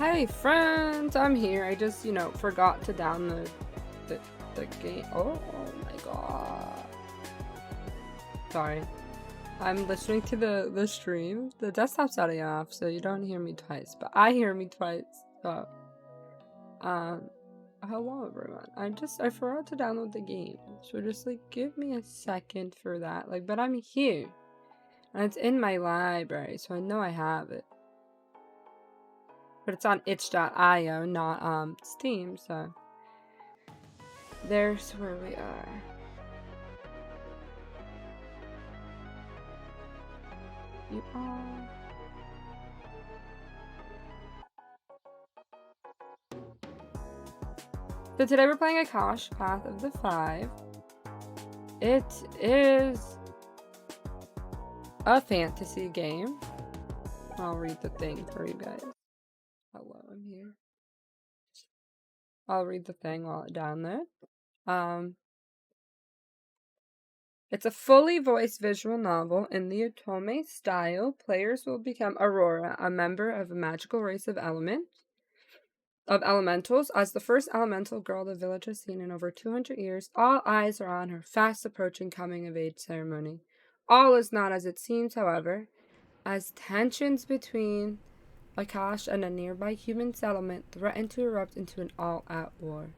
Hey friends, I'm here. I just, forgot to download the game. Oh my god. Sorry. I'm listening to the stream. The desktop's already off, so you don't hear me twice, but I hear me twice. So, hello everyone. I forgot to download the game. So just give me a second for that. But I'm here. And it's in my library, so I know I have it. But it's on itch.io, not Steam, so there's where we are. You are. So today we're playing Akash Path of the Five. It is a fantasy game. I'll read the thing for you guys. Hello, I'm here. I'll read the thing while it downloads. It's a fully voiced visual novel in the Otome style. Players will become Aurora, a member of a magical race of elementals. As the first elemental girl the village has seen in over 200 years, all eyes are on her fast approaching coming-of-age ceremony. All is not as it seems, however, as tensions between Akash and a nearby human settlement threaten to erupt into an all-out war.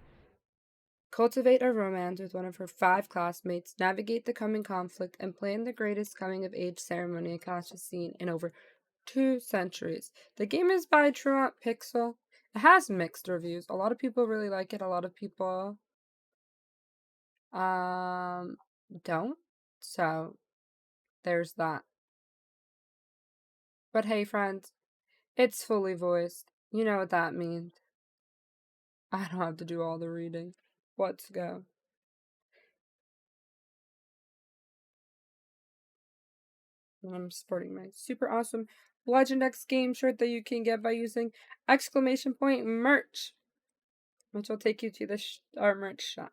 Cultivate a romance with one of her 5 classmates, navigate the coming conflict, and plan the greatest coming-of-age ceremony Akash has seen in over 2 centuries. The game is by Truant Pixel. It has mixed reviews. A lot of people really like it. A lot of people don't. So there's that. But hey friends, it's fully voiced. You know what that means. I don't have to do all the reading. Let's go. I'm sporting my super awesome Legend X game shirt that you can get by using !merch, which will take you to our merch shop.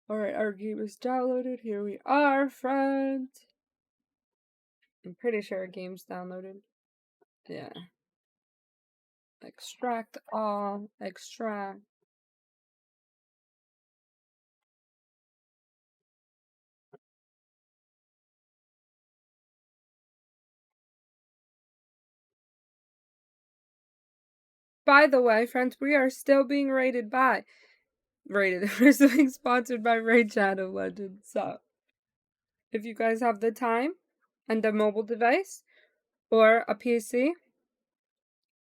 Alright, our game is downloaded. Here we are, friends. I'm pretty sure our game's downloaded. Yeah. Extract all. Extract. By the way, friends, we are still being we're still being sponsored by Raid Shadow Legends. So, if you guys have the time and a mobile device or a PC,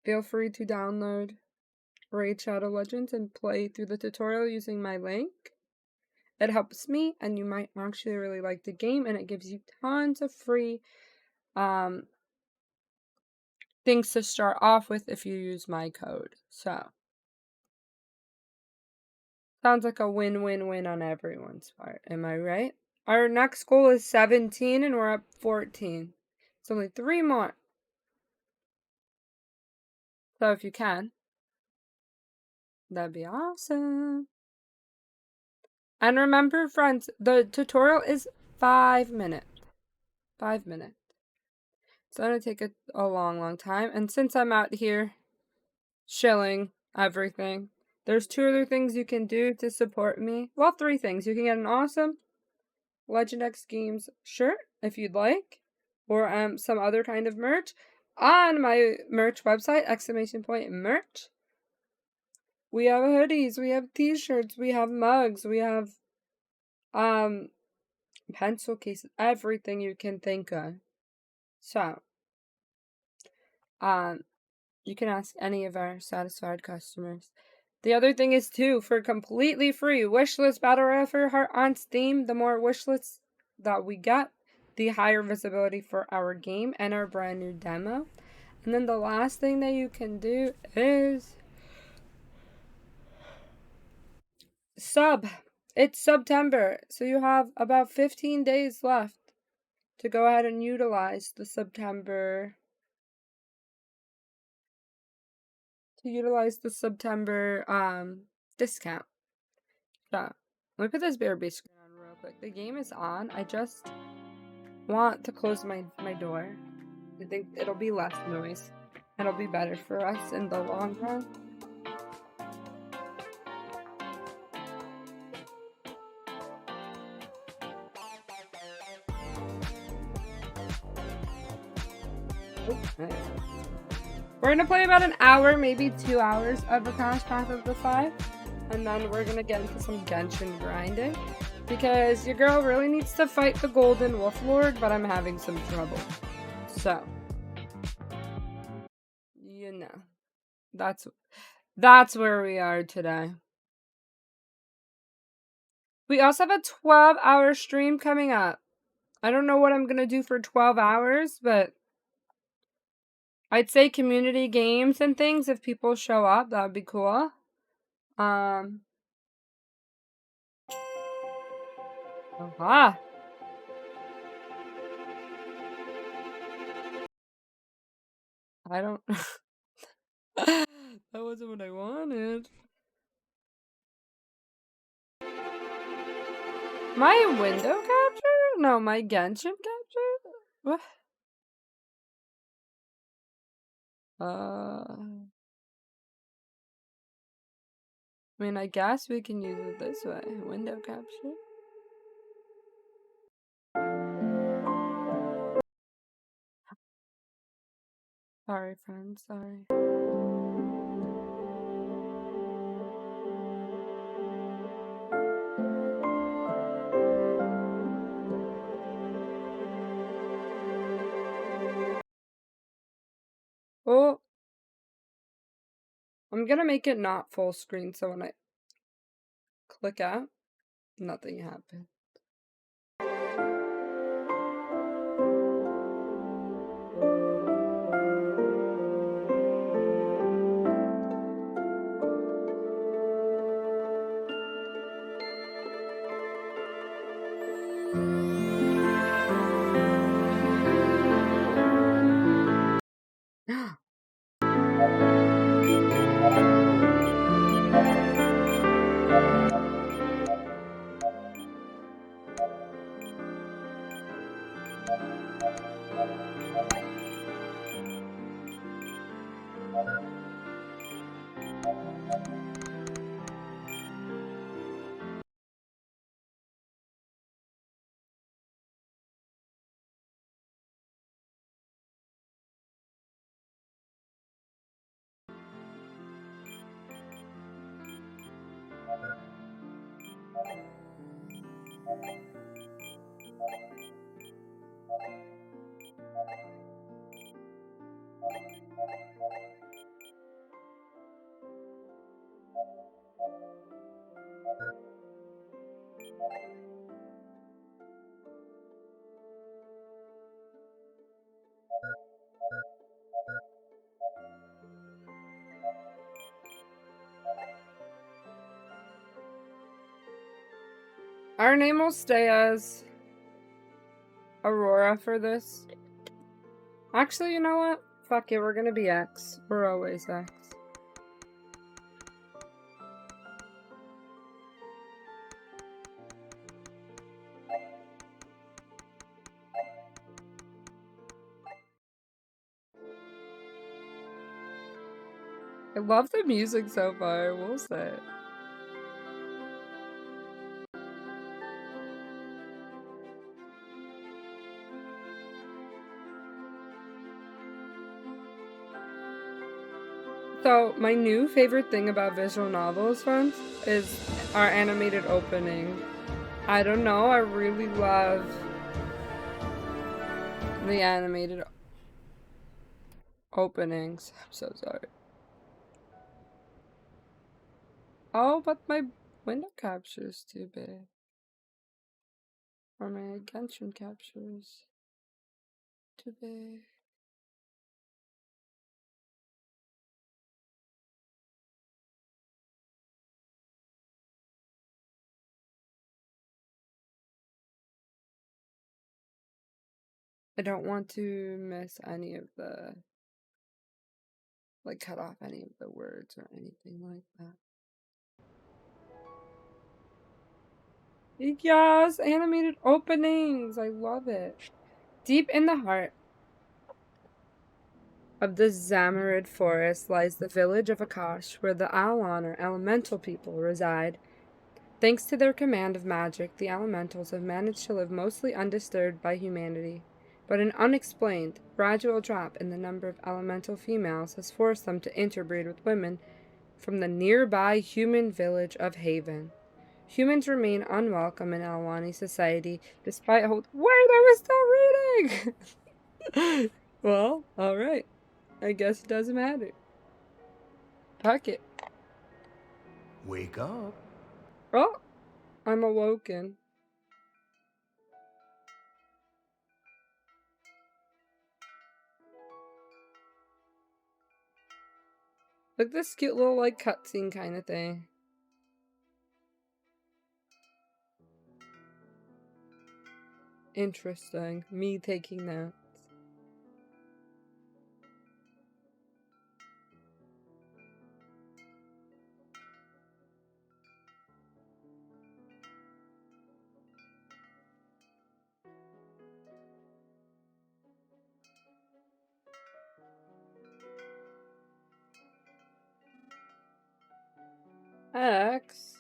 feel free to download Raid Shadow Legends and play through the tutorial using my link. It helps me, and you might actually really like the game, and it gives you tons of free things to start off with if you use my code. So, sounds like a win-win-win on everyone's part. Am I right? Our next goal is 17, and we're up 14. It's only 3 more. So if you can, that'd be awesome. And remember, friends, the tutorial is 5 minutes. 5 minutes. It's gonna take a long time. And since I'm out here shilling everything, there's 2 other things you can do to support me. Well, 3 things. You can get an awesome Legend X Games shirt if you'd like, or some other kind of merch on my merch website, !merch. We have hoodies, we have t-shirts, we have mugs, we have pencil cases, everything you can think of. So, you can ask any of our satisfied customers. The other thing is, too, for completely free, Wishlist Battle Royale Heart on Steam. The more wishlists that we get, the higher visibility for our game and our brand new demo. And then the last thing that you can do is sub. It's September, so you have about 15 days left to go ahead and utilize the September discount. So, let me put this BRB screen on real quick. quick. The game is on. I just want to close my door. I think it'll be less noise. It'll be better for us in the long run. Okay. We're gonna play about an hour, maybe 2 hours of Akash Path of the Five, and then we're gonna get into some Genshin grinding, because your girl really needs to fight the Golden Wolf Lord, but I'm having some trouble. So, you know, that's where we are today. We also have a 12-hour stream coming up. I don't know what I'm gonna do for 12 hours, but I'd say community games and things. If people show up, that would be cool. Aha. I don't. That wasn't what I wanted. My window capture? No, my Genshin capture? What? I mean, I guess we can use it this way. Window capture. Sorry, friends. Sorry. Oh. I'm gonna make it not full screen so when I click out, nothing happens. Our name will stay as Aurora for this. Actually, you know what? Fuck it, we're gonna be X. We're always X. I love the music so far, we'll say. So, my new favorite thing about visual novels, friends, is our animated opening. I don't know, I really love the animated openings. I'm so sorry. Oh, but my window capture is too big. Or my Genshin capture is too big. I don't want to miss any of the, like, cut off any of the words or anything like that. Yes, animated openings. I love it. Deep in the heart of the Zamarid forest lies the village of Akash, where the Alon, or elemental people, reside. Thanks to their command of magic, the elementals have managed to live mostly undisturbed by humanity. But an unexplained, gradual drop in the number of elemental females has forced them to interbreed with women from the nearby human village of Haven. Humans remain unwelcome in Alwani society despite wait, I was still reading! Well, alright. I guess it doesn't matter. Fuck it. Wake up. Oh, I'm awoken. Like this cute little like cutscene kind of thing. Interesting. Me taking notes. X.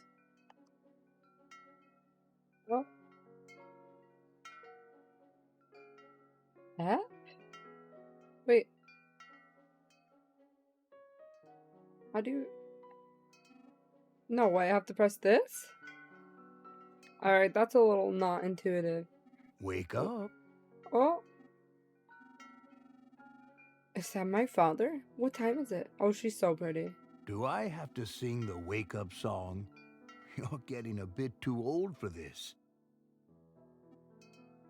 Oh. F? Wait. How do you... No way, I have to press this? Alright, that's a little not intuitive. Wake up. Oh. Is that my father? What time is it? Oh, she's so pretty. Do I have to sing the wake up song? You're getting a bit too old for this.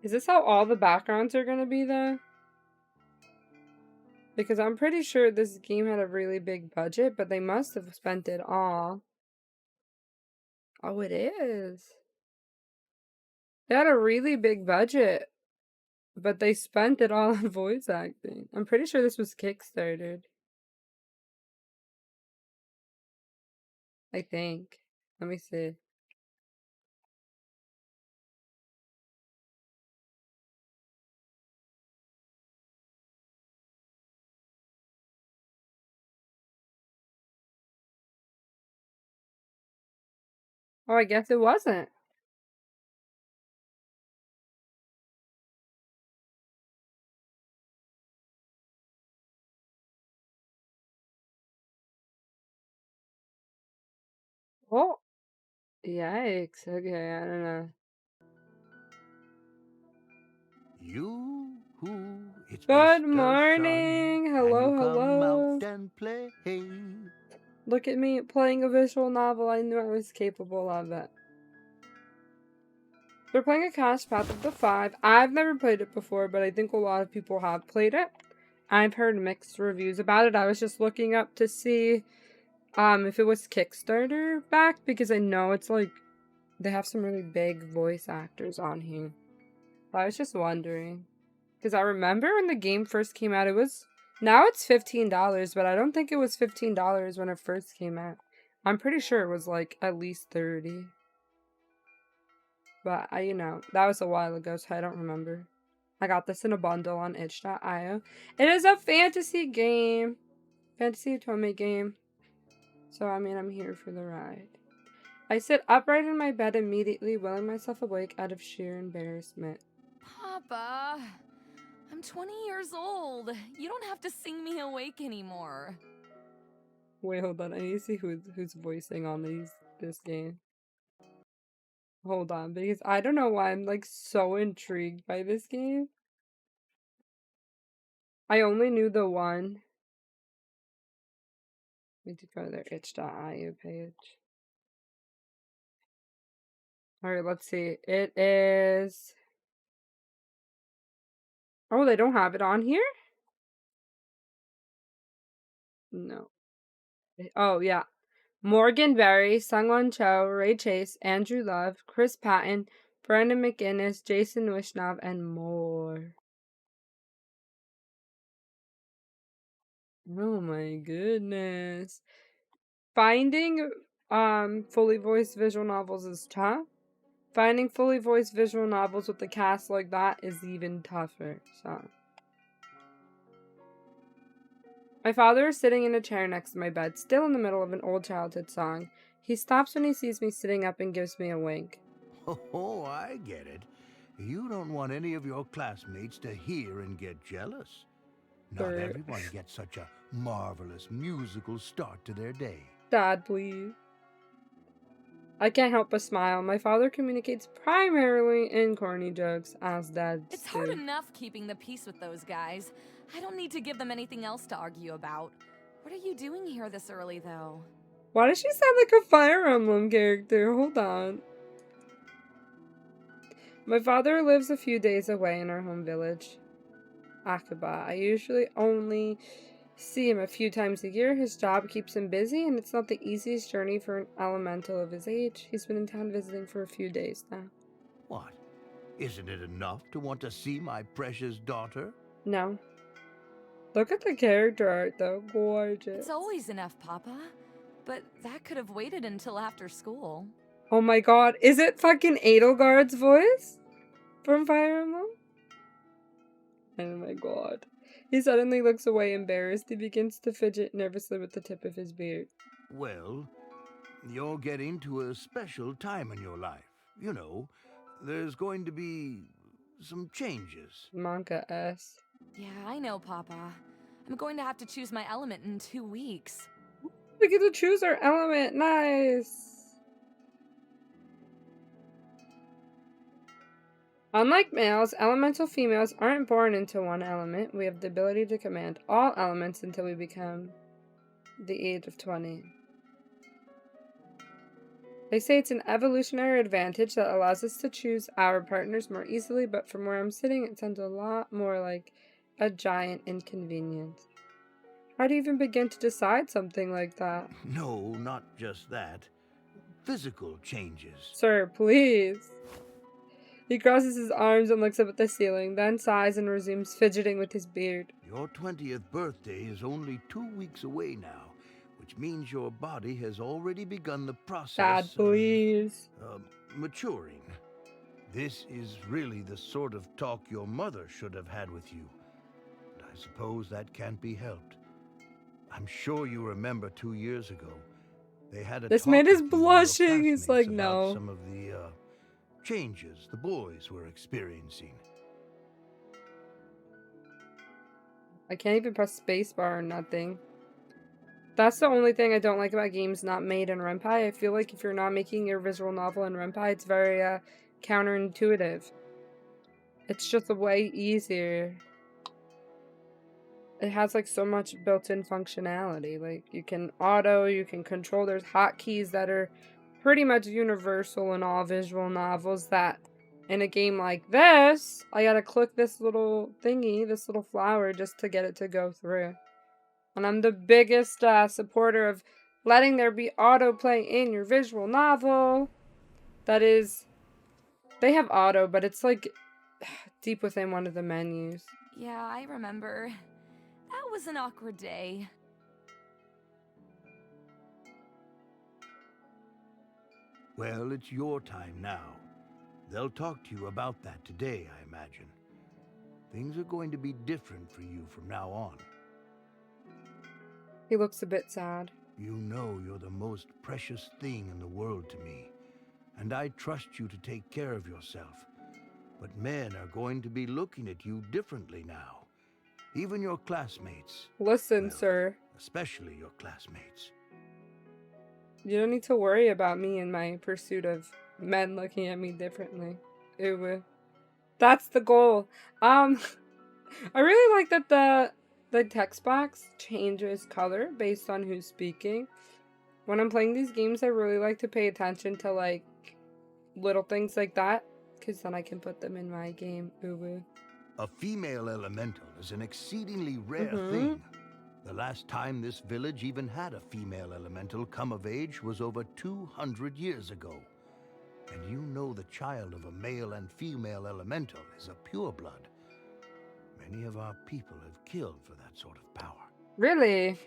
Is this how all the backgrounds are gonna be though? Because I'm pretty sure this game had a really big budget, but they must have spent it all. Oh, it is. They had a really big budget, but they spent it all on voice acting. I'm pretty sure this was Kickstarted. I think. Let me see. Oh, I guess it wasn't. Oh, yikes. Okay, I don't know. It's Good Mr. Sun. morning. Can you Hello, come hello. out and play? Look at me playing a visual novel. I knew I was capable of it. We're playing Akash Path of the Five. I've never played it before, but I think a lot of people have played it. I've heard mixed reviews about it. I was just looking up to see if it was Kickstarter backed, because I know it's like they have some really big voice actors on here. But I was just wondering. Because I remember when the game first came out, it was... Now it's $15, but I don't think it was $15 when it first came out. I'm pretty sure it was like at least 30. But you know, that was a while ago, so I don't remember. I got this in a bundle on itch.io. It is a fantasy game. Fantasy otome game. So, I mean, I'm here for the ride. I sit upright in my bed immediately, willing myself awake out of sheer embarrassment. Papa, I'm 20 years old. You don't have to sing me awake anymore. Wait, hold on. I need to see who's voicing on this game. Hold on, because I don't know why I'm like so intrigued by this game. I only knew the one. Need to go to their itch.io page. Alright, let's see. It is... Oh, they don't have it on here? No. Oh, yeah. Morgan Berry, Sungwon Cho, Ray Chase, Andrew Love, Chris Patton, Brandon McInnes, Jason Wishnov, and more. Oh my goodness. Finding fully voiced visual novels is tough. Finding fully voiced visual novels with a cast like that is even tougher. So. My father is sitting in a chair next to my bed, still in the middle of an old childhood song. He stops when he sees me sitting up and gives me a wink. Oh, I get it. You don't want any of your classmates to hear and get jealous. Not everyone gets such a marvelous musical start to their day. Dad, please. I can't help but smile. My father communicates primarily in corny jokes, as dads It's hard do. enough keeping the peace with those guys. I don't need to give them anything else to argue about. What are you doing here this early, though? Why does she sound like a Fire Emblem character? Hold on. My father lives a few days away in our home village, Akaba. I usually only see him a few times a year. His job keeps him busy, and it's not the easiest journey for an elemental of his age. He's been in town visiting for a few days now. What? Isn't it enough to want to see my precious daughter? No. Look at the character art, though. Gorgeous. It's always enough, Papa. But that could have waited until after school. Oh my god. Is it fucking Edelgard's voice? From Fire Emblem? Oh my god. He suddenly looks away embarrassed. He begins to fidget nervously with the tip of his beard. Well, you're getting to a special time in your life. You know, there's going to be some changes. Monka S. Yeah, I know, Papa. I'm going to have to choose my element in 2 weeks. We get to choose our element. Nice. Unlike males, elemental females aren't born into one element. We have the ability to command all elements until we become the age of 20. They say it's an evolutionary advantage that allows us to choose our partners more easily, but from where I'm sitting, it sounds a lot more like a giant inconvenience. How do you even begin to decide something like that? No, not just that. Physical changes. Sir, please. He crosses his arms and looks up at the ceiling, then sighs and resumes fidgeting with his beard. Your 20th birthday is only 2 weeks away now, which means your body has already begun the process Dad, please. of maturing. This is really the sort of talk your mother should have had with you. But I suppose that can't be helped. I'm sure you remember 2 years ago. They had a This talk man is with you and your blushing. He's like, classmates about no. some of the changes the boys were experiencing. I can't even press spacebar or nothing. That's the only thing I don't like about games not made in Ren'Py. I feel like if you're not making your visual novel in Ren'Py, it's very counterintuitive. It's just way easier. It has like so much built-in functionality. Like you can auto, you can control. There's hotkeys that are pretty much universal in all visual novels that in a game like this, I gotta click this little thingy, this little flower, just to get it to go through. And I'm the biggest supporter of letting there be autoplay in your visual novel. That is, they have auto, but it's like deep within one of the menus. Yeah, I remember. That was an awkward day. Well, it's your time now. They'll talk to you about that today, I imagine. Things are going to be different for you from now on. He looks a bit sad. You know you're the most precious thing in the world to me, and I trust you to take care of yourself. But men are going to be looking at you differently now. Even your classmates. Listen, Well, sir. Especially your classmates. You don't need to worry about me and my pursuit of men looking at me differently. Ooh. That's the goal. I really like that the text box changes color based on who's speaking. When I'm playing these games, I really like to pay attention to like little things like that, because then I can put them in my game. Ooh. A female elemental is an exceedingly rare thing. The last time this village even had a female elemental come of age was over 200 years ago. And you know the child of a male and female elemental is a pureblood. Many of our people have killed for that sort of power. Really?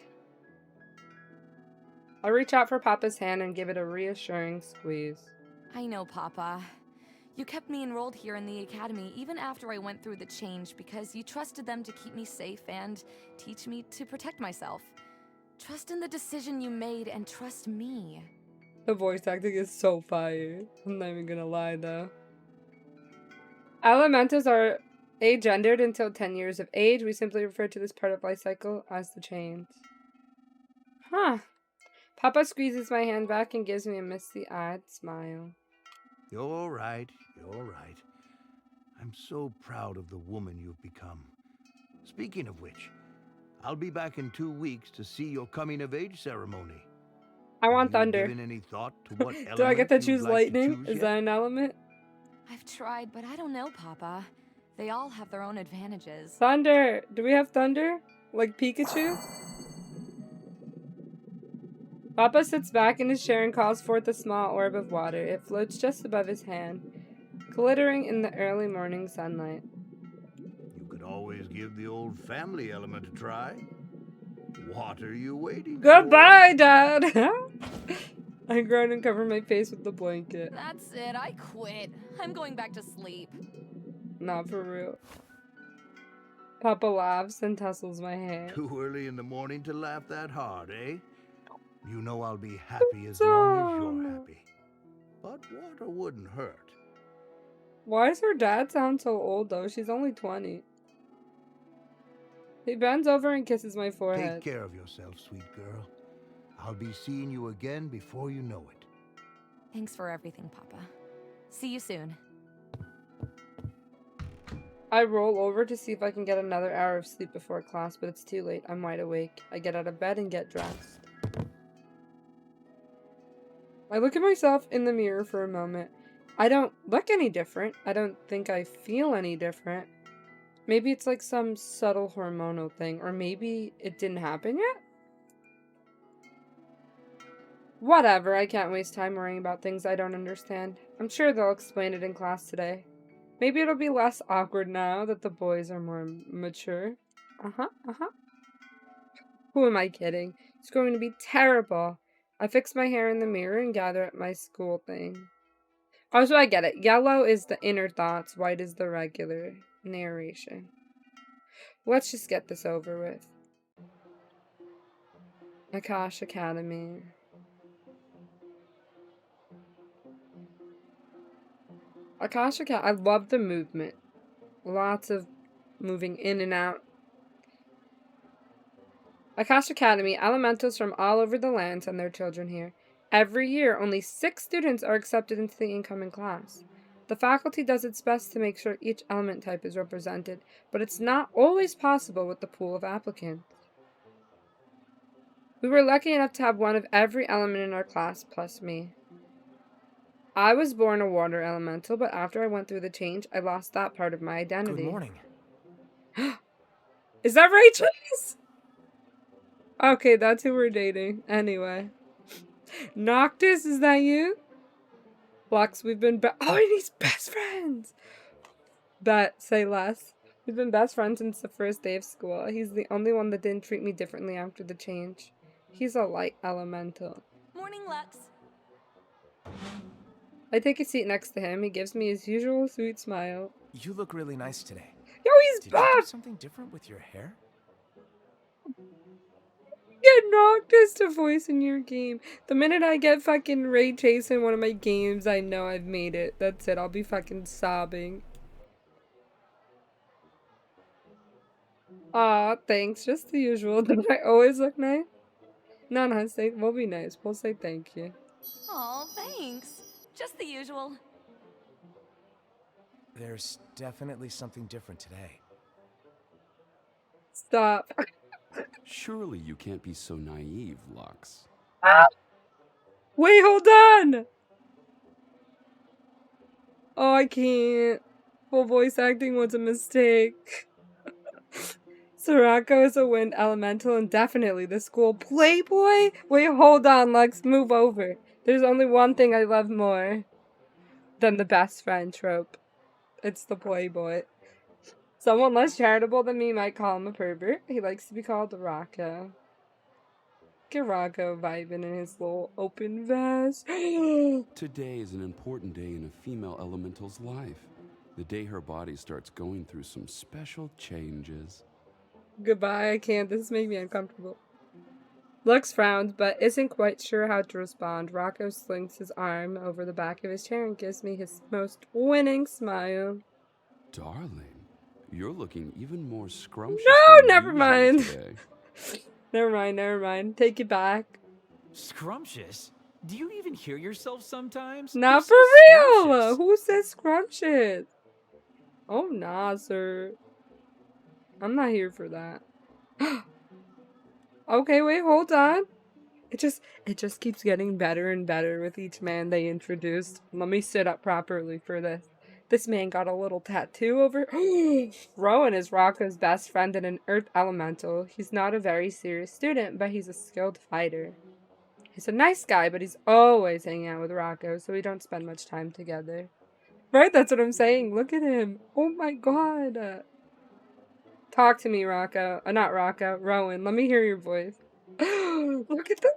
I reach out for Papa's hand and give it a reassuring squeeze. I know, Papa. You kept me enrolled here in the academy even after I went through the change because you trusted them to keep me safe and teach me to protect myself. Trust in the decision you made and trust me. The voice acting is so fire. I'm not even gonna lie though. Elementals are agendered until 10 years of age. We simply refer to this part of life cycle as the change. Huh. Papa squeezes my hand back and gives me a misty-eyed smile. You're right, you're right. I'm so proud of the woman you've become. Speaking of which, I'll be back in 2 weeks to see your coming-of-age ceremony. I Have want you thunder. given any thought to what Do I get to element choose you'd like lightning? choose Is yet? that an element? I've tried, but I don't know, Papa. They all have their own advantages. Thunder! Do we have thunder? Like Pikachu? Papa sits back in his chair and calls forth a small orb of water. It floats just above his hand, glittering in the early morning sunlight. You could always give the old family element a try. What are you waiting Goodbye, Dad! I groan and cover my face with the blanket. That's it, I quit. I'm going back to sleep. Not for real. Papa laughs and tussles my hair. for? Too early in the morning to laugh that hard, eh? You know I'll be happy as long as you're happy. But water wouldn't hurt. Why does her dad sound so old though? She's only 20. He bends over and kisses my forehead. Take care of yourself, sweet girl. I'll be seeing you again before you know it. Thanks for everything, Papa. See you soon. I roll over to see if I can get another hour of sleep before class, but it's too late. I'm wide awake. I get out of bed and get dressed. I look at myself in the mirror for a moment. I don't look any different. I don't think I feel any different. Maybe it's like some subtle hormonal thing, or maybe it didn't happen yet? Whatever, I can't waste time worrying about things I don't understand. I'm sure they'll explain it in class today. Maybe it'll be less awkward now that the boys are more mature. Who am I kidding? It's going to be terrible. I fix my hair in the mirror and gather up my school thing. Oh, so I get it. Yellow is the inner thoughts, white is the regular narration. Let's just get this over with. Akash Academy. Akash Academy. I love the movement. Lots of moving in and out. Akash Academy, elementals from all over the land send their children here. Every year, only 6 students are accepted into the incoming class. The faculty does its best to make sure each element type is represented, but it's not always possible with the pool of applicants. We were lucky enough to have one of every element in our class, plus me. I was born a water elemental, but after I went through the change, I lost that part of my identity. Good morning. Is that Rachel's? Okay, that's who we're dating. Anyway. Noctis, is that you? Lux, we've been oh, and he's best friends! Bet, say less. We've been best friends since the first day of school. He's the only one that didn't treat me differently after the change. He's a light elemental. Morning, Lux. I take a seat next to him. He gives me his usual sweet smile. You look really nice today. Yo, he's Did you do back! something different with your hair? Get Noctis to voice in your game. The minute I get fucking Ray Chase in one of my games, I know I've made it. That's it. I'll be fucking sobbing. Aw, thanks. Just the usual. Do I always look nice? No, we'll be nice. We'll say thank you. Aw, thanks. Just the usual. There's definitely something different today. Stop. Surely you can't be so naive, Lux. Wait, hold on! Oh, I can't. Full voice acting was a mistake. Sorako is a wind elemental and definitely the school playboy? Wait, hold on, Lux. Move over. There's only one thing I love more than the best friend trope. It's the playboy. Someone less charitable than me might call him a pervert. He likes to be called a Rocco. Get Rocco vibing in his little open vest. Today is an important day in a female elemental's life. The day her body starts going through some special changes. Goodbye, I can't. This makes me uncomfortable. Lux frowns, but isn't quite sure how to respond. Rocco slings his arm over the back of his chair and gives me his most winning smile. Darling, you're looking even more scrumptious No, than never usual mind. today. Never mind. Take it back. Scrumptious? Do you even hear yourself sometimes? Not Who for says real! scrumptious? Who says scrumptious? Oh, nah, sir. I'm not here for that. Okay, wait, hold on. It just keeps getting better and better with each man they introduced. Let me sit up properly for this. This man got a little tattoo over. Rowan is Rocco's best friend and an earth elemental. He's not a very serious student, but he's a skilled fighter. He's a nice guy, but he's always hanging out with Rocco, so we don't spend much time together. Right, that's what I'm saying. Look at him. Oh my god. Talk to me, Rocco. Not Rocco. Rowan, let me hear your voice. Look at the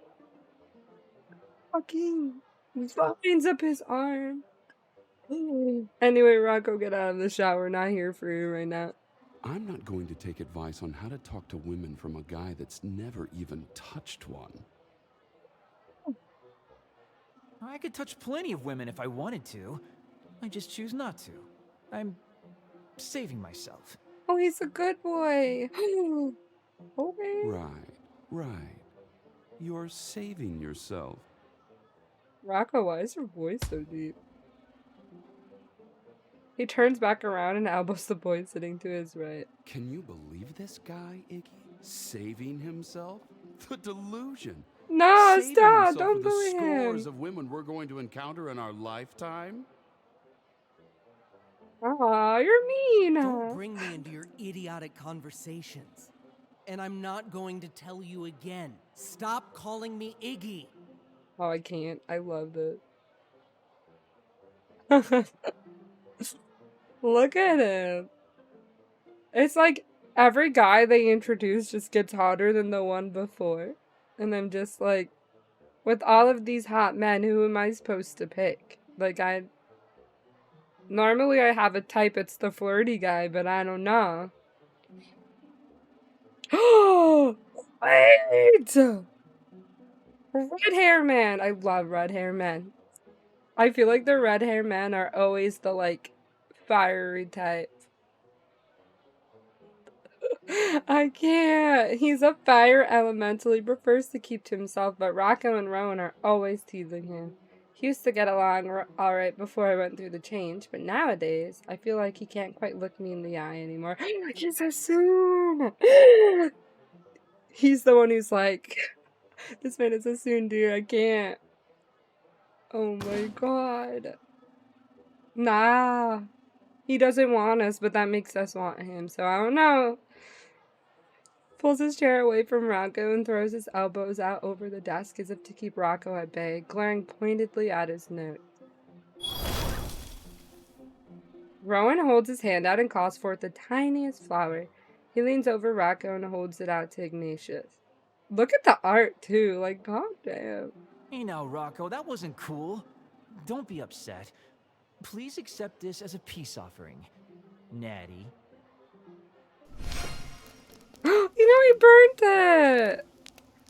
fucking vines up his arm. Anyway, Rocco, get out of the shower. Not here for you right now. I'm not going to take advice on how to talk to women from a guy that's never even touched one. I could touch plenty of women if I wanted to. I just choose not to. I'm saving myself. Oh, he's a good boy. Okay. Right. You're saving yourself. Rocco, why is your voice so deep? He turns back around and elbows the boy sitting to his right. Can you believe this guy, Iggy? Saving himself? The delusion. No, Saving stop! himself Don't for the bully scores him. of women we're going to encounter in our lifetime? Aw, you're mean. Don't bring me into your idiotic conversations. And I'm not going to tell you again. Stop calling me Iggy. Oh, I can't. I love it. Look at him. It's like every guy they introduce just gets hotter than the one before. And I'm just like, with all of these hot men, who am I supposed to pick? Like, normally I have a type, it's the flirty guy, but I don't know. Wait! Red hair man. I love red hair men. I feel like the red hair men are always the, like, fiery type. I can't. He's a fire elemental. He prefers to keep to himself, but Rocco and Rowan are always teasing him. He used to get along alright before I went through the change, but nowadays, I feel like he can't quite look me in the eye anymore. He's so soon! He's the one who's like, this man is a soon, dude. I can't. Oh my god. Nah. He doesn't want us, but that makes us want him, so I don't know. Pulls his chair away from Rocco and throws his elbows out over the desk as if to keep Rocco at bay, glaring pointedly at his note. Rowan holds his hand out and calls forth the tiniest flower. He leans over Rocco and holds it out to Ignatius. Look at the art, too. Like, goddamn. Hey now, Rocco, that wasn't cool. Don't be upset. Please accept this as a peace offering. Natty. He burnt it!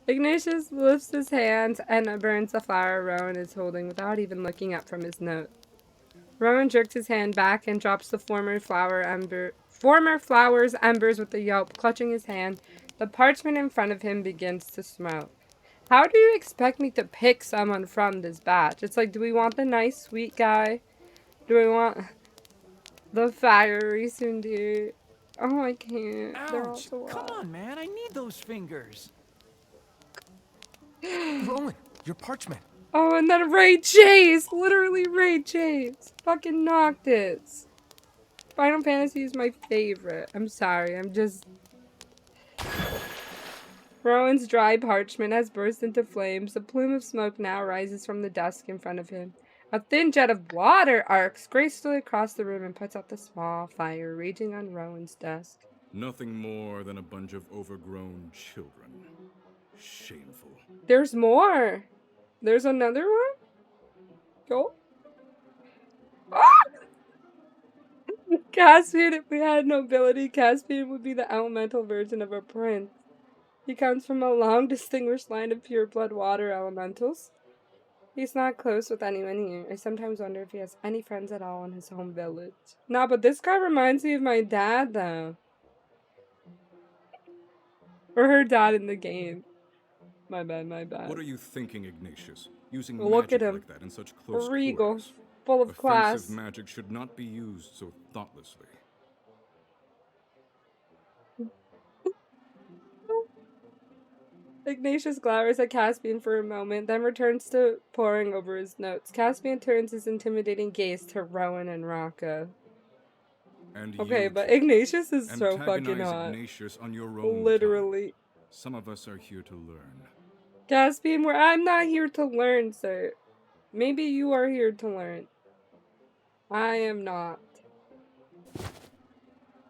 Ignatius lifts his hand and burns the flower Rowan is holding without even looking up from his note. Rowan jerks his hand back and drops the former flower's embers with a yelp. Clutching his hand, the parchment in front of him begins to smoke. How do you expect me to pick someone from this batch? It's like, do we want the nice, sweet guy? Do we want the fiery tsundere? Oh, I can't. They're all Ouch! so Come wild. on, man. I need those fingers. Rowan, your parchment. Oh, and then Ray Chase! Literally Ray Chase! Fucking Noctis! Final Fantasy is my favorite. I'm sorry, I'm just... Rowan's dry parchment has burst into flames. A plume of smoke now rises from the desk in front of him. A thin jet of water arcs gracefully across the room and puts out the small fire raging on Rowan's desk. Nothing more than a bunch of overgrown children. Shameful. There's more. There's another one? Go. Ah! Caspian, if we had nobility, Caspian would be the elemental version of a prince. He comes from a long, distinguished line of pure-blood water elementals. He's not close with anyone here. I sometimes wonder if he has any friends at all in his home village. Nah, but this guy reminds me of my dad, though. Or her dad in the game. My bad, my bad. What are you thinking, Ignatius? Using Look magic at him. like that in such close Regal. quarters. Full of class. Offensive magic should not be used so thoughtlessly. Ignatius glowers at Caspian for a moment, then returns to poring over his notes. Caspian turns his intimidating gaze to Rowan and Rocco. And Okay, you, but kid, Ignatius is so fucking antagonize hot. Ignatius on your own Literally. time. Some of us are here to learn. Caspian, I'm not here to learn, sir. Maybe you are here to learn. I am not.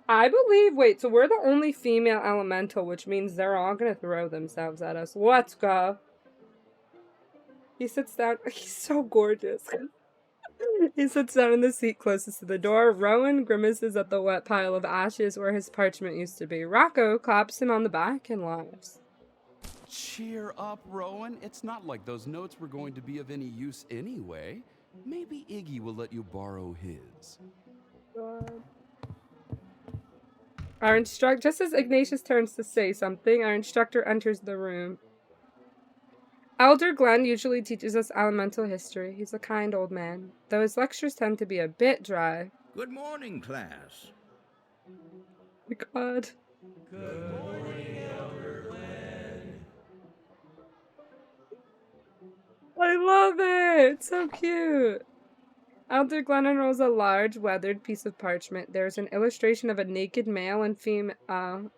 I believe, wait, so we're the only female elemental, which means they're all gonna throw themselves at us. Let's go. He sits down. He's so gorgeous. He sits down in the seat closest to the door. Rowan grimaces at the wet pile of ashes where his parchment used to be. Rocco claps him on the back and laughs. Cheer up, Rowan. It's not like those notes were going to be of any use anyway. Maybe Iggy will let you borrow his. God. Our instructor, just as Ignatius turns to say something, our instructor enters the room. Elder Glenn usually teaches us elemental history. He's a kind old man, though his lectures tend to be a bit dry. Good morning, class. My God. Good morning, Elder Glenn. I love it! It's so cute! Elder Glenn unrolls a large, weathered piece of parchment. There's an illustration of a naked male and female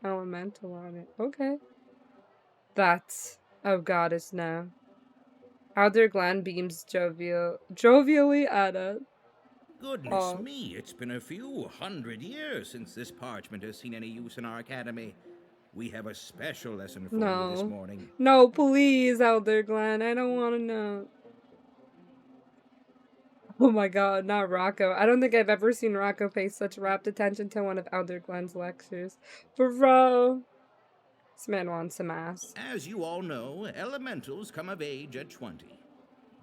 elemental on it. Okay. That's of goddess now. Elder Glenn beams jovially at us. Goodness me, it's been a few hundred years since this parchment has seen any use in our academy. We have a special lesson for you this morning. No, please, Elder Glenn. I don't want to know. Oh my God, not Rocco. I don't think I've ever seen Rocco pay such rapt attention to one of Elder Glenn's lectures. Bro. This man wants some ass. As you all know, elementals come of age at 20.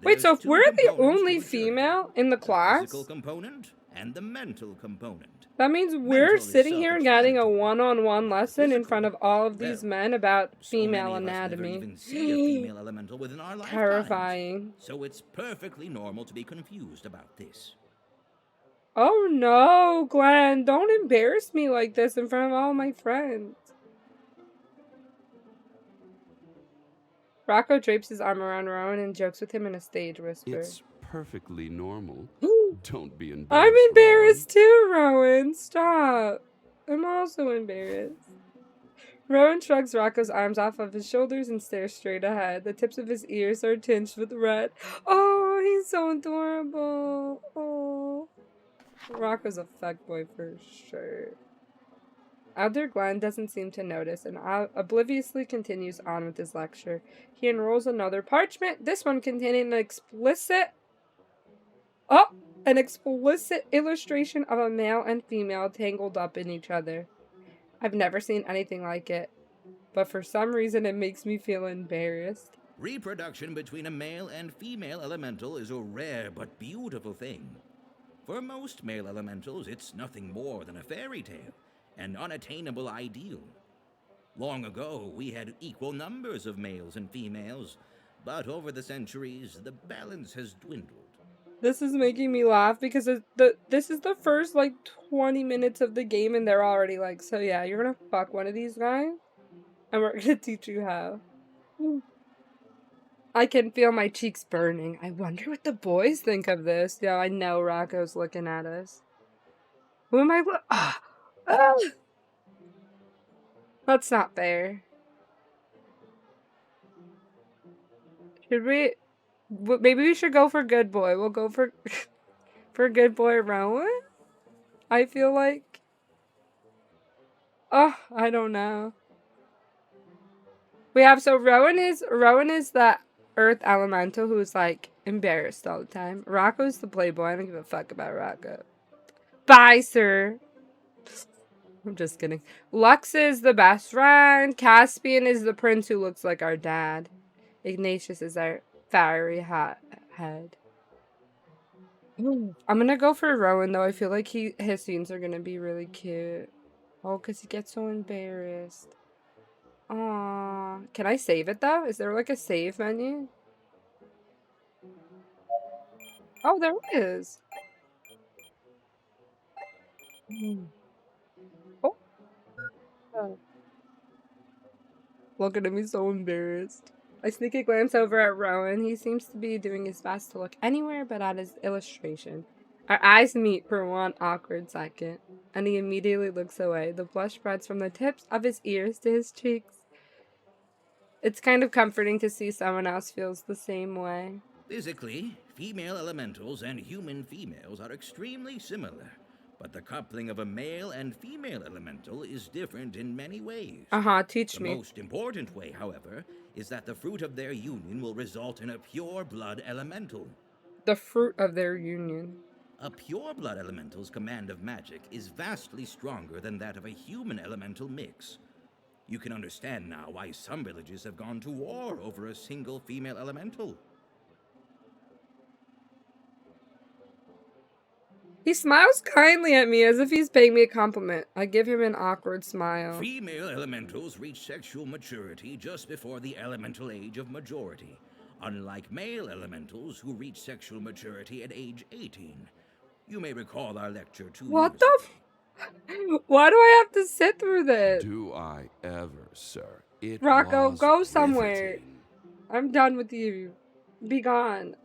Wait, so if There's we're two the components only to a journey. female in the class, The physical component and the mental component. that means we're Mental is sitting here getting a self-explanatory. one-on-one lesson in Physical, front of all of these well, men about So many female of us never anatomy. even see a female elemental within our lifetimes. Terrifying. So it's perfectly normal to be confused about this. Oh no, Glenn, don't embarrass me like this in front of all my friends. Rocco drapes his arm around Rowan and jokes with him in a stage whisper. It's perfectly normal. Don't be embarrassed. I'm embarrassed too, Rowan. Stop. I'm also embarrassed. Rowan shrugs Rocco's arms off of his shoulders and stares straight ahead. The tips of his ears are tinged with red. Oh, he's so adorable. Oh. Rocco's a fuckboy for sure. Elder Glenn doesn't seem to notice and obliviously continues on with his lecture. He unrolls another parchment, this one containing an explicit illustration of a male and female tangled up in each other. I've never seen anything like it, but for some reason it makes me feel embarrassed. Reproduction between a male and female elemental is a rare but beautiful thing. For most male elementals, it's nothing more than a fairy tale, an unattainable ideal. Long ago, we had equal numbers of males and females, but over the centuries, the balance has dwindled. This is making me laugh because this is the first, 20 minutes of the game and they're already like, so yeah, you're gonna fuck one of these guys and we're gonna teach you how. I can feel my cheeks burning. I wonder what the boys think of this. Yeah, I know Rocco's looking at us. Who am I? That's not fair. Should we? Maybe we should go for good boy. We'll go for good boy Rowan. I feel like. I don't know. We have, so Rowan is the earth elemental who's like embarrassed all the time. Rocco's the playboy. I don't give a fuck about Rocco. Bye, sir. I'm just kidding. Lux is the best friend. Caspian is the prince who looks like our dad. Ignatius is our fiery hot head. I'm gonna go for Rowan though. I feel like his scenes are gonna be really cute. Oh, because he gets so embarrassed. Aw. Can I save it though? Is there like a save menu? Oh, there is. Oh. Look at him, he's so embarrassed. I sneak a glance over at Rowan. He seems to be doing his best to look anywhere but at his illustration. Our eyes meet for one awkward second, and he immediately looks away. The blush spreads from the tips of his ears to his cheeks. It's kind of comforting to see someone else feels the same way. Physically, female elementals and human females are extremely similar, but the coupling of a male and female elemental is different in many ways. Teach me. The most important way, however, is that the fruit of their union will result in a pure blood elemental. The fruit of their union. A pure blood elemental's command of magic is vastly stronger than that of a human elemental mix. You can understand now why some villages have gone to war over a single female elemental. He smiles kindly at me as if he's paying me a compliment. I give him an awkward smile. Female elementals reach sexual maturity just before the elemental age of majority, unlike male elementals who reach sexual maturity at age 18. You may recall our lecture 2 What years the ago. Why do I have to sit through this? Do I ever, sir? It Rocco, was go somewhere. riveting. I'm done with you. Be gone.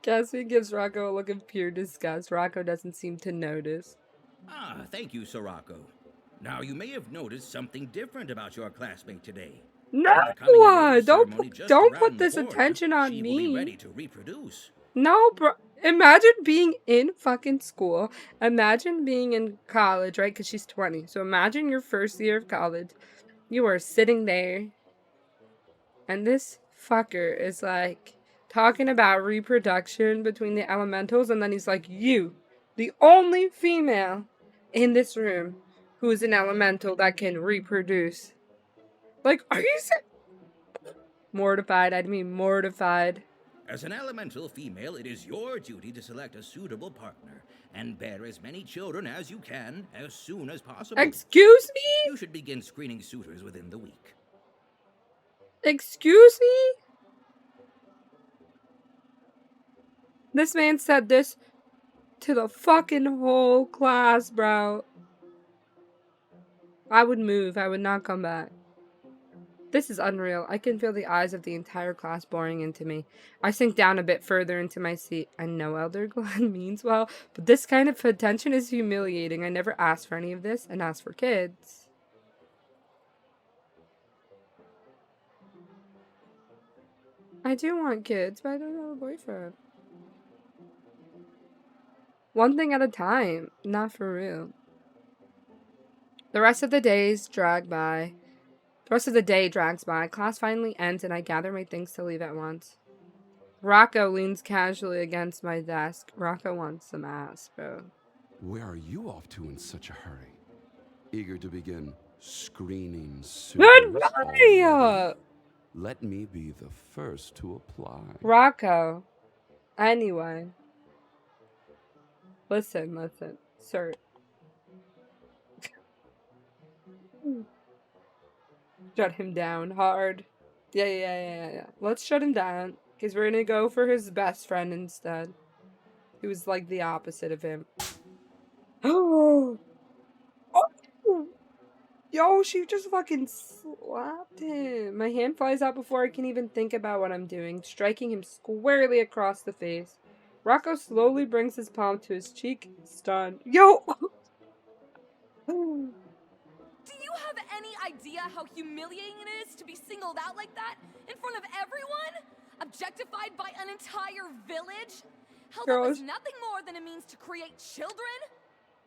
Cassie gives Rocco a look of pure disgust. Rocco doesn't seem to notice. Ah, thank you, Sirocco. Now you may have noticed something different about your classmate today. No, At the coming-of-age don't ceremony just don't around put the this corner, attention on she will be me. ready to reproduce. No, bro. Imagine being in fucking school. Imagine being in college, right? Because she's 20. So imagine your first year of college. You are sitting there. And this fucker is like talking about reproduction between the elementals. And then he's like, you, the only female in this room who is an elemental that can reproduce. Like, are you mortified? I mean mortified. As an elemental female, it is your duty to select a suitable partner and bear as many children as you can as soon as possible. Excuse me? You should begin screening suitors within the week. Excuse me? This man said this to the fucking whole class, bro. I would move. I would not come back. This is unreal. I can feel the eyes of the entire class boring into me. I sink down a bit further into my seat. I know Elder Glenn means well, but this kind of attention is humiliating. I never asked for any of this, and asked for kids. I do want kids, but I don't have a boyfriend. One thing at a time, not for real. The rest of the days drag by. The rest of the day drags by. Class finally ends and I gather my things to leave at once. Rocco leans casually against my desk. Rocco wants some ass, bro. Where are you off to in such a hurry? Eager to begin screening suitors already? Goodbye! Let me be the first to apply. Rocco. Anyway. Listen, sir. Shut him down hard. Yeah. Let's shut him down. Because we're gonna go for his best friend instead. He was like the opposite of him. Oh! Yo, she just fucking slapped him. My hand flies out before I can even think about what I'm doing, striking him squarely across the face. Rocco slowly brings his palm to his cheek, stunned. Yo! Do you have any idea how humiliating it is to be singled out like that in front of everyone? Objectified by an entire village? Held up as nothing more than a means to create children?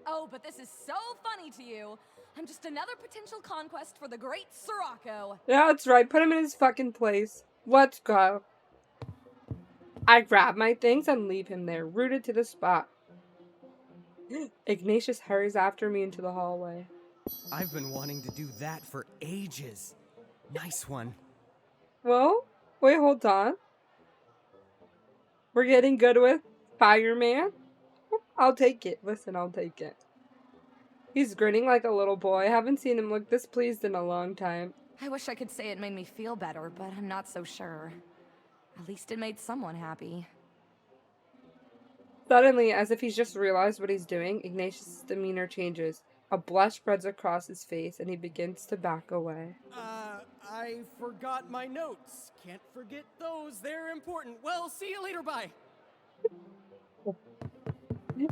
Oh, but this is so funny to you. I'm just another potential conquest for the great Sirocco. Yeah, that's right. Put him in his fucking place. Let's go. I grab my things and leave him there, rooted to the spot. Ignatius hurries after me into the hallway. I've been wanting to do that for ages. Nice one. Well, wait, hold on. We're getting good with Fireman. I'll take it. Listen, I'll take it. He's grinning like a little boy. I haven't seen him look this pleased in a long time. I wish I could say it made me feel better, but I'm not so sure. At least it made someone happy. Suddenly, as if he's just realized what he's doing, Ignatius' demeanor changes. A blush spreads across his face, and he begins to back away. I forgot my notes. Can't forget those. They're important. Well, see you later. Bye.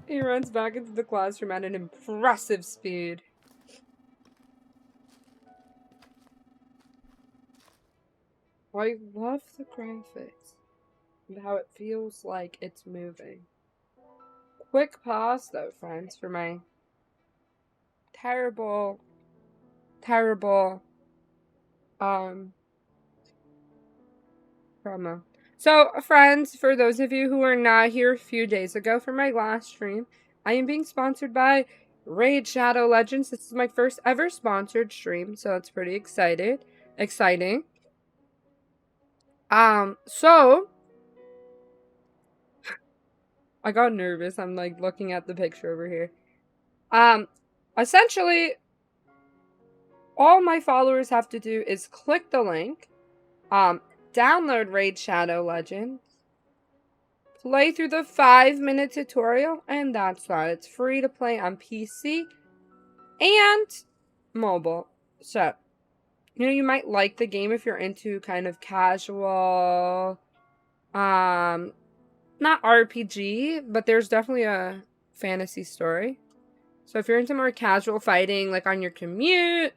He runs back into the classroom at an impressive speed. I love the graphics and how it feels like it's moving. Quick pause, though, friends, for my terrible promo. So, friends, for those of you who were not here a few days ago for my last stream, I am being sponsored by Raid Shadow Legends. This is my first ever sponsored stream, so it's pretty exciting. So I got nervous. I'm like looking at the picture over here. Essentially, all my followers have to do is click the link, download Raid Shadow Legends, play through the 5-minute tutorial, and that's that. It's free to play on PC and mobile. So, you know, you might like the game if you're into kind of casual, not RPG, but there's definitely a fantasy story. So if you're into more casual fighting, like on your commute,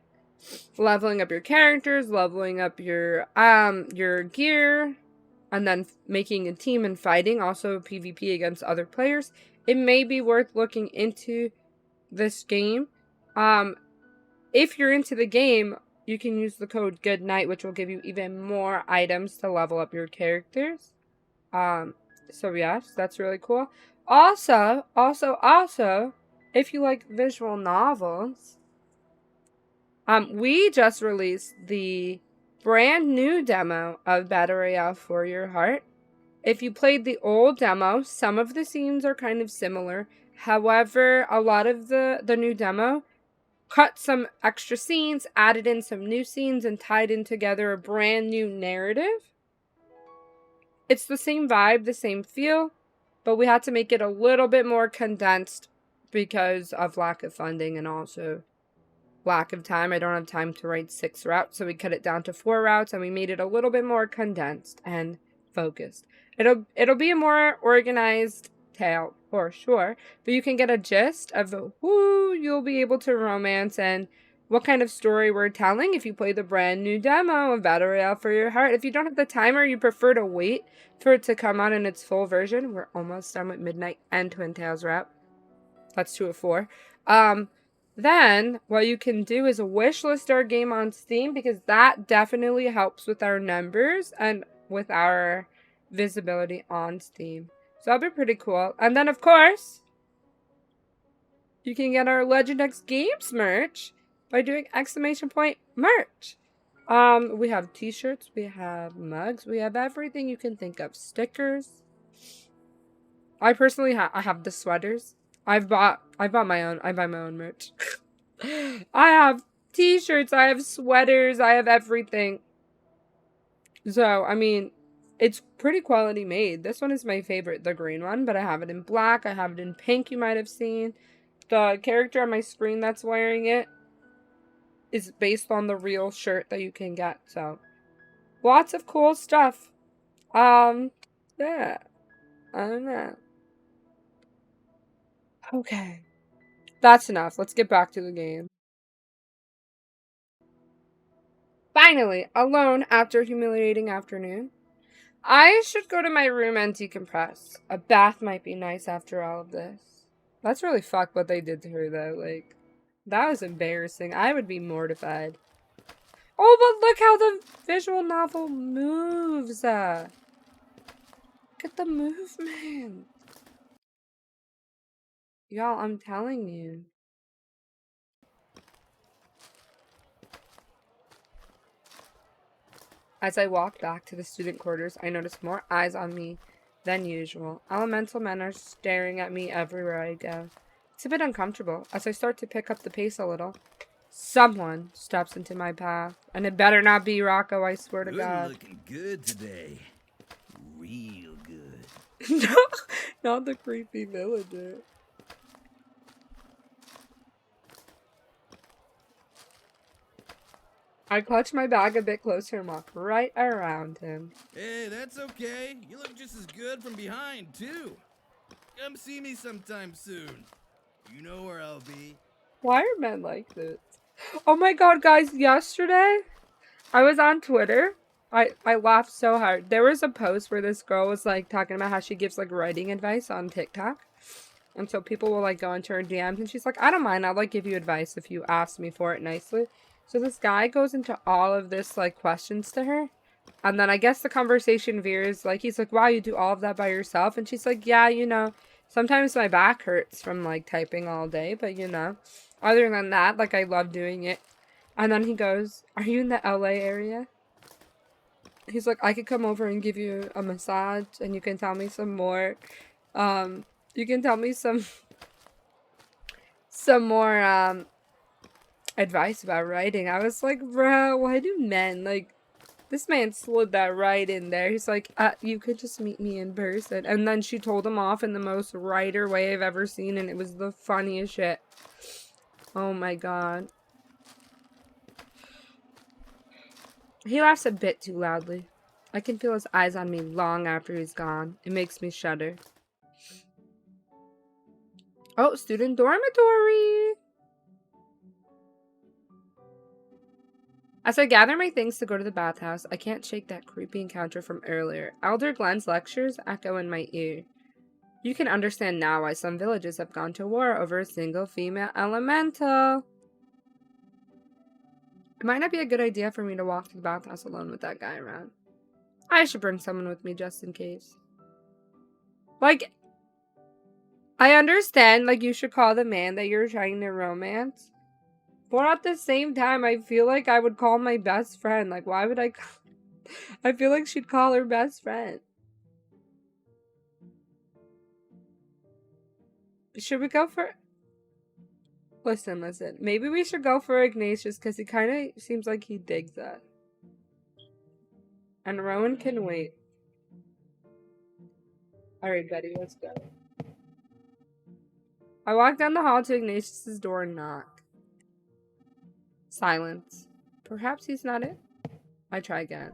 leveling up your characters, leveling up your gear, and then making a team and fighting, also PvP against other players, it may be worth looking into this game. If you're into the game, you can use the code GOODNIGHT, which will give you even more items to level up your characters. So yes, that's really cool. Also, if you like visual novels, we just released the brand new demo of Battle Royale For Your Heart. If you played the old demo, some of the scenes are kind of similar. However, a lot of the new demo cut some extra scenes, added in some new scenes, and tied in together a brand new narrative. It's the same vibe, the same feel, but we had to make it a little bit more condensed because of lack of funding and also lack of time. I don't have time to write 6 routes, so we cut it down to 4 routes, and we made it a little bit more condensed and focused. It'll be a more organized tale, for sure, but you can get a gist of who you'll be able to romance and what kind of story we're telling if you play the brand new demo of Battle Royale For Your Heart. If you don't have the time or you prefer to wait for it to come out in its full version, we're almost done with Midnight and Twin Tails route. That's 2 of 4. Then what you can do is wishlist our game on Steam, because that definitely helps with our numbers and with our visibility on Steam. So that'll be pretty cool. And then, of course, you can get our Legend X Games merch by doing !merch. We have t-shirts, we have mugs, we have everything you can think of. Stickers. I personally I have the sweaters. I buy my own merch. I have t-shirts, I have sweaters, I have everything. So, I mean, it's pretty quality made. This one is my favorite, the green one, but I have it in black, I have it in pink, you might have seen. The character on my screen that's wearing it is based on the real shirt that you can get. So, lots of cool stuff. Yeah. I don't know. Okay. That's enough. Let's get back to the game. Finally, alone after a humiliating afternoon. I should go to my room and decompress. A bath might be nice after all of this. That's really fucked what they did to her, though. Like, That was embarrassing. I would be mortified. Oh, but look how the visual novel moves. Look at the movement. Y'all, I'm telling you. As I walk back to the student quarters, I notice more eyes on me than usual. Elemental men are staring at me everywhere I go. It's a bit uncomfortable. As I start to pick up the pace a little, someone steps into my path. And it better not be Rocco, I swear to You're God. looking good today. Real good. No, not the creepy villager. I clutch my bag a bit closer and walk right around him. Hey, that's okay. You look just as good from behind, too. Come see me sometime soon. You know where I'll be. Why are men like this? Oh my god, guys, yesterday I was on Twitter. I laughed so hard. There was a post where this girl was like talking about how she gives like writing advice on TikTok. And so people will like go into her DMs and she's like, I don't mind, I'll like give you advice if you ask me for it nicely. So this guy goes into all of this like questions to her. And then I guess the conversation veers, like he's like, wow, you do all of that by yourself? And she's like, yeah, you know, sometimes my back hurts from like typing all day, but you know, other than that, like I love doing it. And then he goes, are you in the LA area? He's like, I could come over and give you a massage and you can tell me some more. You can tell me some more advice about writing. I was like, bro, why do men like this man slid that right in there. He's like, you could just meet me in person. And then she told him off in the most writer way I've ever seen, and it was the funniest shit. Oh my god. He laughs a bit too loudly. I can feel his eyes on me long after he's gone. It makes me shudder. Oh, student dormitory! As I gather my things to go to the bathhouse, I can't shake that creepy encounter from earlier. Elder Glenn's lectures echo in my ear. You can understand now why some villages have gone to war over a single female elemental. It might not be a good idea for me to walk to the bathhouse alone with that guy around. I should bring someone with me just in case. Like, I understand, like, you should call the man that you're trying to romance. But at the same time, I feel like I would call my best friend. Like, why would I call... I feel like she'd call her best friend. Should we go for... Listen. Maybe we should go for Ignatius, because he kind of seems like he digs that. And Rowan can wait. Alright, buddy, let's go. I walk down the hall to Ignatius's door and knock. Silence. Perhaps he's not in? I try again.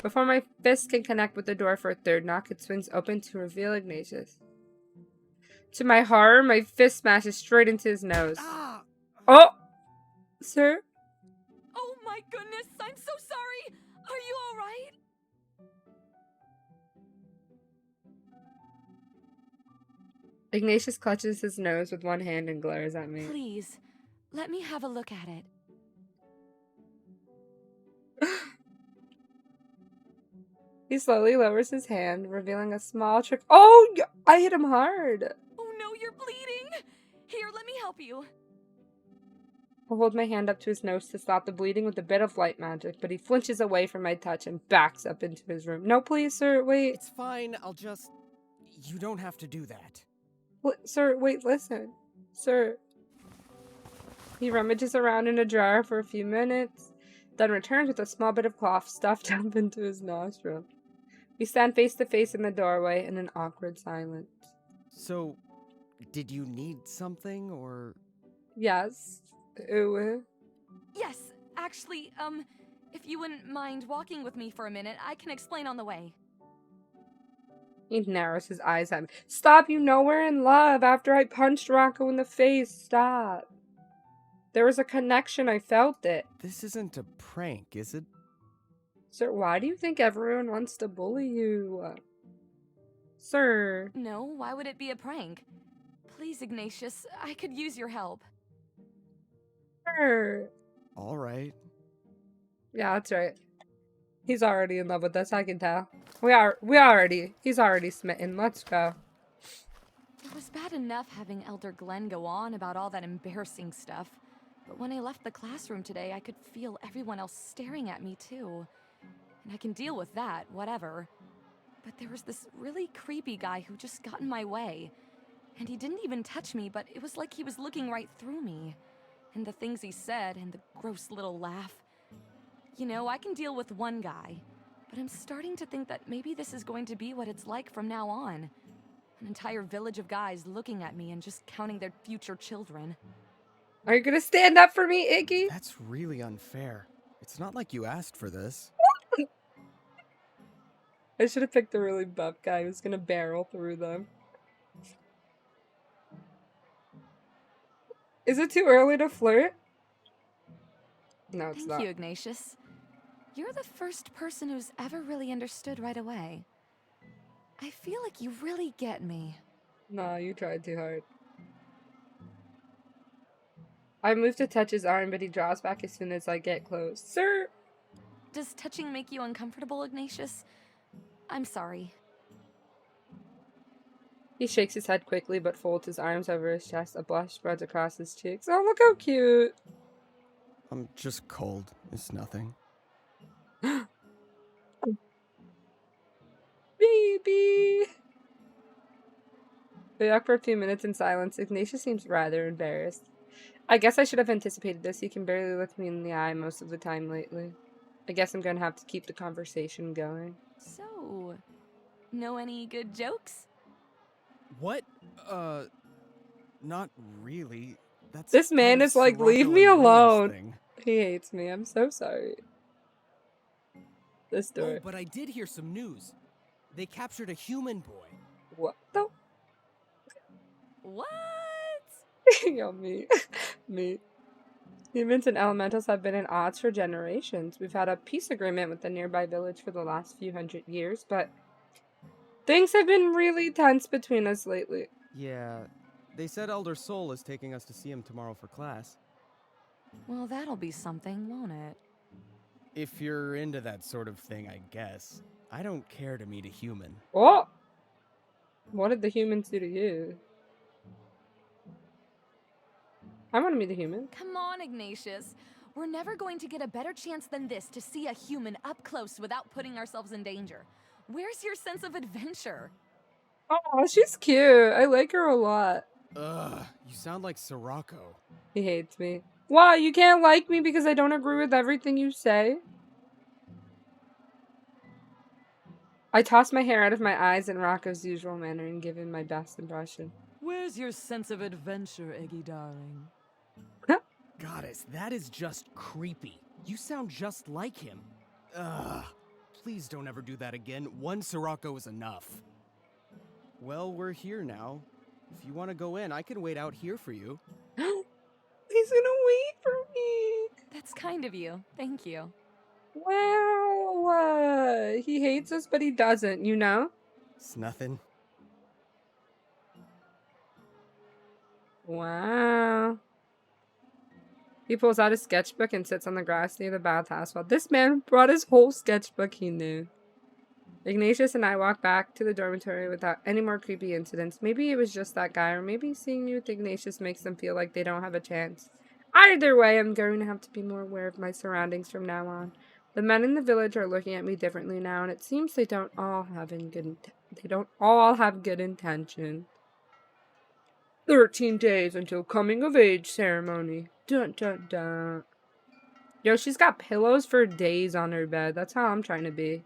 Before my fist can connect with the door for a third knock, it swings open to reveal Ignatius. To my horror, my fist smashes straight into his nose. Oh! Sir? Oh my goodness, I'm so sorry! Are you alright? Ignatius clutches his nose with one hand and glares at me. Please, let me have a look at it. He slowly lowers his hand, revealing a small trick. Oh! I hit him hard! Oh no, you're bleeding! Here, let me help you. I hold my hand up to his nose to stop the bleeding with a bit of light magic, but he flinches away from my touch and backs up into his room. No, please, sir, wait. It's fine, I'll just... You don't have to do that. Sir, wait, listen. Sir. He rummages around in a drawer for a few minutes, then returns with a small bit of cloth stuffed up into his nostril. We stand face to face in the doorway in an awkward silence. So, did you need something, or...? Yes. Ooh. Yes, actually, if you wouldn't mind walking with me for a minute, I can explain on the way. He narrows his eyes at me. Stop, you know we're in love after I punched Rocco in the face. Stop. There was a connection, I felt it. This isn't a prank, is it? Sir, why do you think everyone wants to bully you? Sir. No, why would it be a prank? Please, Ignatius, I could use your help. her. All right. Yeah, that's right. He's already in love with us, I can tell. He's already smitten. Let's go. It was bad enough having Elder Glenn go on about all that embarrassing stuff, but when I left the classroom today, I could feel everyone else staring at me too. And I can deal with that, whatever. But there was this really creepy guy who just got in my way. And he didn't even touch me, but it was like he was looking right through me. And the things he said, and the gross little laugh. You know, I can deal with one guy, but I'm starting to think that maybe this is going to be what it's like from now on. An entire village of guys looking at me and just counting their future children. Are you gonna stand up for me, Iggy? That's really unfair. It's not like you asked for this. I should have picked the really buff guy who's gonna barrel through them. Is it too early to flirt? No, it's not. Thank you, Ignatius. You're the first person who's ever really understood right away. I feel like you really get me. No, you tried too hard. I move to touch his arm, but he draws back as soon as I get close. Sir! Does touching make you uncomfortable, Ignatius? I'm sorry. He shakes his head quickly, but folds his arms over his chest. A blush spreads across his cheeks. Oh, look how cute! I'm just cold. It's nothing. Baby! We walk for a few minutes in silence. Ignatius seems rather embarrassed. I guess I should have anticipated this. He can barely look me in the eye most of the time lately. I guess I'm gonna have to keep the conversation going. So, know any good jokes? What? Not really. That's This man kind of is like, leave Sirocco me and Rose alone. thing. He hates me. I'm so sorry. This Oh, door. but I did hear some news. They captured a human boy. What the? What? Yo, me. Me. Humans and elementals have been at odds for generations. We've had a peace agreement with the nearby village for the last few hundred years, but things have been really tense between us lately. Yeah, they said Elder Soul is taking us to see him tomorrow for class. Well, that'll be something, won't it? If you're into that sort of thing, I guess. I don't care to meet a human. Oh! What did the humans do to you? I want to meet a human. Come on, Ignatius. We're never going to get a better chance than this to see a human up close without putting ourselves in danger. Where's your sense of adventure? Oh, she's cute. I like her a lot. Ugh, you sound like Sirocco. He hates me. Why? You can't like me because I don't agree with everything you say? I toss my hair out of my eyes in Rocco's usual manner and give him my best impression. Where's your sense of adventure, Eggy darling? Goddess, that is just creepy. You sound just like him. Ugh. Please don't ever do that again. One Sirocco is enough. Well, we're here now. If you want to go in, I can wait out here for you. He's gonna wait for me. That's kind of you. Thank you. Wow. He hates us, but he doesn't, you know? It's nothing. Wow. He pulls out his sketchbook and sits on the grass near the bathhouse while this man brought his whole sketchbook he knew. Ignatius and I walk back to the dormitory without any more creepy incidents. Maybe it was just that guy, or maybe seeing me with Ignatius makes them feel like they don't have a chance. Either way, I'm going to have to be more aware of my surroundings from now on. The men in the village are looking at me differently now, and it seems they don't all have good intention. 13 days until coming of age ceremony. Dun dun dun. Yo, she's got pillows for days on her bed. That's how I'm trying to be.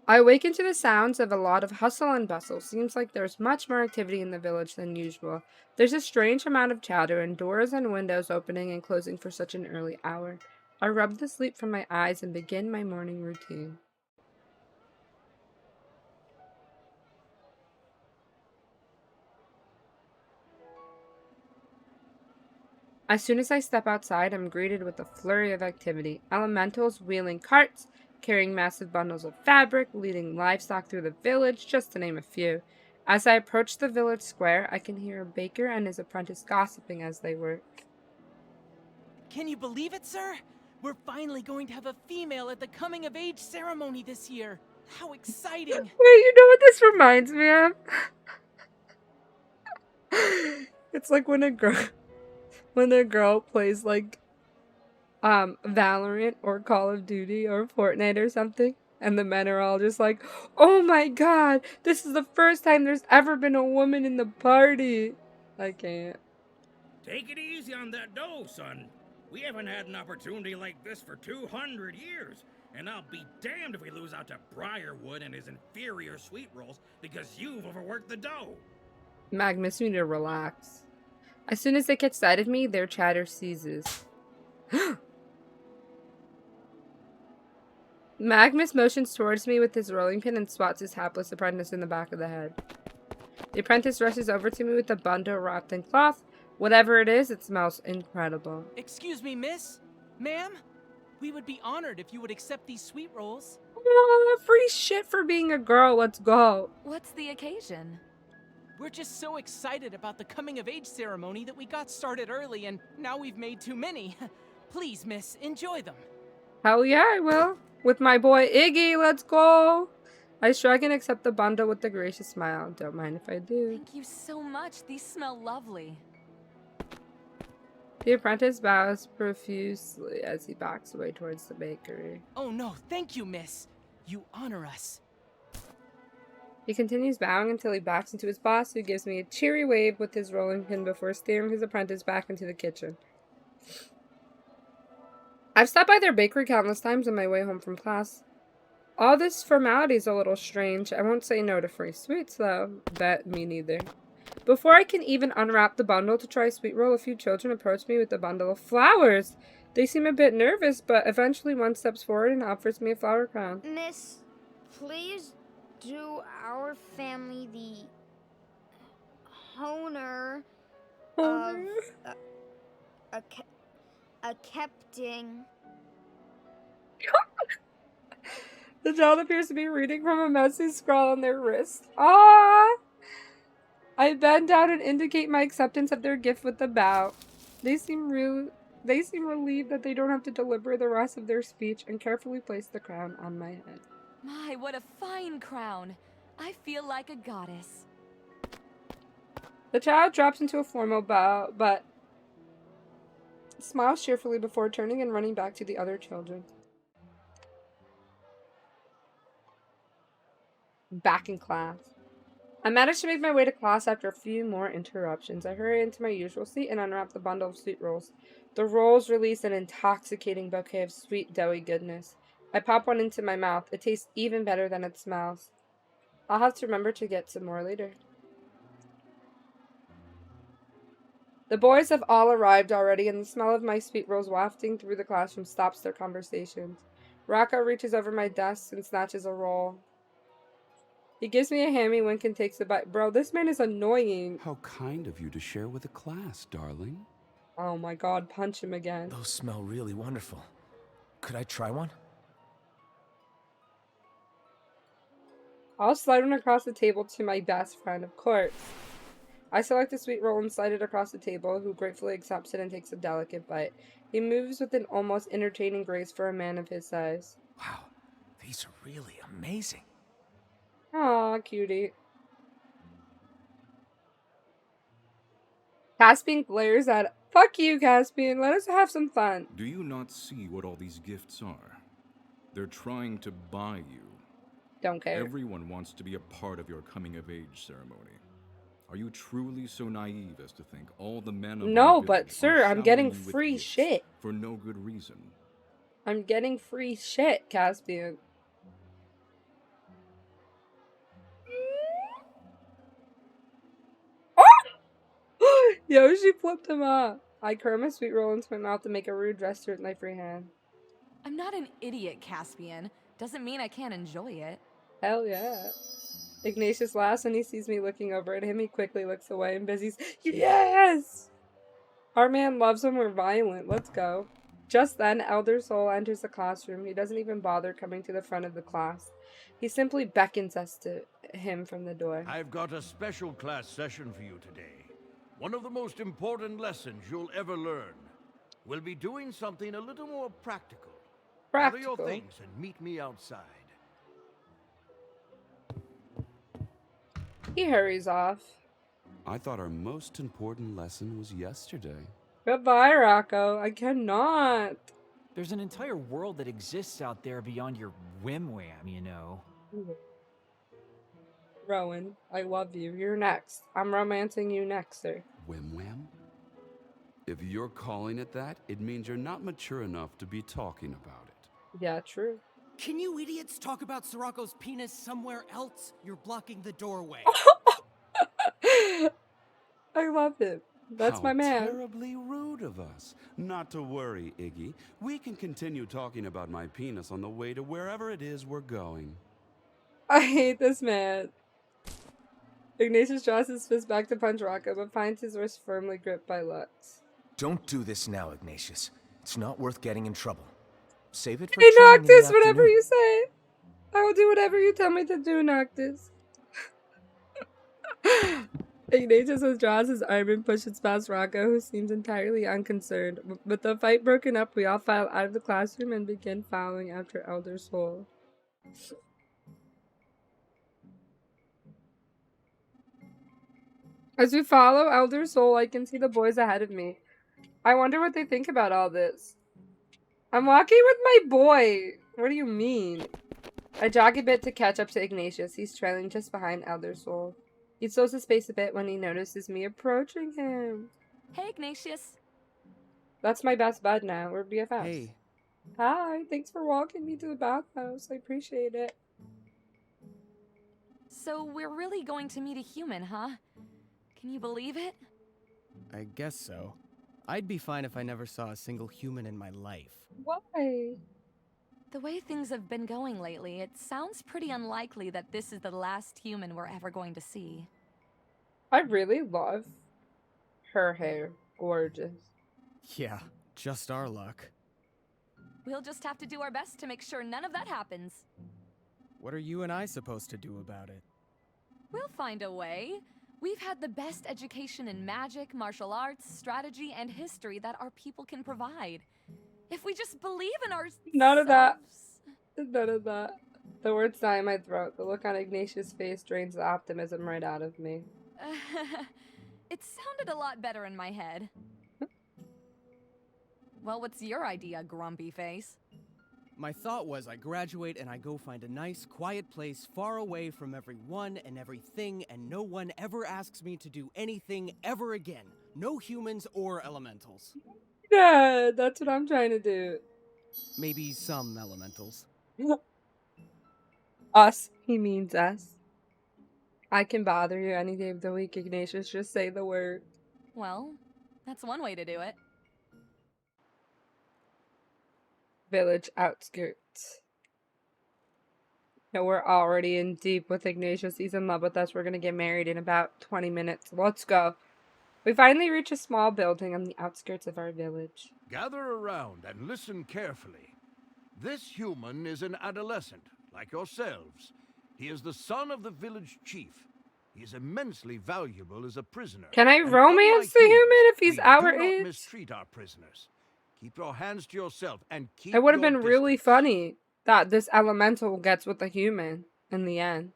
I awaken to the sounds of a lot of hustle and bustle. Seems like there's much more activity in the village than usual. There's a strange amount of chatter and doors and windows opening and closing for such an early hour. I rub the sleep from my eyes and begin my morning routine. As soon as I step outside, I'm greeted with a flurry of activity. Elementals wheeling carts, carrying massive bundles of fabric, leading livestock through the village, just to name a few. As I approach the village square, I can hear a baker and his apprentice gossiping as they work. Can you believe it, sir? We're finally going to have a female at the coming of age ceremony this year. How exciting! Wait, you know what this reminds me of? It's like when a girl plays like Valorant or Call of Duty or Fortnite or something, and the men are all just like, "Oh my god, this is the first time there's ever been a woman in the party." I can't. Take it easy on that dough, son. We haven't had an opportunity like this for 200 years, and I'll be damned if we lose out to Briarwood and his inferior sweet rolls because you've overworked the dough. Magnus, you need to relax. As soon as they catch sight of me, their chatter ceases. Magnus motions towards me with his rolling pin and swats his hapless apprentice in the back of the head. The apprentice rushes over to me with a bundle wrapped in cloth. Whatever it is, it smells incredible. Excuse me, miss? Ma'am? We would be honored if you would accept these sweet rolls. Free shit for being a girl. Let's go. What's the occasion? We're just so excited about the coming of age ceremony that we got started early and now we've made too many. Please, miss, enjoy them. Hell yeah, I will. With my boy Iggy, let's go. I shrug and accept the bundle with a gracious smile. Don't mind if I do. Thank you so much. These smell lovely. The apprentice bows profusely as he backs away towards the bakery. Oh no, thank you, miss. You honor us. He continues bowing until he backs into his boss, who gives me a cheery wave with his rolling pin before steering his apprentice back into the kitchen. I've stopped by their bakery countless times on my way home from class. All this formality is a little strange. I won't say no to free sweets, though. Bet me neither. Before I can even unwrap the bundle to try a sweet roll, a few children approach me with a bundle of flowers. They seem a bit nervous, but eventually one steps forward and offers me a flower crown. Miss, please do our family the honor of accepting. The child appears to be reading from a messy scrawl on their wrist. Ah! I bend down and indicate my acceptance of their gift with a bow. They seem relieved that they don't have to deliver the rest of their speech and carefully place the crown on my head. My, what a fine crown. I feel like a goddess. The child drops into a formal bow, but smiles cheerfully before turning and running back to the other children. Back in class. I managed to make my way to class after a few more interruptions. I hurry into my usual seat and unwrap the bundle of sweet rolls. The rolls release an intoxicating bouquet of sweet, doughy goodness. I pop one into my mouth. It tastes even better than it smells. I'll have to remember to get some more later. The boys have all arrived already, and the smell of my sweet rolls wafting through the classroom stops their conversations. Rocco reaches over my desk and snatches a roll. He gives me a hammy wink and takes a bite. Bro, this man is annoying. How kind of you to share with the class, darling. Oh my god, punch him again. Those smell really wonderful. Could I try one? I'll slide one across the table to my best friend, of course. I select a sweet roll and slide it across the table, who gratefully accepts it and takes a delicate bite. He moves with an almost entertaining grace for a man of his size. Wow, these are really amazing. Aw, cutie. Caspian glares at... Fuck you, Caspian. Let us have some fun. Do you not see what all these gifts are? They're trying to buy you. Don't care. Everyone wants to be a part of your coming-of-age ceremony. Are you truly so naive as to think all the men of No, our but village sir, are I'm getting showering you with free gifts shit. for no good reason? I'm getting free shit, Caspian. Yo, she flipped him off. I curl my sweet roll into my mouth to make a rude gesture with my free hand. I'm not an idiot, Caspian. Doesn't mean I can't enjoy it. Hell yeah. Ignatius laughs when he sees me looking over at him. He quickly looks away and busies. Yes! Our man loves when we're violent. Let's go. Just then, Elder Soul enters the classroom. He doesn't even bother coming to the front of the class. He simply beckons us to him from the door. I've got a special class session for you today. One of the most important lessons you'll ever learn. We'll be doing something a little more practical. Gather Practical. your things and meet me outside. He hurries off. I thought our most important lesson was yesterday. Goodbye, Rocco. I cannot. There's an entire world that exists out there beyond your whim-wham, you know. Rowan, I love you. You're next. I'm romancing you next, sir. Whim wham? If you're calling it that, it means you're not mature enough to be talking about it. Yeah, true. Can you idiots talk about Sirocco's penis somewhere else? You're blocking the doorway. I love him. That's my man. Terribly rude of us. Not to worry, Iggy. We can continue talking about my penis on the way to wherever it is we're going. I hate this man. Ignatius draws his fist back to punch Rocco, but finds his wrist firmly gripped by Lux. Don't do this now, Ignatius. It's not worth getting in trouble. Save it for Hey, training in the Noctis, whatever afternoon. you say. I will do whatever you tell me to do, Noctis. Ignatius withdraws his arm and pushes past Rocco, who seems entirely unconcerned. With the fight broken up, we all file out of the classroom and begin following after Elder Soul. As we follow Elder Soul, I can see the boys ahead of me. I wonder what they think about all this. I'm walking with my boy. What do you mean? I jog a bit to catch up to Ignatius. He's trailing just behind Elder Soul. He slows his pace a bit when he notices me approaching him. Hey, Ignatius. That's my best bud now. We're BFFs. Hey. Hi, thanks for walking me to the bathhouse. I appreciate it. So we're really going to meet a human, huh? Can you believe it? I guess so. I'd be fine if I never saw a single human in my life. Why? The way things have been going lately, it sounds pretty unlikely that this is the last human we're ever going to see. I really love her hair. Gorgeous. Yeah, just our luck. We'll just have to do our best to make sure none of that happens. What are you and I supposed to do about it? We'll find a way. We've had the best education in magic, martial arts, strategy, and history that our people can provide. If we just believe in ourselves. None of that. None of that. The words die in my throat. The look on Ignatius' face drains the optimism right out of me. It sounded a lot better in my head. Well, what's your idea, grumpy face? My thought was I graduate and I go find a nice, quiet place far away from everyone and everything, and no one ever asks me to do anything ever again. No humans or elementals. Yeah, that's what I'm trying to do. Maybe some elementals. Us. He means us. I can bother you any day of the week, Ignatius. Just say the word. Well, that's one way to do it. Village outskirts. Yeah, we're already in deep with Ignatius. He's in love with us. We're gonna get married in about 20 minutes. Let's go. We finally reach a small building on the outskirts of our village. Gather around and listen carefully. This human is an adolescent, like yourselves. He is the son of the village chief. He is immensely valuable as a prisoner. Can I And romance unlike the you, human if he's we our do not age? mistreat our prisoners. Keep your hands to yourself and keep It would have your been really distance. funny that this elemental gets with the human in the end.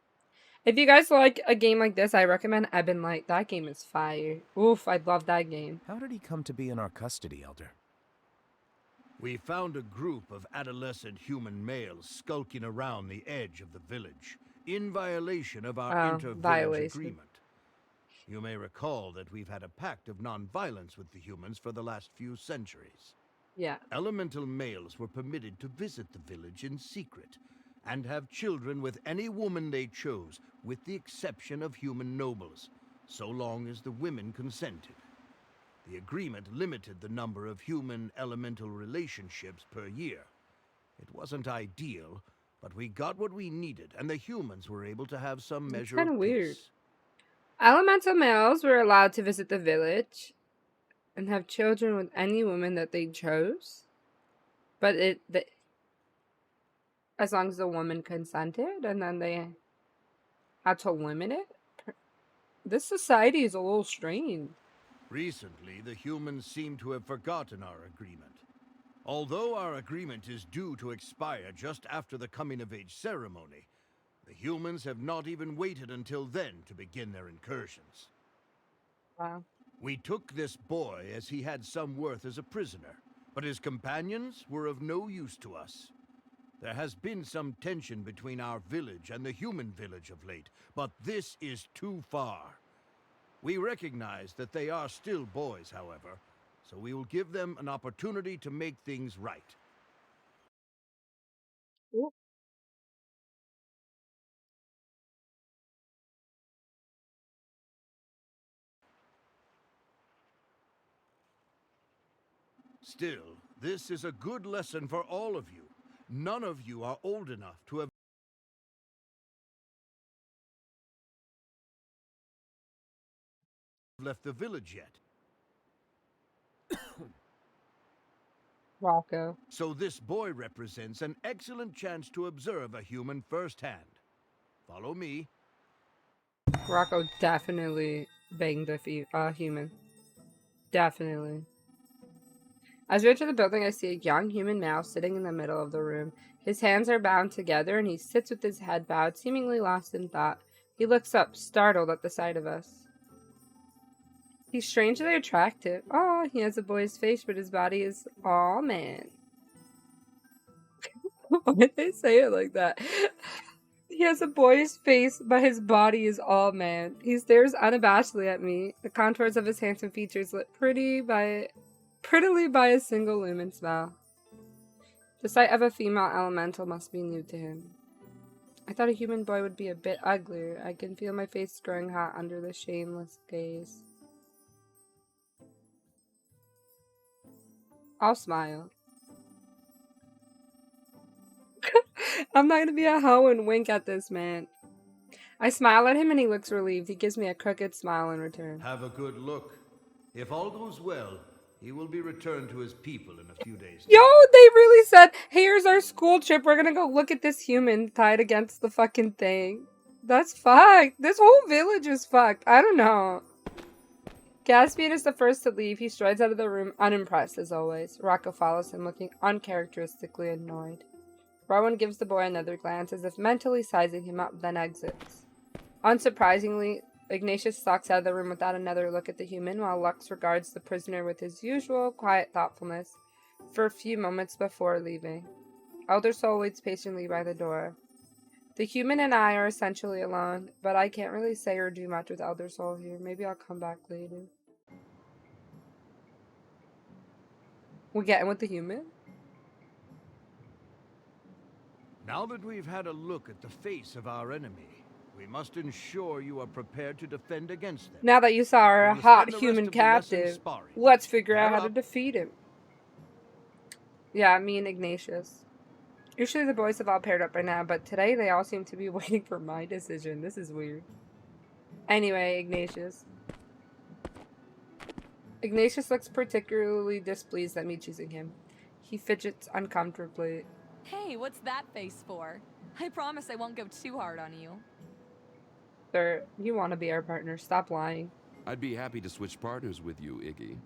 If you guys like a game like this, I recommend Ebon Light. That game is fire. Oof, I love that game. How did he come to be in our custody, Elder? We found a group of adolescent human males skulking around the edge of the village, in violation of our inter-village violation. agreement. You may recall that we've had a pact of non-violence with the humans for the last few centuries. Yeah. Elemental males were permitted to visit the village in secret and have children with any woman they chose, with the exception of human nobles, so long as the women consented. The agreement limited the number of human-elemental relationships per year. It wasn't ideal, but we got what we needed, and the humans were able to have some It's measure kinda of weird. peace. Elemental males were allowed to visit the village and have children with any woman that they chose. But as long as the woman consented, and then they had to limit it. This society is a little strange. Recently, the humans seem to have forgotten our agreement. Although our agreement is due to expire just after the coming-of-age ceremony, the humans have not even waited until then to begin their incursions. Wow. We took this boy as he had some worth as a prisoner, but his companions were of no use to us. There has been some tension between our village and the human village of late, but this is too far. We recognize that they are still boys, however, so we will give them an opportunity to make things right. Ooh. Still, this is a good lesson for all of you. None of you are old enough to have left the village yet. Rocco. So this boy represents an excellent chance to observe a human firsthand. Follow me. Rocco definitely banged a human. Definitely. As we enter the building, I see a young human male sitting in the middle of the room. His hands are bound together, and he sits with his head bowed, seemingly lost in thought. He looks up, startled at the sight of us. He's strangely attractive. Oh, he has a boy's face, but his body is all man. Why did they say it like that? He has a boy's face, but his body is all man. He stares unabashedly at me. The contours of his handsome features lit prettily by a single lumen smile. The sight of a female elemental must be new to him. I thought a human boy would be a bit uglier. I can feel my face growing hot under the shameless gaze. I'll smile. I'm not gonna be a hoe and wink at this man. I smile at him and he looks relieved. He gives me a crooked smile in return. Have a good look. If all goes well, he will be returned to his people in a few days. Yo, they really said, here's our school trip. We're gonna go look at this human tied against the fucking thing. That's fucked. This whole village is fucked. I don't know. Caspian is the first to leave. He strides out of the room, unimpressed as always. Rocco follows him, looking uncharacteristically annoyed. Rowan gives the boy another glance, as if mentally sizing him up, then exits. Unsurprisingly, Ignatius stalks out of the room without another look at the human, while Lux regards the prisoner with his usual quiet thoughtfulness for a few moments before leaving. Elder Soul waits patiently by the door. The human and I are essentially alone, but I can't really say or do much with Elder Soul here. Maybe I'll come back later. We getting with the human? Now that we've had a look at the face of our enemy, we must ensure you are prepared to defend against them. Now that you saw our We will hot spend the human rest of the lesson captive, sparring. let's figure out Pair how to up. defeat him. Yeah, me and Ignatius. Usually the boys have all paired up by now, but today they all seem to be waiting for my decision. This is weird. Anyway, Ignatius. Ignatius looks particularly displeased at me choosing him. He fidgets uncomfortably. Hey, what's that face for? I promise I won't go too hard on you. Sir, you want to be our partner. Stop lying. I'd be happy to switch partners with you, Iggy.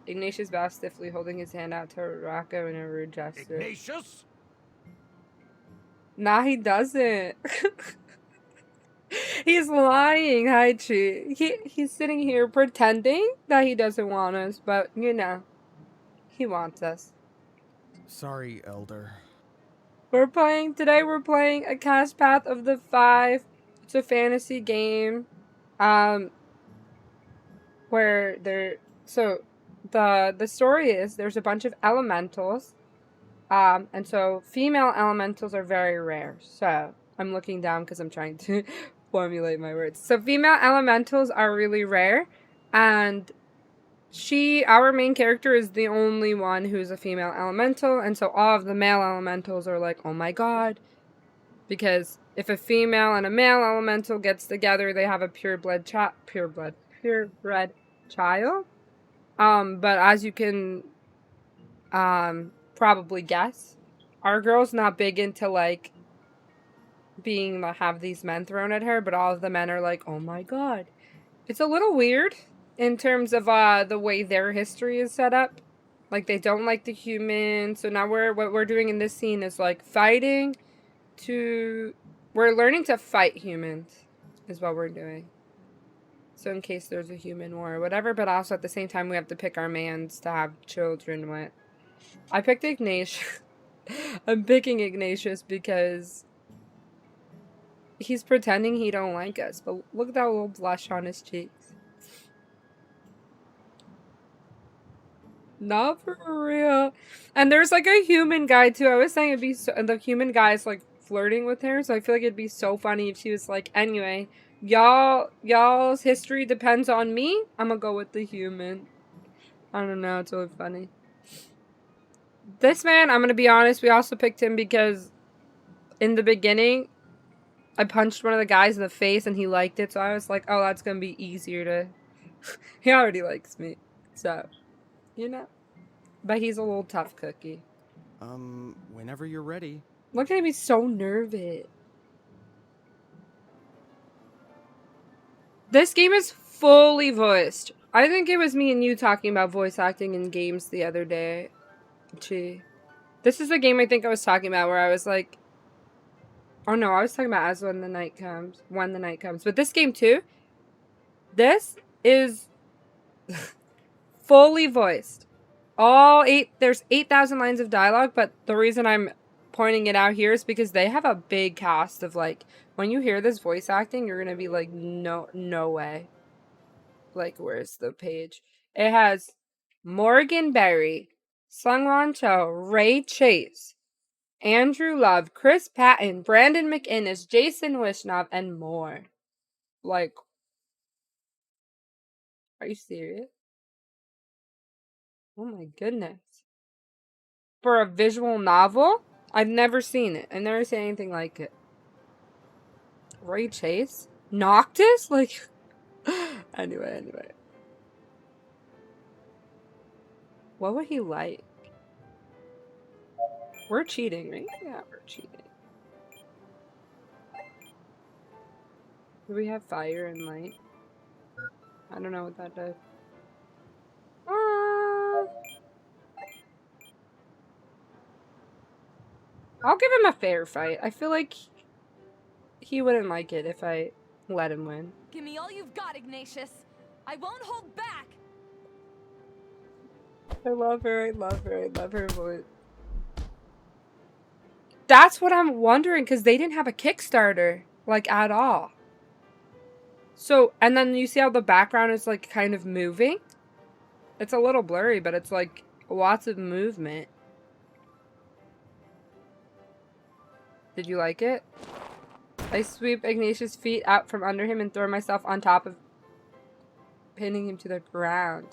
Ignatius bows stiffly, holding his hand out to Rocco in a rude gesture. Ignatius? Nah, he doesn't. He's lying, Haichi. He's sitting here pretending that he doesn't want us, but, you know, he wants us. Sorry, Elder. Today we're playing A Cast Path of the Five. It's a fantasy game, where the story is there's a bunch of elementals, and so female elementals are very rare. So I'm looking down because I'm trying to formulate my words. So female elementals are really rare, and our main character, is the only one who's a female elemental, and so all of the male elementals are like, oh my god, because if a female and a male elemental gets together, they have a purebred child. But as you can probably guess, our girl's not big into like have these men thrown at her, but all of the men are like, oh my god. It's a little weird. in terms of the way their history is set up. Like, they don't like the humans. So now what we're doing in this scene is like fighting to... We're learning to fight humans is what we're doing. So in case there's a human war or whatever, but also at the same time we have to pick our mans to have children with. I picked Ignatius. I'm picking Ignatius because he's pretending he don't like us, but look at that little blush on his cheeks. Not for real. And there's like a human guy too. I was saying it'd be so, and the human guy is like flirting with her, so I feel like it'd be so funny if she was like, anyway, y'all's history depends on me. I'm gonna go with the human. I don't know, it's really funny. This man, I'm gonna be honest, we also picked him because in the beginning I punched one of the guys in the face and he liked it, so I was like, oh, that's gonna be easier to... He already likes me, so, you know. But he's a little tough cookie. Whenever you're ready. Look at him, he's so nervous. This game is fully voiced. I think it was me and you talking about voice acting in games the other day. Gee. This is the game I think I was talking about where I was like... Oh no, I was talking about As When the Night Comes. When the Night Comes. But this game too, this is fully voiced. There's 8,000 lines of dialogue, but the reason I'm pointing it out here is because they have a big cast of like, when you hear this voice acting, you're gonna be like, no way. Like, where's the page? It has Morgan Berry, Sungwon Cho, Ray Chase, Andrew Love, Chris Patton, Brandon McInnes, Jason Wishnov, and more. Like, are you serious? Oh my goodness. For a visual novel? I've never seen it. I've never seen anything like it. Ray Chase? Noctis? Like, anyway. What would he like? We're cheating, right? Yeah, we're cheating. Do we have fire and light? I don't know what that does. I'll give him a fair fight. I feel like he wouldn't like it if I let him win. Give me all you've got, Ignatius. I won't hold back. I love her. I love her voice. That's what I'm wondering, because they didn't have a Kickstarter, like, at all. So, and then you see how the background is, like, kind of moving? It's a little blurry, but it's, like, lots of movement. Did you like it? I sweep Ignatius' feet out from under him and throw myself on top of pinning him to the ground.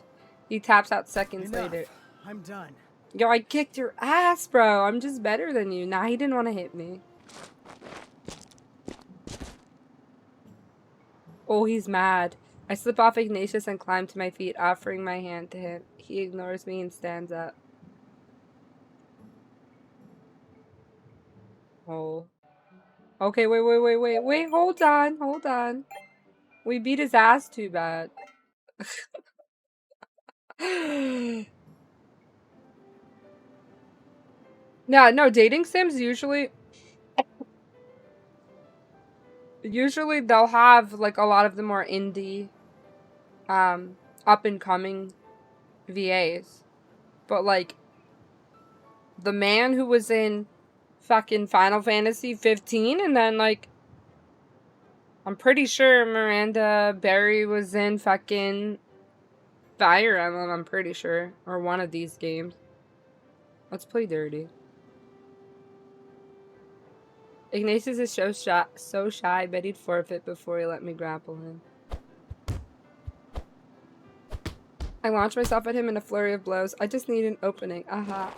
He taps out seconds later. I'm done. Yo, I kicked your ass, bro. I'm just better than you. Nah, he didn't want to hit me. Oh, he's mad. I slip off Ignatius and climb to my feet, offering my hand to him. He ignores me and stands up. Oh. Okay, wait, hold on. We beat his ass too bad. Yeah, no, dating sims usually they'll have like a lot of the more indie up and coming VAs. But like the man who was in fucking Final Fantasy 15 and then like I'm pretty sure Miranda Berry was in fucking Fire Emblem, I'm pretty sure, or one of these games. Let's play dirty. Ignatius is so shy, bet he'd forfeit before he let me grapple him. I launch myself at him in a flurry of blows. I just need an opening. Aha.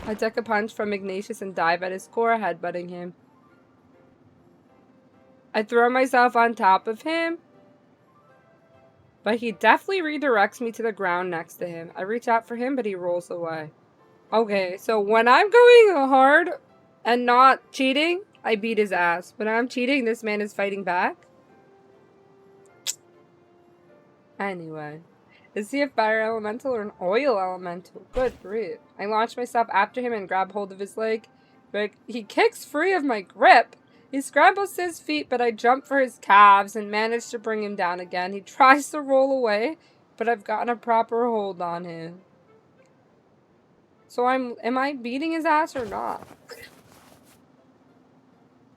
I duck a punch from Ignatius and dive at his core, headbutting him. I throw myself on top of him, but he definitely redirects me to the ground next to him. I reach out for him, but he rolls away. Okay, so when I'm going hard and not cheating, I beat his ass. When I'm cheating, this man is fighting back. Anyway. Is he a fire elemental or an oil elemental? Good grief. I launch myself after him and grab hold of his leg. But he kicks free of my grip. He scrambles to his feet, but I jump for his calves and manage to bring him down again. He tries to roll away, but I've gotten a proper hold on him. So am I beating his ass or not?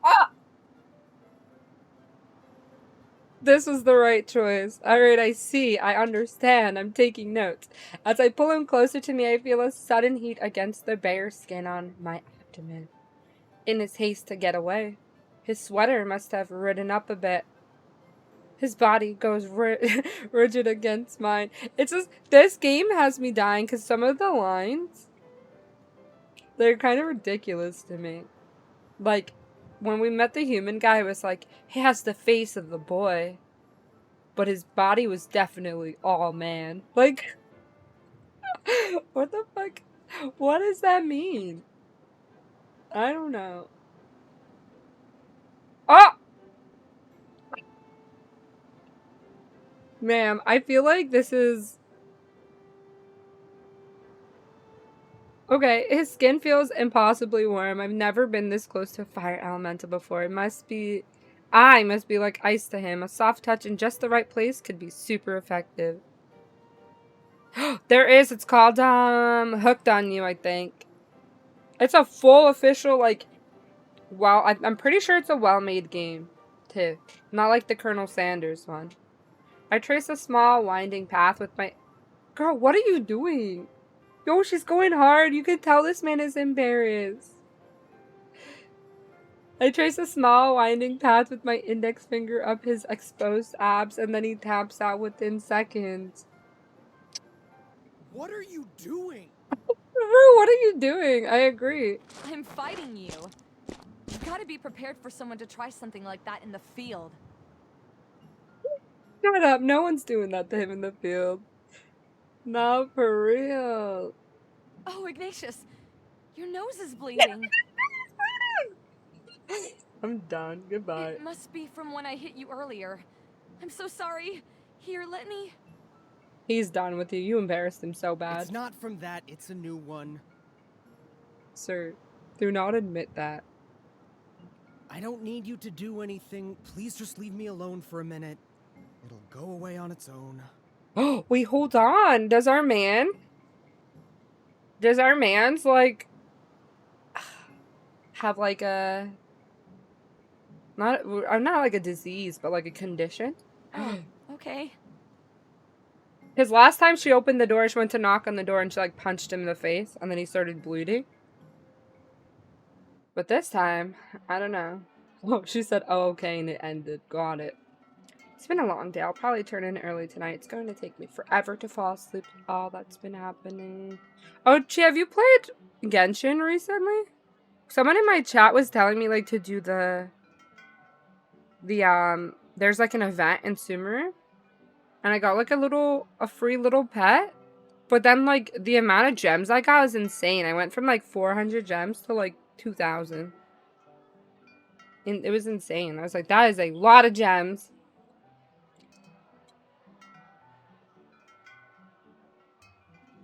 Ah! This was the right choice. Alright, I see. I understand. I'm taking notes. As I pull him closer to me, I feel a sudden heat against the bare skin on my abdomen. In his haste to get away, his sweater must have ridden up a bit. His body goes rigid against mine. It's just, this game has me dying because some of the lines, they're kind of ridiculous to me. Like, when we met the human guy, it was like, he has the face of the boy, but his body was definitely all man. Like, what the fuck? What does that mean? I don't know. Oh! Ma'am, I feel like this is... Okay, his skin feels impossibly warm. I've never been this close to a fire elemental before. I must be like ice to him. A soft touch in just the right place could be super effective. There is, it's called, Hooked on You, I think. It's a full official, like, well, I'm pretty sure it's a well-made game, too. Not like the Colonel Sanders one. I trace a small, winding path with my... Girl, what are you doing? Yo, she's going hard. You can tell this man is embarrassed. I trace a small, winding path with my index finger up his exposed abs, and then he taps out within seconds. What are you doing? Rue, what are you doing? I agree. I'm fighting you. You've got to be prepared for someone to try something like that in the field. Shut up. No one's doing that to him in the field. Not for real. Oh, Ignatius, your nose is bleeding. I'm done. Goodbye. It must be from when I hit you earlier. I'm so sorry. Here, let me... He's done with you. You embarrassed him so bad. It's not from that, it's a new one. Sir, do not admit that. I don't need you to do anything. Please just leave me alone for a minute. It'll go away on its own. Oh, wait, hold on. Does our man's, like, have, like, a... Not like a disease, but, like, a condition? Oh, okay. Because last time she opened the door, she went to knock on the door and she, like, punched him in the face, and then he started bleeding. But this time, I don't know. Oh, she said, oh, okay, and it ended. Got it. It's been a long day. I'll probably turn in early tonight. It's going to take me forever to fall asleep. All that's been happening. Oh, Chi, have you played Genshin recently? Someone in my chat was telling me, like, to do there's, like, an event in Sumeru. And I got, like, a free little pet. But then, like, the amount of gems I got was insane. I went from, like, 400 gems to, like, 2,000. And it was insane. I was like, that is a lot of gems.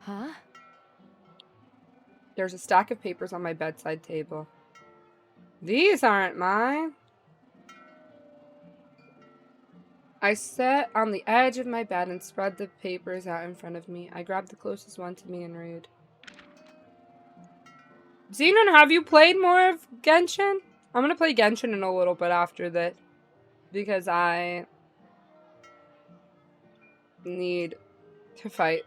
Huh? There's a stack of papers on my bedside table. These aren't mine. I sat on the edge of my bed and spread the papers out in front of me. I grabbed the closest one to me and read. Xenon, have you played more of Genshin? I'm gonna play Genshin in a little bit after this. Because I need to fight.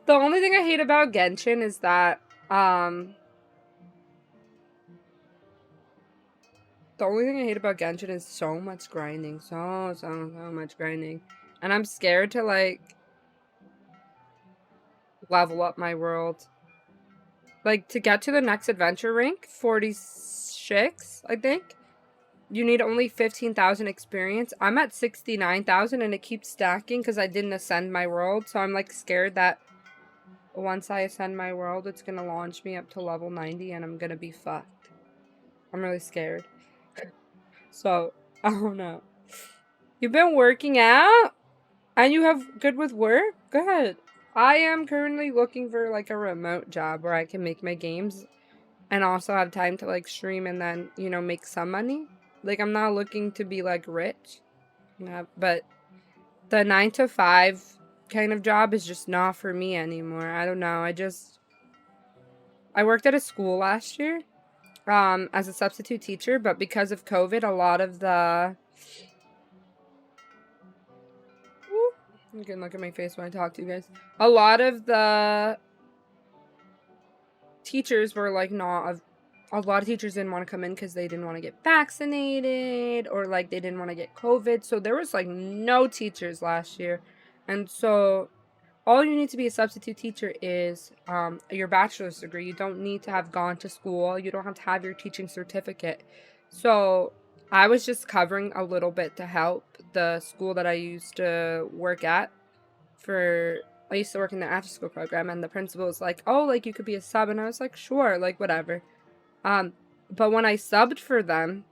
The only thing I hate about Genshin is that, the only thing I hate about Genshin is so much grinding. So much grinding. And I'm scared to, like, level up my world. Like, to get to the next adventure rank, 46, I think, you need only 15,000 experience. I'm at 69,000 and it keeps stacking because I didn't ascend my world. So I'm, like, scared that once I ascend my world, it's going to launch me up to level 90 and I'm going to be fucked. I'm really scared. So, I don't know. You've been working out? And you have good with work? Good. I am currently looking for like a remote job where I can make my games and also have time to like stream and then, you know, make some money. Like, I'm not looking to be like rich. But the 9 to 5 kind of job is just not for me anymore. I don't know. I worked at a school last year as a substitute teacher, but because of COVID, a lot of the... You can look at my face when I talk to you guys. A lot of the teachers were like a lot of teachers didn't want to come in because they didn't want to get vaccinated or like they didn't want to get COVID. So there was like no teachers last year. And so all you need to be a substitute teacher is your bachelor's degree. You don't need to have gone to school. You don't have to have your teaching certificate. So I was just covering a little bit to help the school that I used to work at. I used to work in the after school program, and the principal was like, oh, like you could be a sub. And I was like, sure, like whatever. But when I subbed for them,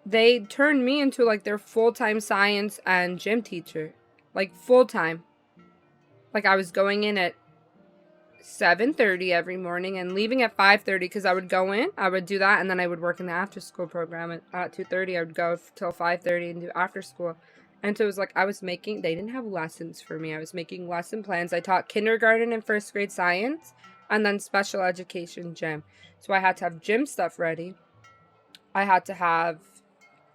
they turned me into like their full-time science and gym teacher. Like full-time. Like I was going in at 7:30 every morning and leaving at 5:30 because I would go in, I would do that, and then I would work in the after school program at 2:30. I would go till 5:30 and do after school. And so it was like they didn't have lessons for me. I was making lesson plans. I taught kindergarten and first grade science and then special education gym. So I had to have gym stuff ready. I had to have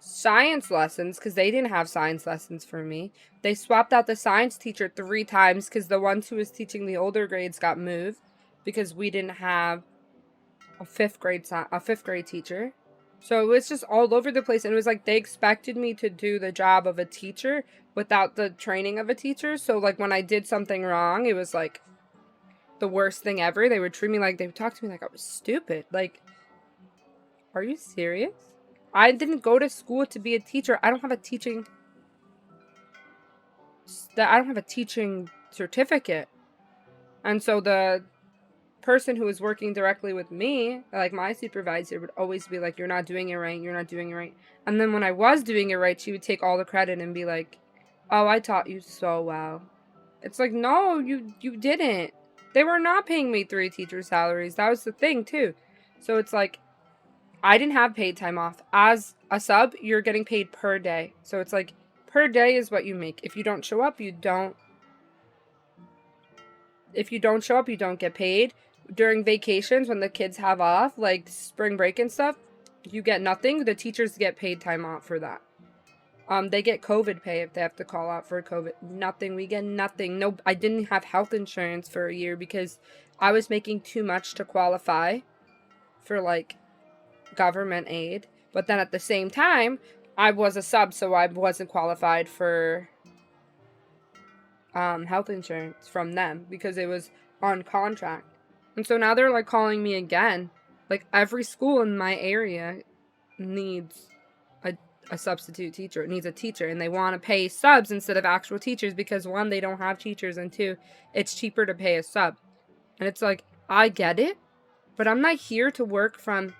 science lessons because they didn't have science lessons for me. They swapped out the science teacher 3 times because the ones who was teaching the older grades got moved because we didn't have a fifth grade teacher. So it was just all over the place, and it was like they expected me to do the job of a teacher without the training of a teacher. So like when I did something wrong, it was like the worst thing ever. They would talk to me like I was stupid. Like, are you serious? I didn't go to school to be a teacher. I don't have a teaching certificate. And so the person who was working directly with me, like my supervisor, would always be like, you're not doing it right, you're not doing it right. And then when I was doing it right, she would take all the credit and be like, oh, I taught you so well. It's like, no, you didn't. They were not paying me 3 teacher salaries. That was the thing too. So it's like, I didn't have paid time off. As a sub, you're getting paid per day. So it's like, per day is what you make. If you don't show up, you don't get paid. During vacations, when the kids have off, like spring break and stuff, you get nothing. The teachers get paid time off for that. They get COVID pay if they have to call out for COVID. Nothing. We get nothing. No, I didn't have health insurance for a year because I was making too much to qualify for like government aid. But then at the same time, I was a sub, so I wasn't qualified for health insurance from them because it was on contract. And so now they're like calling me again. Like every school in my area needs a substitute teacher. It needs a teacher, and they want to pay subs instead of actual teachers because 1, they don't have teachers, and 2, it's cheaper to pay a sub. And it's like, I get it, but I'm not here to work from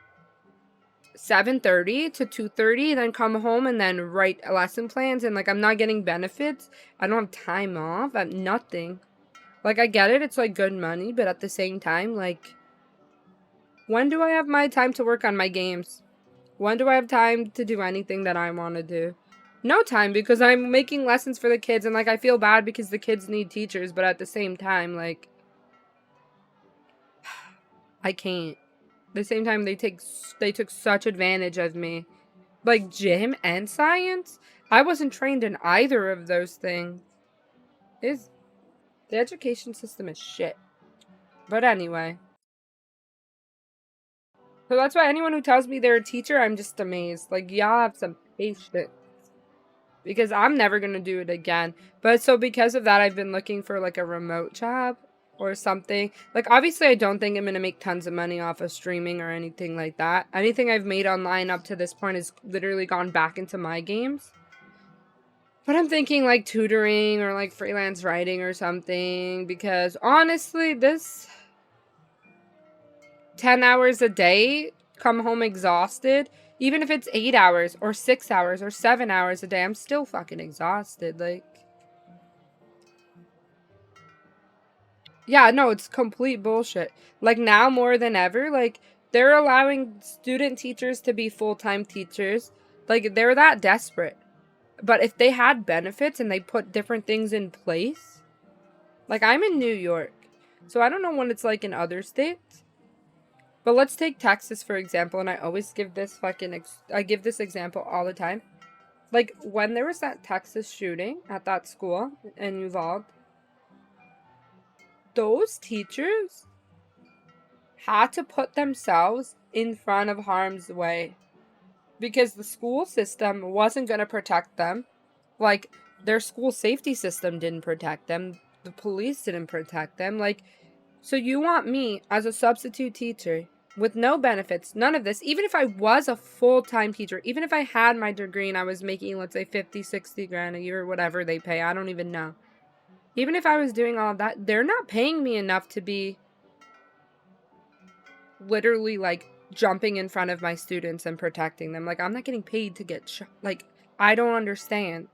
7:30 to 2:30, then come home and then write lesson plans, and like I'm not getting benefits. I don't have time off. I have nothing. Like, I get it, it's like good money, but at the same time, like, when do I have my time to work on my games? When do I have time to do anything that I want to do? No time, because I'm making lessons for the kids, and like I feel bad because the kids need teachers, but at the same time, like, I can't. At the same time, they took such advantage of me. Like, gym and science? I wasn't trained in either of those things. The education system is shit. But anyway. So that's why anyone who tells me they're a teacher, I'm just amazed. Like, y'all have some patience. Because I'm never going to do it again. But so because of that, I've been looking for like a remote job or something. Like, obviously, I don't think I'm going to make tons of money off of streaming or anything like that. Anything I've made online up to this point has literally gone back into my games. But I'm thinking like tutoring or like freelance writing or something. Because honestly, this 10 hours a day, come home exhausted. Even if it's 8 hours or 6 hours or 7 hours a day, I'm still fucking exhausted. Like, Yeah, no, it's complete bullshit. Like, now more than ever, like, they're allowing student teachers to be full-time teachers. Like, they're that desperate. But if they had benefits and they put different things in place, like, I'm in New York, so I don't know what it's like in other states. But let's take Texas, for example, and I always give this I give this example all the time. Like, when there was that Texas shooting at that school in Uvalde, those teachers had to put themselves in front of harm's way because the school system wasn't going to protect them. Like, their school safety system didn't protect them. The police didn't protect them. Like, so you want me as a substitute teacher with no benefits, none of this, even if I was a full-time teacher, even if I had my degree and I was making, let's say, 50, 60 grand a year or whatever they pay, I don't even know. Even if I was doing all of that, they're not paying me enough to be literally, like, jumping in front of my students and protecting them. Like, I'm not getting paid to get shot. Like, I don't understand.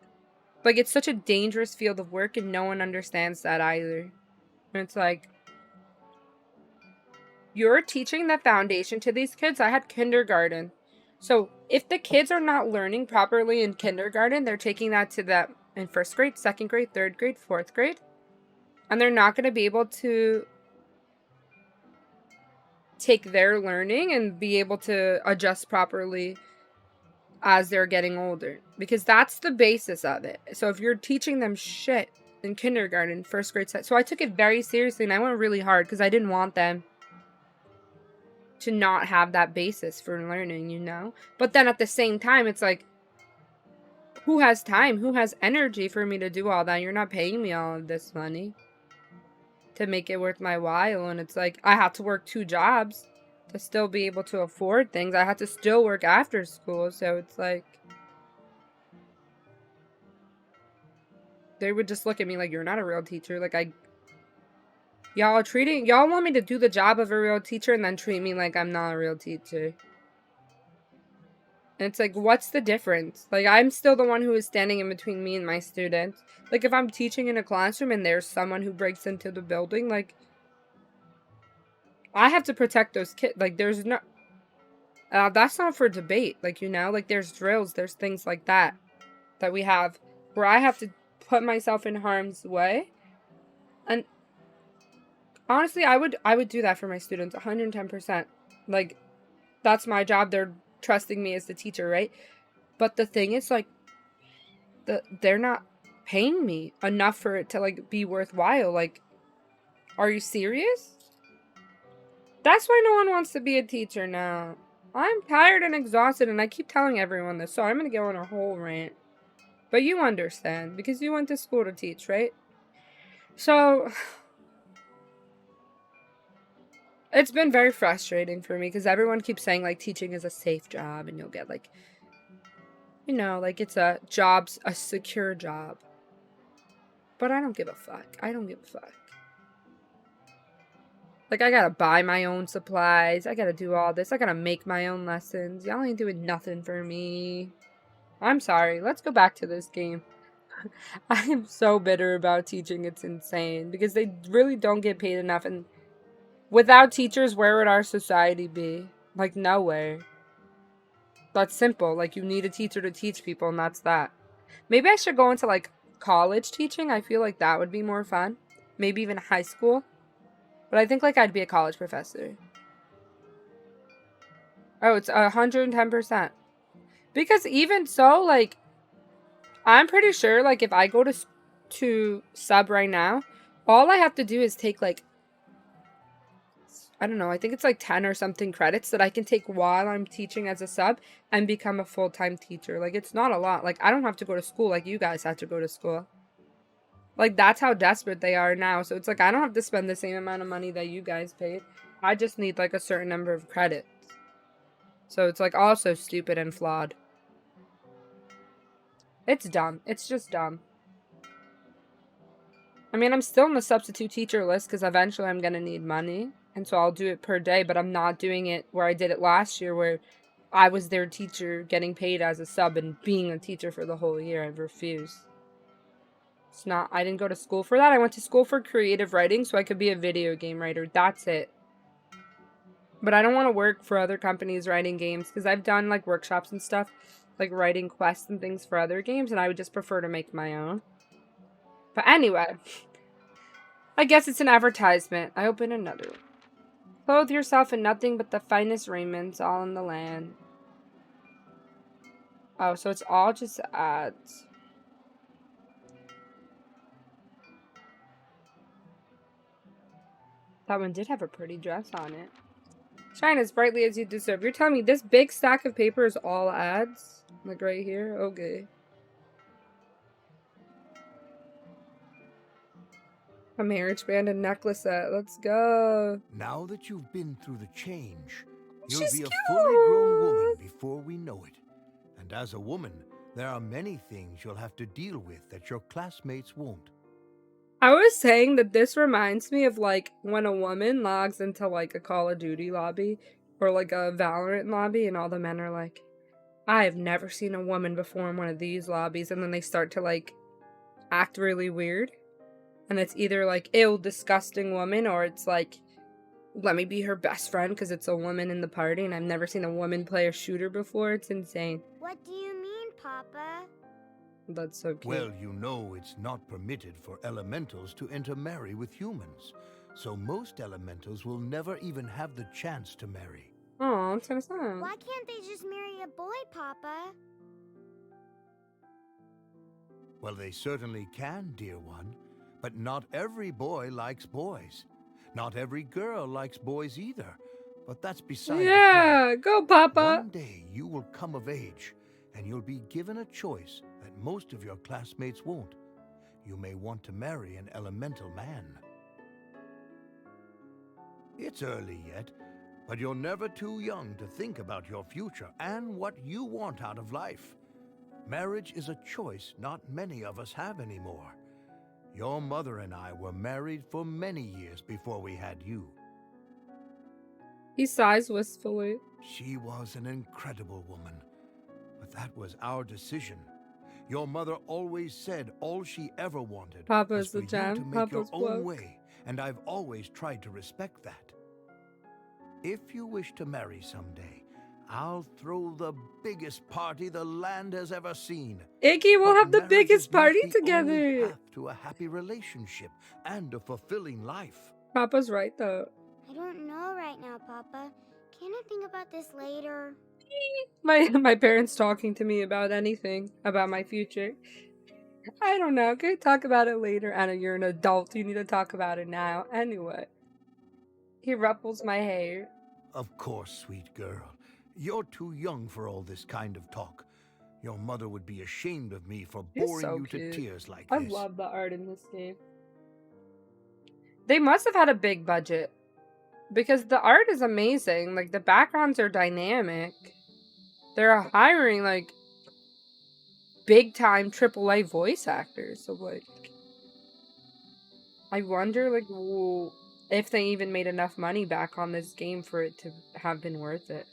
Like, it's such a dangerous field of work and no one understands that either. And it's like, you're teaching the foundation to these kids. I had kindergarten. So if the kids are not learning properly in kindergarten, they're taking that to them in 1st grade, 2nd grade, 3rd grade, 4th grade. And they're not going to be able to take their learning and be able to adjust properly as they're getting older. Because that's the basis of it. So if you're teaching them shit in kindergarten, 1st grade, so I took it very seriously and I went really hard because I didn't want them to not have that basis for learning, you know? But then at the same time, it's like, who has time? Who has energy for me to do all that? You're not paying me all of this money to make it worth my while. And it's like, I have to work 2 jobs to still be able to afford things. I have to still work after school. So it's like, they would just look at me like, you're not a real teacher. Like, y'all want me to do the job of a real teacher and then treat me like I'm not a real teacher. And it's like, what's the difference? Like, I'm still the one who is standing in between me and my students. Like, if I'm teaching in a classroom and there's someone who breaks into the building, like, I have to protect those kids. Like, there's no... that's not for debate. Like, you know? Like, there's drills, there's things like that we have where I have to put myself in harm's way. And honestly, I would do that for my students 110%. Like, that's my job. They're trusting me as the teacher, right? But the thing is, like, they're not paying me enough for it to, like, be worthwhile. Like, are you serious? That's why no one wants to be a teacher now. I'm tired and exhausted, and I keep telling everyone this, so I'm gonna go on a whole rant. But you understand, because you went to school to teach, right? So... it's been very frustrating for me because everyone keeps saying, like, teaching is a safe job and you'll get, like, you know, like, it's a secure job. But I don't give a fuck. I don't give a fuck. Like, I gotta buy my own supplies. I gotta do all this. I gotta make my own lessons. Y'all ain't doing nothing for me. I'm sorry. Let's go back to this game. I am so bitter about teaching. It's insane because they really don't get paid enough, and without teachers, where would our society be? Like, nowhere. That's simple. Like, you need a teacher to teach people, and that's that. Maybe I should go into, like, college teaching. I feel like that would be more fun. Maybe even high school. But I think, like, I'd be a college professor. Oh, it's 110%. Because even so, like, I'm pretty sure, like, if I go to sub right now, all I have to do is take, like, I don't know, I think it's like 10 or something credits that I can take while I'm teaching as a sub and become a full-time teacher. Like, it's not a lot. Like, I don't have to go to school like you guys have to go to school. Like, that's how desperate they are now. So it's like, I don't have to spend the same amount of money that you guys paid. I just need, like, a certain number of credits. So it's, like, also stupid and flawed. It's dumb. It's just dumb. I mean, I'm still on the substitute teacher list because eventually I'm going to need money. And so I'll do it per day, but I'm not doing it where I did it last year where I was their teacher getting paid as a sub and being a teacher for the whole year. I refuse. It's not. I didn't go to school for that. I went to school for creative writing so I could be a video game writer. That's it. But I don't want to work for other companies writing games because I've done like workshops and stuff, like writing quests and things for other games, and I would just prefer to make my own. But anyway, I guess it's an advertisement. I open another one. Clothe yourself in nothing but the finest raiments, all in the land. Oh, so it's all just ads. That one did have a pretty dress on it. Shine as brightly as you deserve. You're telling me this big stack of paper is all ads? Like right here? Okay. A marriage band and necklace set. Let's go. Now that you've been through the change, you'll She's be a cute. fully grown woman before we know it. And as a woman, there are many things you'll have to deal with that your classmates won't. I was saying that this reminds me of like when a woman logs into like a Call of Duty lobby or like a Valorant lobby and all the men are like, I have never seen a woman before in one of these lobbies, and then they start to like act really weird. And it's either like, ew, disgusting woman, or it's like, let me be her best friend because it's a woman in the party and I've never seen a woman play a shooter before. It's insane. What do you mean, Papa? That's so cute. Well, you know it's not permitted for elementals to intermarry with humans. So most elementals will never even have the chance to marry. Oh, it's kind of sad. Why can't they just marry a boy, Papa? Well, they certainly can, dear one. But not every boy likes boys. Not every girl likes boys either. But that's beside the Yeah, point. go, Papa. One day you will come of age, and you'll be given a choice that most of your classmates won't. You may want to marry an elemental man. It's early yet, but you're never too young to think about your future and what you want out of life. Marriage is a choice not many of us have anymore. Your mother and I were married for many years before we had you. He sighs wistfully. She was an incredible woman, but that was our decision. Your mother always said all she ever wanted Papa's was the for you jam. to make Papa's your own bloke. way, and I've always tried to respect that. If you wish to marry someday, I'll throw the biggest party the land has ever seen. Iggy will But have the marriage biggest is not party the only together. path to a happy relationship and a fulfilling life. Papa's right, though. I don't know right now, Papa. Can I think about this later? My parents talking to me about anything, about my future. I don't know. Can we talk about it later? Anna, you're an adult. You need to talk about it now. Anyway. He ruffles my hair. Of course, sweet girl. You're too young for all this kind of talk. Your mother would be ashamed of me for You're boring so you cute. to tears like I this. love the art in this game. They must have had a big budget. Because the art is amazing. Like, the backgrounds are dynamic. They're hiring, like, big-time AAA voice actors. So, like, I wonder, like, if they even made enough money back on this game for it to have been worth it.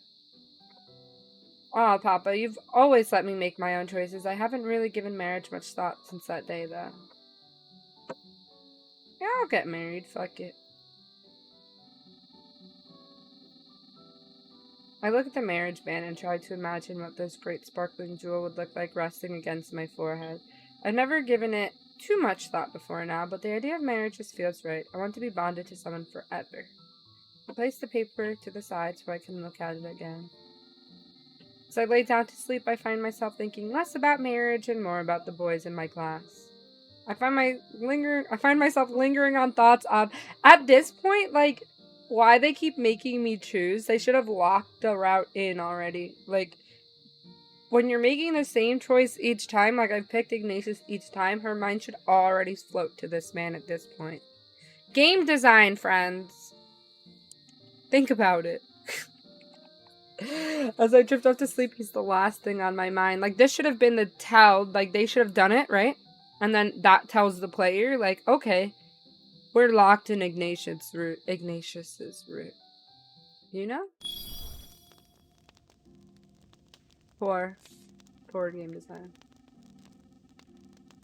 Aw, Papa, you've always let me make my own choices. I haven't really given marriage much thought since that day, though. Yeah, I'll get married. Fuck it. I look at the marriage band and try to imagine what this great sparkling jewel would look like resting against my forehead. I've never given it too much thought before now, but the idea of marriage just feels right. I want to be bonded to someone forever. I place the paper to the side so I can look at it again. As I lay down to sleep, I find myself thinking less about marriage and more about the boys in my class. I find myself lingering on thoughts of, at this point, like, why they keep making me choose. They should have locked the route in already. Like, when you're making the same choice each time, like I've picked Ignatius each time, her mind should already float to this man at this point. Game design, friends. Think about it. As I drift off to sleep, he's the last thing on my mind. Like, this should have been the tell. Like, they should have done it, right? And then that tells the player, like, okay, we're locked in Ignatius's route. You know? Poor game design.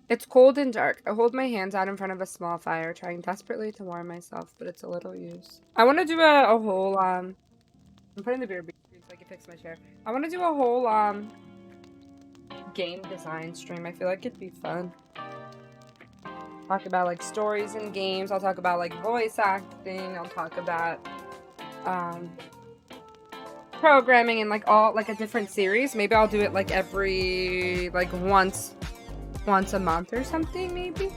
It's cold and dark. I hold my hands out in front of a small fire, trying desperately to warm myself, but it's a little use. I want to do a whole, I'm putting the beer so I can fix my chair. I want to do a whole, game design stream. I feel like it'd be fun. Talk about, like, stories and games. I'll talk about, like, voice acting. I'll talk about, programming and, like, all, like, a different series. Maybe I'll do it, like, every, like, once a month or something, maybe.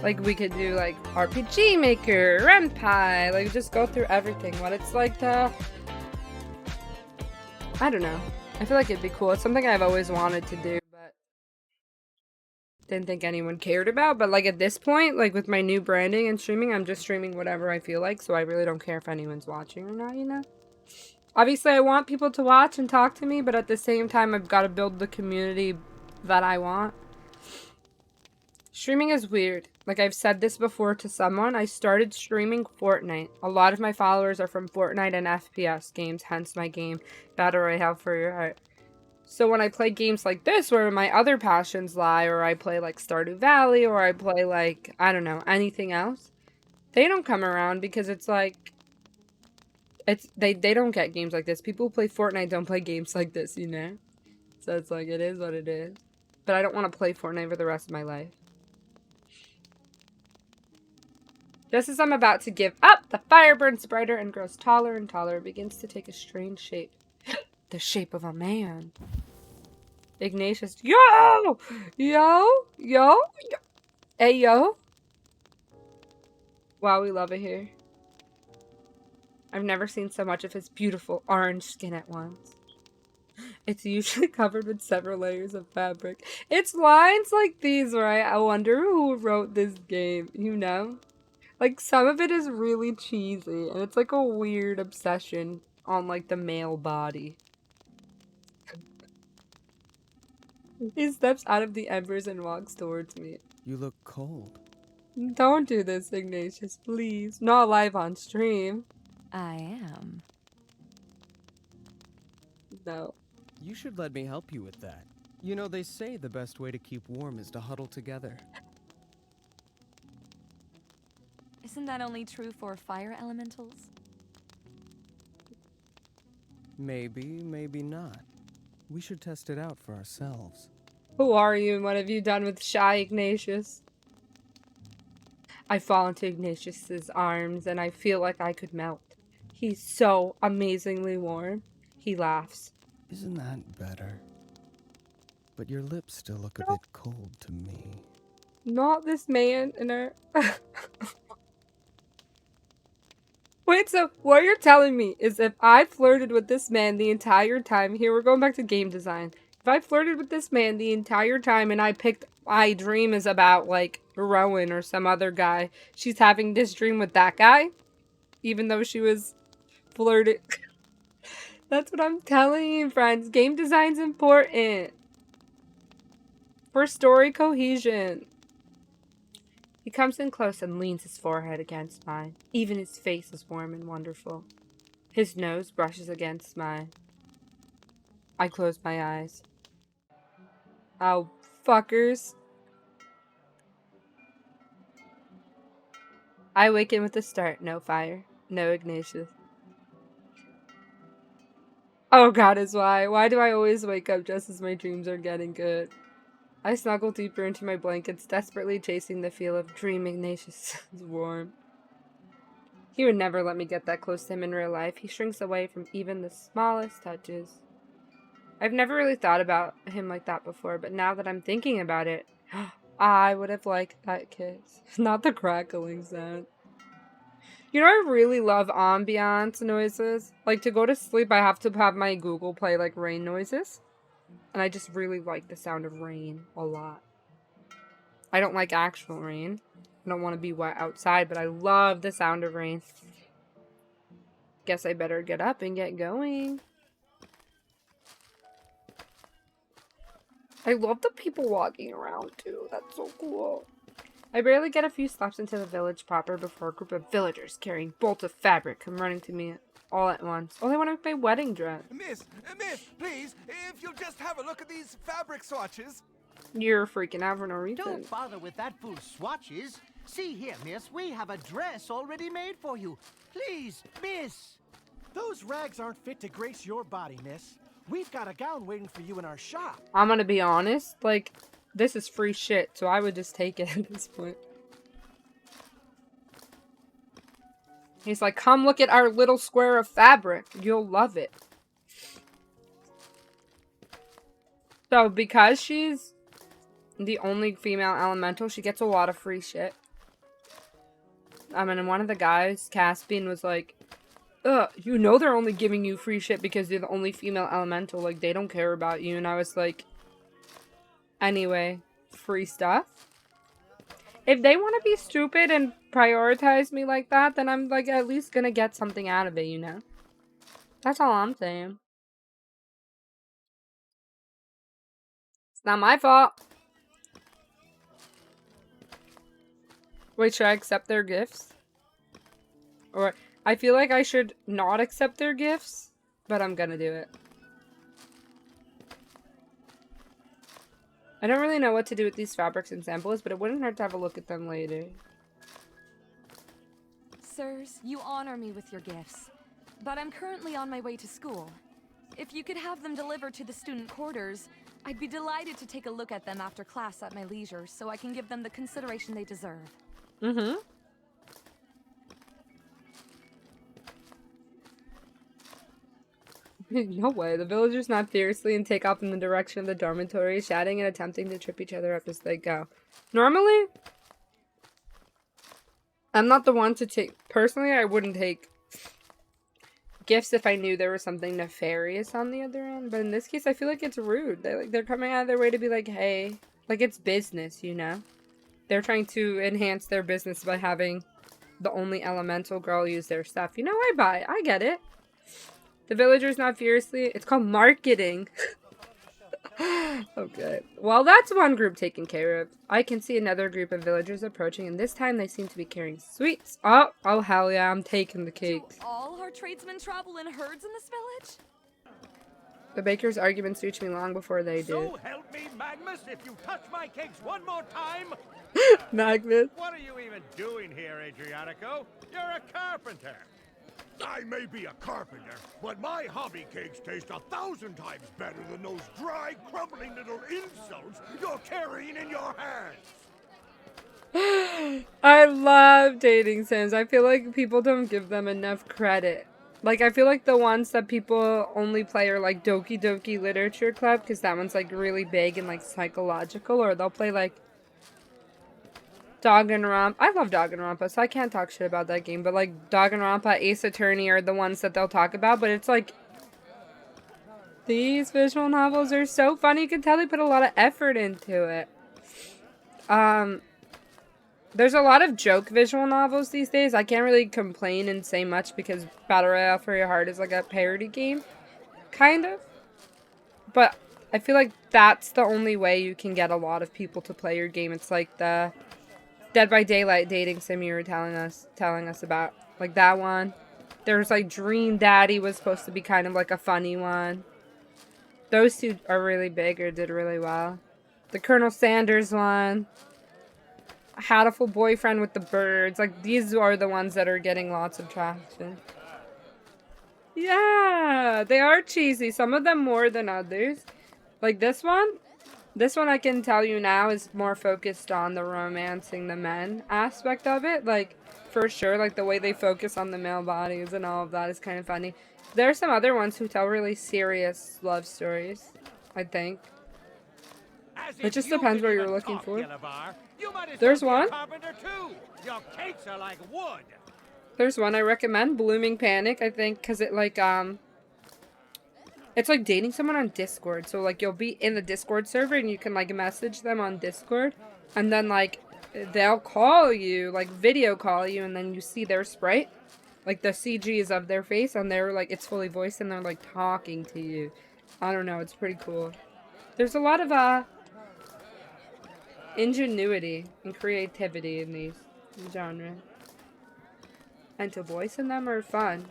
Like, we could do, like, RPG Maker, Ren'Py, like, just go through everything. What it's like to... I don't know. I feel like it'd be cool. It's something I've always wanted to do, but didn't think anyone cared about. But, like, at this point, like, with my new branding and streaming, I'm just streaming whatever I feel like, so I really don't care if anyone's watching or not, you know? Obviously, I want people to watch and talk to me, but at the same time, I've got to build the community that I want. Streaming is weird. Like, I've said this before to someone. I started streaming Fortnite. A lot of my followers are from Fortnite and FPS games, hence my game, Battle Royale for Your Heart. So when I play games like this, where my other passions lie, or I play, like, Stardew Valley, or I play, like, I don't know, anything else, they don't come around because it's, like, they don't get games like this. People who play Fortnite don't play games like this, you know? So it's like, it is what it is. But I don't want to play Fortnite for the rest of my life. Just as I'm about to give up, the fire burns brighter and grows taller and taller. It begins to take a strange shape. The shape of a man. Ignatius. Yo! Yo! Yo! Yo! Hey, yo! Wow, we love it here. I've never seen so much of his beautiful orange skin at once. It's usually covered with several layers of fabric. It's lines like these where I wonder who wrote this game, you know? Like, some of it is really cheesy, and it's like a weird obsession on, like, the male body. He steps out of the embers and walks towards me. You look cold. Don't do this, Ignatius, please. Not live on stream. I am. No. You should let me help you with that. You know, they say the best way to keep warm is to huddle together. Isn't that only true for fire elementals? Maybe, maybe not. We should test it out for ourselves. Who are you and what have you done with shy Ignatius? I fall into Ignatius's arms and I feel like I could melt. He's so amazingly warm. He laughs. Isn't that better? But your lips still look a bit cold to me. Not this man and her. Wait, so what you're telling me is if I flirted with this man the entire time, here we're going back to game design. If I flirted with this man the entire time and I picked my dream is about, like, Rowan or some other guy, she's having this dream with that guy? Even though she was flirting. That's what I'm telling you, friends. Game design's important. For story cohesion. He comes in close and leans his forehead against mine. Even his face is warm and wonderful. His nose brushes against mine. I close my eyes. Oh, fuckers. I waken with a start. No fire. No Ignatius. Oh god, is why. Why do I always wake up just as my dreams are getting good? I snuggle deeper into my blankets, desperately chasing the feel of dream Ignatius is warm. He would never let me get that close to him in real life. He shrinks away from even the smallest touches. I've never really thought about him like that before, but now that I'm thinking about it, I would have liked that kiss. Not the crackling sound. You know, I really love ambiance noises. Like, to go to sleep, I have to have my Google play, like, rain noises. And I just really like the sound of rain a lot. I don't like actual rain. I don't want to be wet outside, but I love the sound of rain. Guess I better get up and get going. I love the people walking around, too. That's so cool. I barely get a few steps into the village proper before a group of villagers carrying bolts of fabric come running to me all at once. Oh, they want to make my wedding dress. Miss, please, if you'll just have a look at these fabric swatches. You're freaking out for no reason. Don't bother with that fool's swatches. See here, miss, we have a dress already made for you. Please, miss. Those rags aren't fit to grace your body, miss. We've got a gown waiting for you in our shop. I'm gonna be honest, like, this is free shit, so I would just take it at this point. He's like, come look at our little square of fabric. You'll love it. So, because she's the only female elemental, she gets a lot of free shit. I mean, and one of the guys, Caspian, was like, you know they're only giving you free shit because you're the only female elemental. Like, they don't care about you. And I was like, anyway, free stuff. If they want to be stupid and prioritize me like that, then I'm, like, at least gonna get something out of it, you know? That's all I'm saying. It's not my fault. Wait, should I accept their gifts? Or, I feel like I should not accept their gifts, but I'm gonna do it. I don't really know what to do with these fabrics and samples, but it wouldn't hurt to have a look at them later. Sirs, you honor me with your gifts, but I'm currently on my way to school. If you could have them delivered to the student quarters, I'd be delighted to take a look at them after class at my leisure, so I can give them the consideration they deserve. Mm-hmm. No way. The villagers snap fiercely and take off in the direction of the dormitory, shouting and attempting to trip each other up as they go. Normally, I'm not the one to take... Personally, I wouldn't take gifts if I knew there was something nefarious on the other end. But in this case, I feel like it's rude. They're coming out of their way to be like, hey... Like, it's business, you know? They're trying to enhance their business by having the only elemental girl use their stuff. You know, I buy it. I get it. The villagers not furiously. It's called marketing. Okay. Well, that's one group taken care of. I can see another group of villagers approaching, and this time they seem to be carrying sweets. Oh hell yeah, I'm taking the cakes. Do all our tradesmen travel in herds in this village? The baker's arguments reach me long before they do. So help me, Magnus, if you touch my cakes one more time. Magnus. What are you even doing here, Adrianico? You're a carpenter. I may be a carpenter, but my hobby cakes taste 1,000 times better than those dry, crumbling little insults you're carrying in your hands. I love dating sims. I feel like people don't give them enough credit. Like, I feel like the ones that people only play are like Doki Doki Literature Club, because that one's like really big and like psychological, or they'll play like Danganronpa. I love Danganronpa, so I can't talk shit about that game, but like Danganronpa, Ace Attorney are the ones that they'll talk about, but it's like these visual novels are so funny. You can tell they put a lot of effort into it. There's a lot of joke visual novels these days. I can't really complain and say much because Battle Royale for Your Heart is like a parody game. Kind of. But I feel like that's the only way you can get a lot of people to play your game. It's like the Dead by Daylight dating sim you were telling us about. Like that one. There's like Dream Daddy was supposed to be kind of like a funny one. Those two are really big or did really well. The Colonel Sanders one. Hatful Boyfriend with the Birds. Like, these are the ones that are getting lots of traction. Yeah, they are cheesy. Some of them more than others. Like this one I can tell you now is more focused on the romancing the men aspect of it. Like, for sure, like the way they focus on the male bodies and all of that is kind of funny. There are some other ones who tell really serious love stories, I think. It just depends what you're looking for. There's one. Your cakes are like wood. There's one I recommend, Blooming Panic, I think, because it like it's like dating someone on Discord. So like you'll be in the Discord server and you can like message them on Discord, and then like they'll call you, like video call you, and then you see their sprite, like the CGs of their face, and they're like it's fully voiced and they're like talking to you. I don't know, it's pretty cool. There's a lot of ingenuity and creativity in these genres. And to voice in them are fun.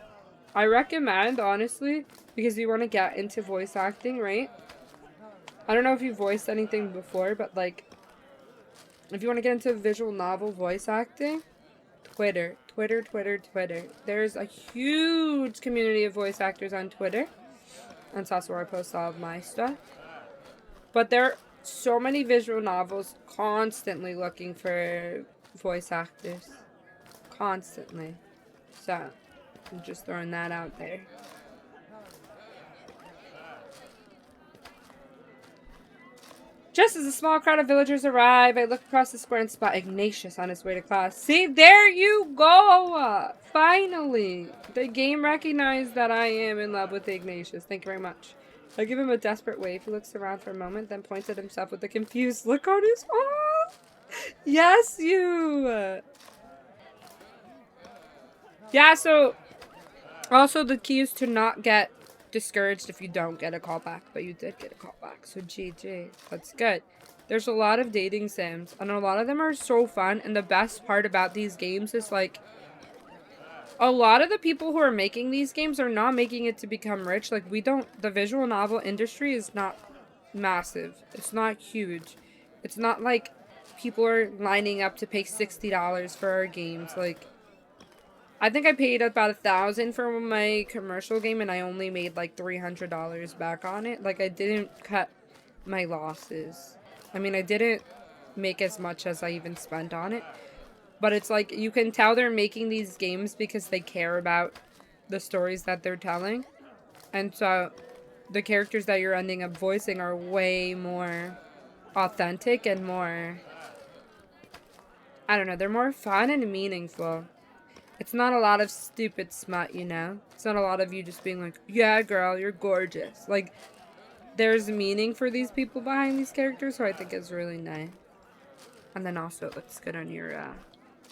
I recommend, honestly, because you want to get into voice acting, right? I don't know if you voiced anything before, but like, if you want to get into visual novel voice acting, Twitter. There's a huge community of voice actors on Twitter. That's also where I post all of my stuff. But there are so many visual novels constantly looking for voice actors. Constantly. So, I'm just throwing that out there. Just as a small crowd of villagers arrive, I look across the square and spot Ignatius on his way to class. See, there you go! Finally! The game recognized that I am in love with Ignatius. Thank you very much. I give him a desperate wave. He looks around for a moment, then points at himself with a confused look on his... Oh! Yes, you! Yeah, so... Also, the key is to not get discouraged if you don't get a callback, but you did get a callback, so GG. That's good. There's a lot of dating sims, and a lot of them are so fun, and the best part about these games is, like, a lot of the people who are making these games are not making it to become rich. Like, the visual novel industry is not massive. It's not huge. It's not like people are lining up to pay $60 for our games. Like, I think I paid about $1,000 for my commercial game, and I only made like $300 back on it. Like, I didn't cut my losses. I mean, I didn't make as much as I even spent on it. But it's like, you can tell they're making these games because they care about the stories that they're telling. And so, the characters that you're ending up voicing are way more authentic and more... I don't know, they're more fun and meaningful. It's not a lot of stupid smut, you know? It's not a lot of you just being like, yeah, girl, you're gorgeous. Like, there's meaning for these people behind these characters, so I think it's really nice. And then also, it looks good on your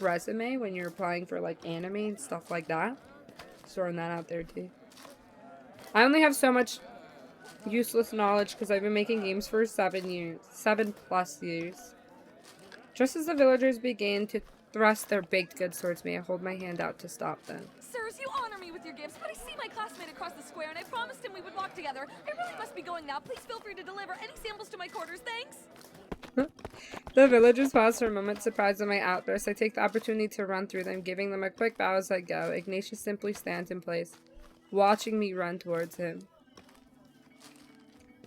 resume when you're applying for, like, anime and stuff like that. Just throwing that out there, too. I only have so much useless knowledge because I've been making games for 7 years. 7+ years. Just as the villagers begin to thrust their baked goods towards me, I hold my hand out to stop them. Sirs, you honor me with your gifts, but I see my classmate across the square, and I promised him we would walk together. I really must be going now. Please feel free to deliver any samples to my quarters. Thanks. The villagers pause for a moment, surprised at my outburst. I take the opportunity to run through them, giving them a quick bow as I go. Ignatius simply stands in place, watching me run towards him.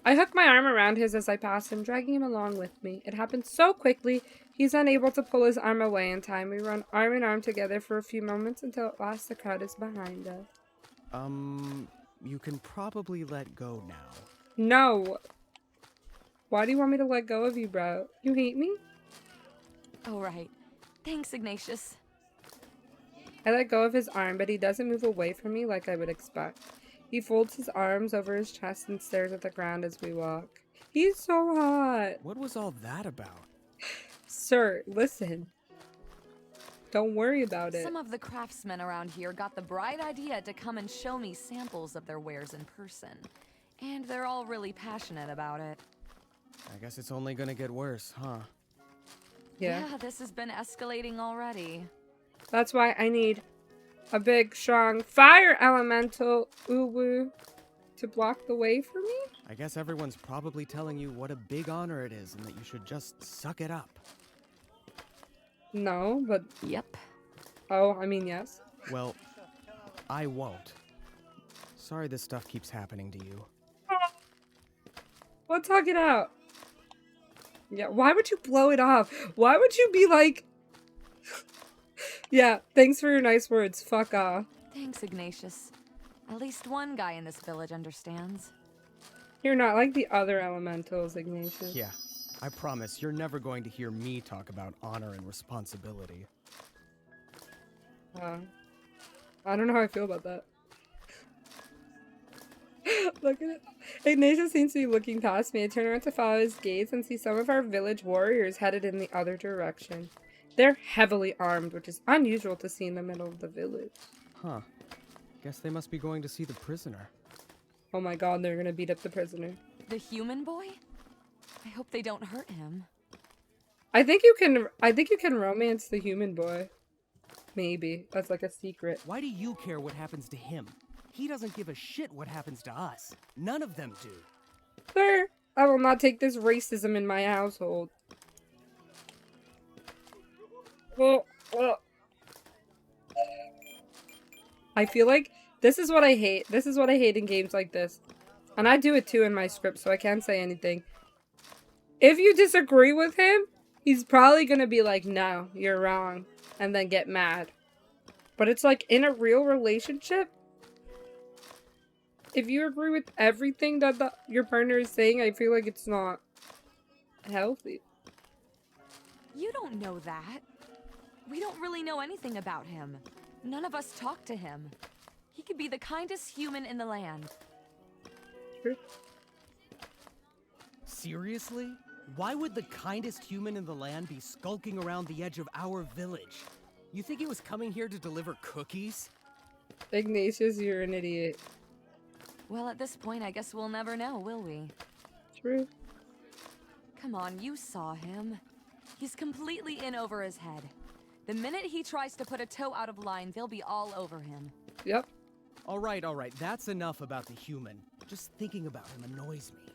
I hook my arm around his as I pass him, dragging him along with me. It happens so quickly, he's unable to pull his arm away in time. We run arm in arm together for a few moments until at last the crowd is behind us. You can probably let go now. No. Why do you want me to let go of you, bro? You hate me? Oh, right. Thanks, Ignatius. I let go of his arm, but he doesn't move away from me like I would expect. He folds his arms over his chest and stares at the ground as we walk. He's so hot. What was all that about? Sir, listen. Don't worry about it. Some of the craftsmen around here got the bright idea to come and show me samples of their wares in person. And they're all really passionate about it. I guess it's only gonna get worse, huh? Yeah, this has been escalating already. That's why I need a big, strong fire elemental uwu to block the way for me? I guess everyone's probably telling you what a big honor it is and that you should just suck it up. No, but... Yep. Oh, I mean, yes. Well, I won't. Sorry this stuff keeps happening to you. Well, talk it out. Yeah, why would you blow it off? Why would you be like... Yeah, thanks for your nice words. Fuck off. Thanks, Ignatius. At least one guy in this village understands. You're not like the other elementals, Ignatius. Yeah, I promise you're never going to hear me talk about honor and responsibility. I don't know how I feel about that. Look at it. Ignatius seems to be looking past me. I turn around to follow his gaze and see some of our village warriors headed in the other direction. They're heavily armed, which is unusual to see in the middle of the village. Huh. Guess they must be going to see the prisoner. Oh my god, they're gonna beat up the prisoner. The human boy? I hope they don't hurt him. I think you can romance the human boy. Maybe. That's like a secret. Why do you care what happens to him? He doesn't give a shit what happens to us. None of them do. Sir, I will not take this racism in my household. I feel like this is what I hate. This is what I hate in games like this. And I do it too in my script, so I can't say anything. If you disagree with him, he's probably gonna be like, no, you're wrong. And then get mad. But it's like, in a real relationship, if you agree with everything that your partner is saying, I feel like it's not healthy. You don't know that. We don't really know anything about him. None of us talk to him. He could be the kindest human in the land. True. Seriously? Why would the kindest human in the land be skulking around the edge of our village? You think he was coming here to deliver cookies? Ignatius, you're an idiot. Well, at this point, I guess we'll never know, will we? True. Come on, you saw him. He's completely in over his head. The minute he tries to put a toe out of line, they'll be all over him. Yep. All right, that's enough about the human. Just thinking about him annoys me.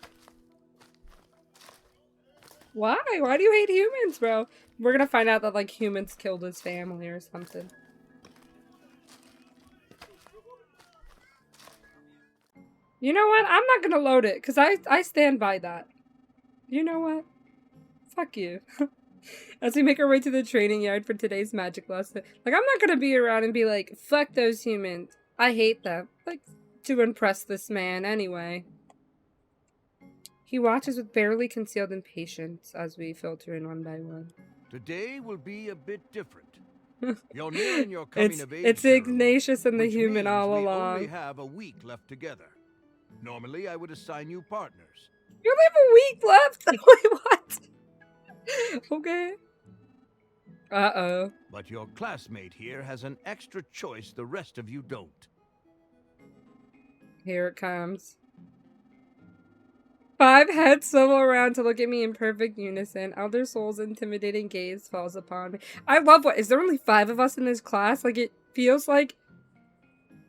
Why? Why do you hate humans, bro? We're gonna find out that, like, humans killed his family or something. You know what? I'm not gonna load it, because I stand by that. You know what? Fuck you. As we make our way to the training yard for today's magic lesson. Like, I'm not gonna be around and be like, fuck those humans. I hate them. Like, to impress this man anyway. He watches with barely concealed impatience as we filter in one by one. Today will be a bit different. You're nearing your coming of age. It's Ignatius and the human all we along. only have a week left together. Normally, I would assign you partners. You only have a week left? Wait, what? Okay. Uh-oh. But your classmate here has an extra choice the rest of you don't. Here it comes. 5 heads swivel around to look at me in perfect unison. Elder Soul's intimidating gaze falls upon me. I love is there only 5 of us in this class? Like, it feels like...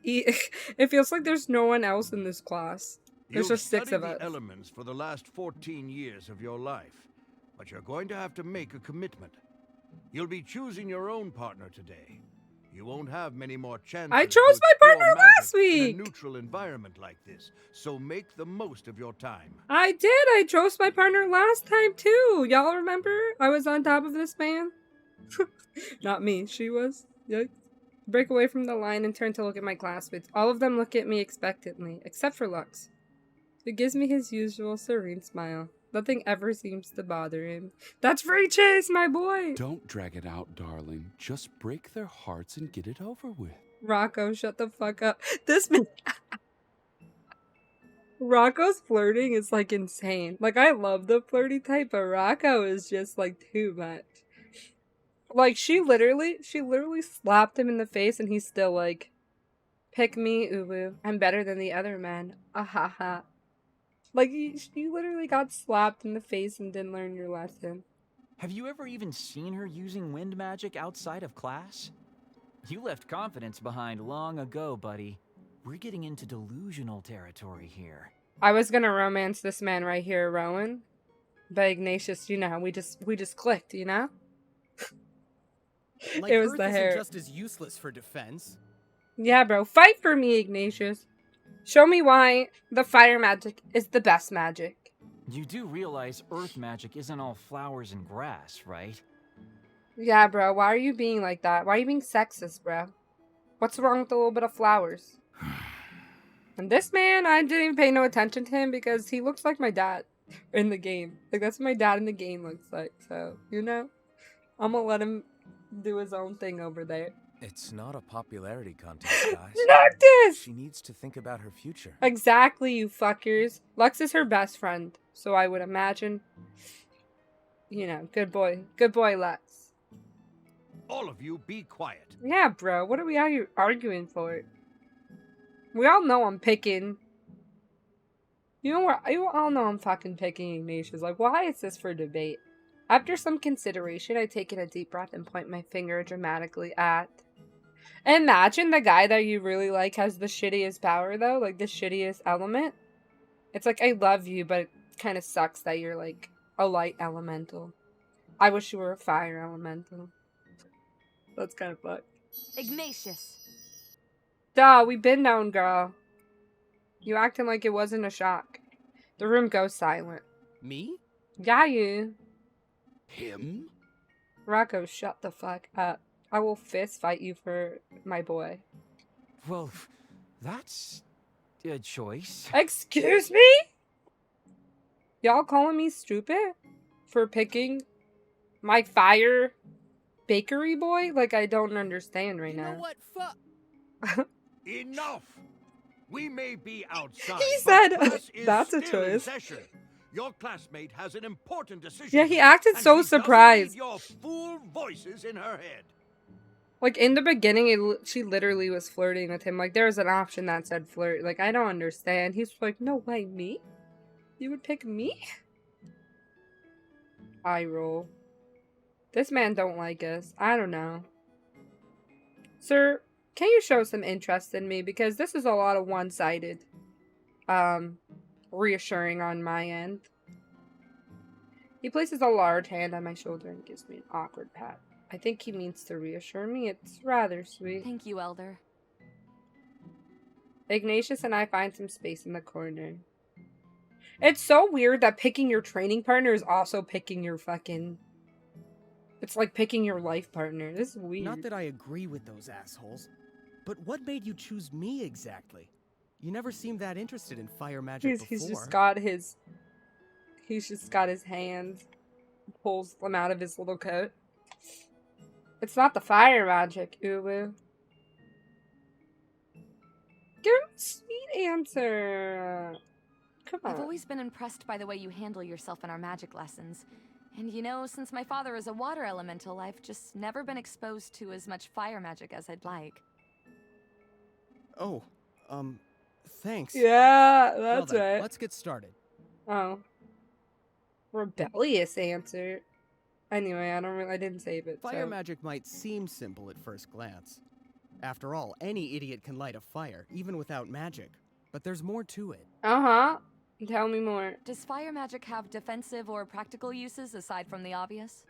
It feels like there's no one else in this class. There's just 6 of us. You've studied the elements for the last 14 years of your life, but you're going to have to make a commitment. You'll be choosing your own partner today. You won't have many more chances. I chose my partner last week! In a neutral environment like this, so make the most of your time. I did! I chose my partner last time too! Y'all remember? I was on top of this man. Not me, she was. Yikes. Break away from the line and turn to look at my classmates. All of them look at me expectantly, except for Lux. He gives me his usual serene smile. Nothing ever seems to bother him. That's free chase, my boy! Don't drag it out, darling. Just break their hearts and get it over with. Rocco, shut the fuck up. This man... Rocco's flirting is, like, insane. Like, I love the flirty type, but Rocco is just, like, too much. Like, she literally slapped him in the face and he's still like, pick me, uwu. I'm better than the other men. Ahaha. Like, you literally got slapped in the face and didn't learn your lesson. Have you ever even seen her using wind magic outside of class? You left confidence behind long ago, buddy. We're getting into delusional territory here. I was gonna romance this man right here, Rowan. But Ignatius, you know, we just clicked, you know? Like, it was Earth the isn't hair. just as useless for defense. Yeah, bro. Fight for me, Ignatius. Show me why the fire magic is the best magic. You do realize earth magic isn't all flowers and grass, right? Yeah, bro. Why are you being like that? Why are you being sexist, bro? What's wrong with a little bit of flowers? And this man, I didn't even pay no attention to him because he looks like my dad in the game. Like, that's what my dad in the game looks like. So, you know, I'm gonna let him do his own thing over there. It's not a popularity contest, guys. Noctis! She needs to think about her future. Exactly, you fuckers. Lux is her best friend, so I would imagine, you know, good boy, Lux. All of you be quiet. Yeah, bro, what are we arguing for? We all know I'm picking. You all know I'm fucking picking Ignatius. Like, why is this for debate? After some consideration, I take in a deep breath and point my finger dramatically at... Imagine the guy that you really like has the shittiest power, though. Like, the shittiest element. It's like, I love you, but kind of sucks that you're like a light elemental. I wish you were a fire elemental. That's kind of fucked. Ignatius. Duh, we been known, girl. You acting like it wasn't a shock. The room goes silent. Me? Yeah, you. Him? Rocco, shut the fuck up. I will fist fight you for my boy. Well, that's a choice. Excuse me? Y'all calling me stupid for picking my fire bakery boy? Like, I don't understand right now. You know what? Enough! We may be outside. He but said, class is that's a still in choice. session. Your classmate has an important decision. Yeah, he acted and so she doesn't surprised. need your fool voices in her head. Like, in the beginning, she literally was flirting with him. Like, there was an option that said flirt. Like, I don't understand. He's like, no way, me? You would pick me? Eye roll. This man don't like us. I don't know. Sir, can you show some interest in me? Because this is a lot of one-sided, reassuring on my end. He places a large hand on my shoulder and gives me an awkward pat. I think he means to reassure me. It's rather sweet. Thank you, Elder. Ignatius and I find some space in the corner. It's so weird that picking your training partner is also picking your fucking... It's like picking your life partner. This is weird. Not that I agree with those assholes, but what made you choose me exactly? You never seemed that interested in fire magic before. He's just got his... He's just got his hands. Pulls them out of his little coat. It's not the fire magic, Uwu. Give him a sweet answer. Come on. I've always been impressed by the way you handle yourself in our magic lessons. And you know, since my father is a water elemental, I've just never been exposed to as much fire magic as I'd like. Oh, thanks. Yeah, Well that's then, right. let's get started. Oh. Rebellious answer. Anyway, I didn't save it. Fire so. magic might seem simple at first glance. After all, any idiot can light a fire, even without magic. But there's more to it. Uh-huh. Tell me more. Does fire magic have defensive or practical uses aside from the obvious?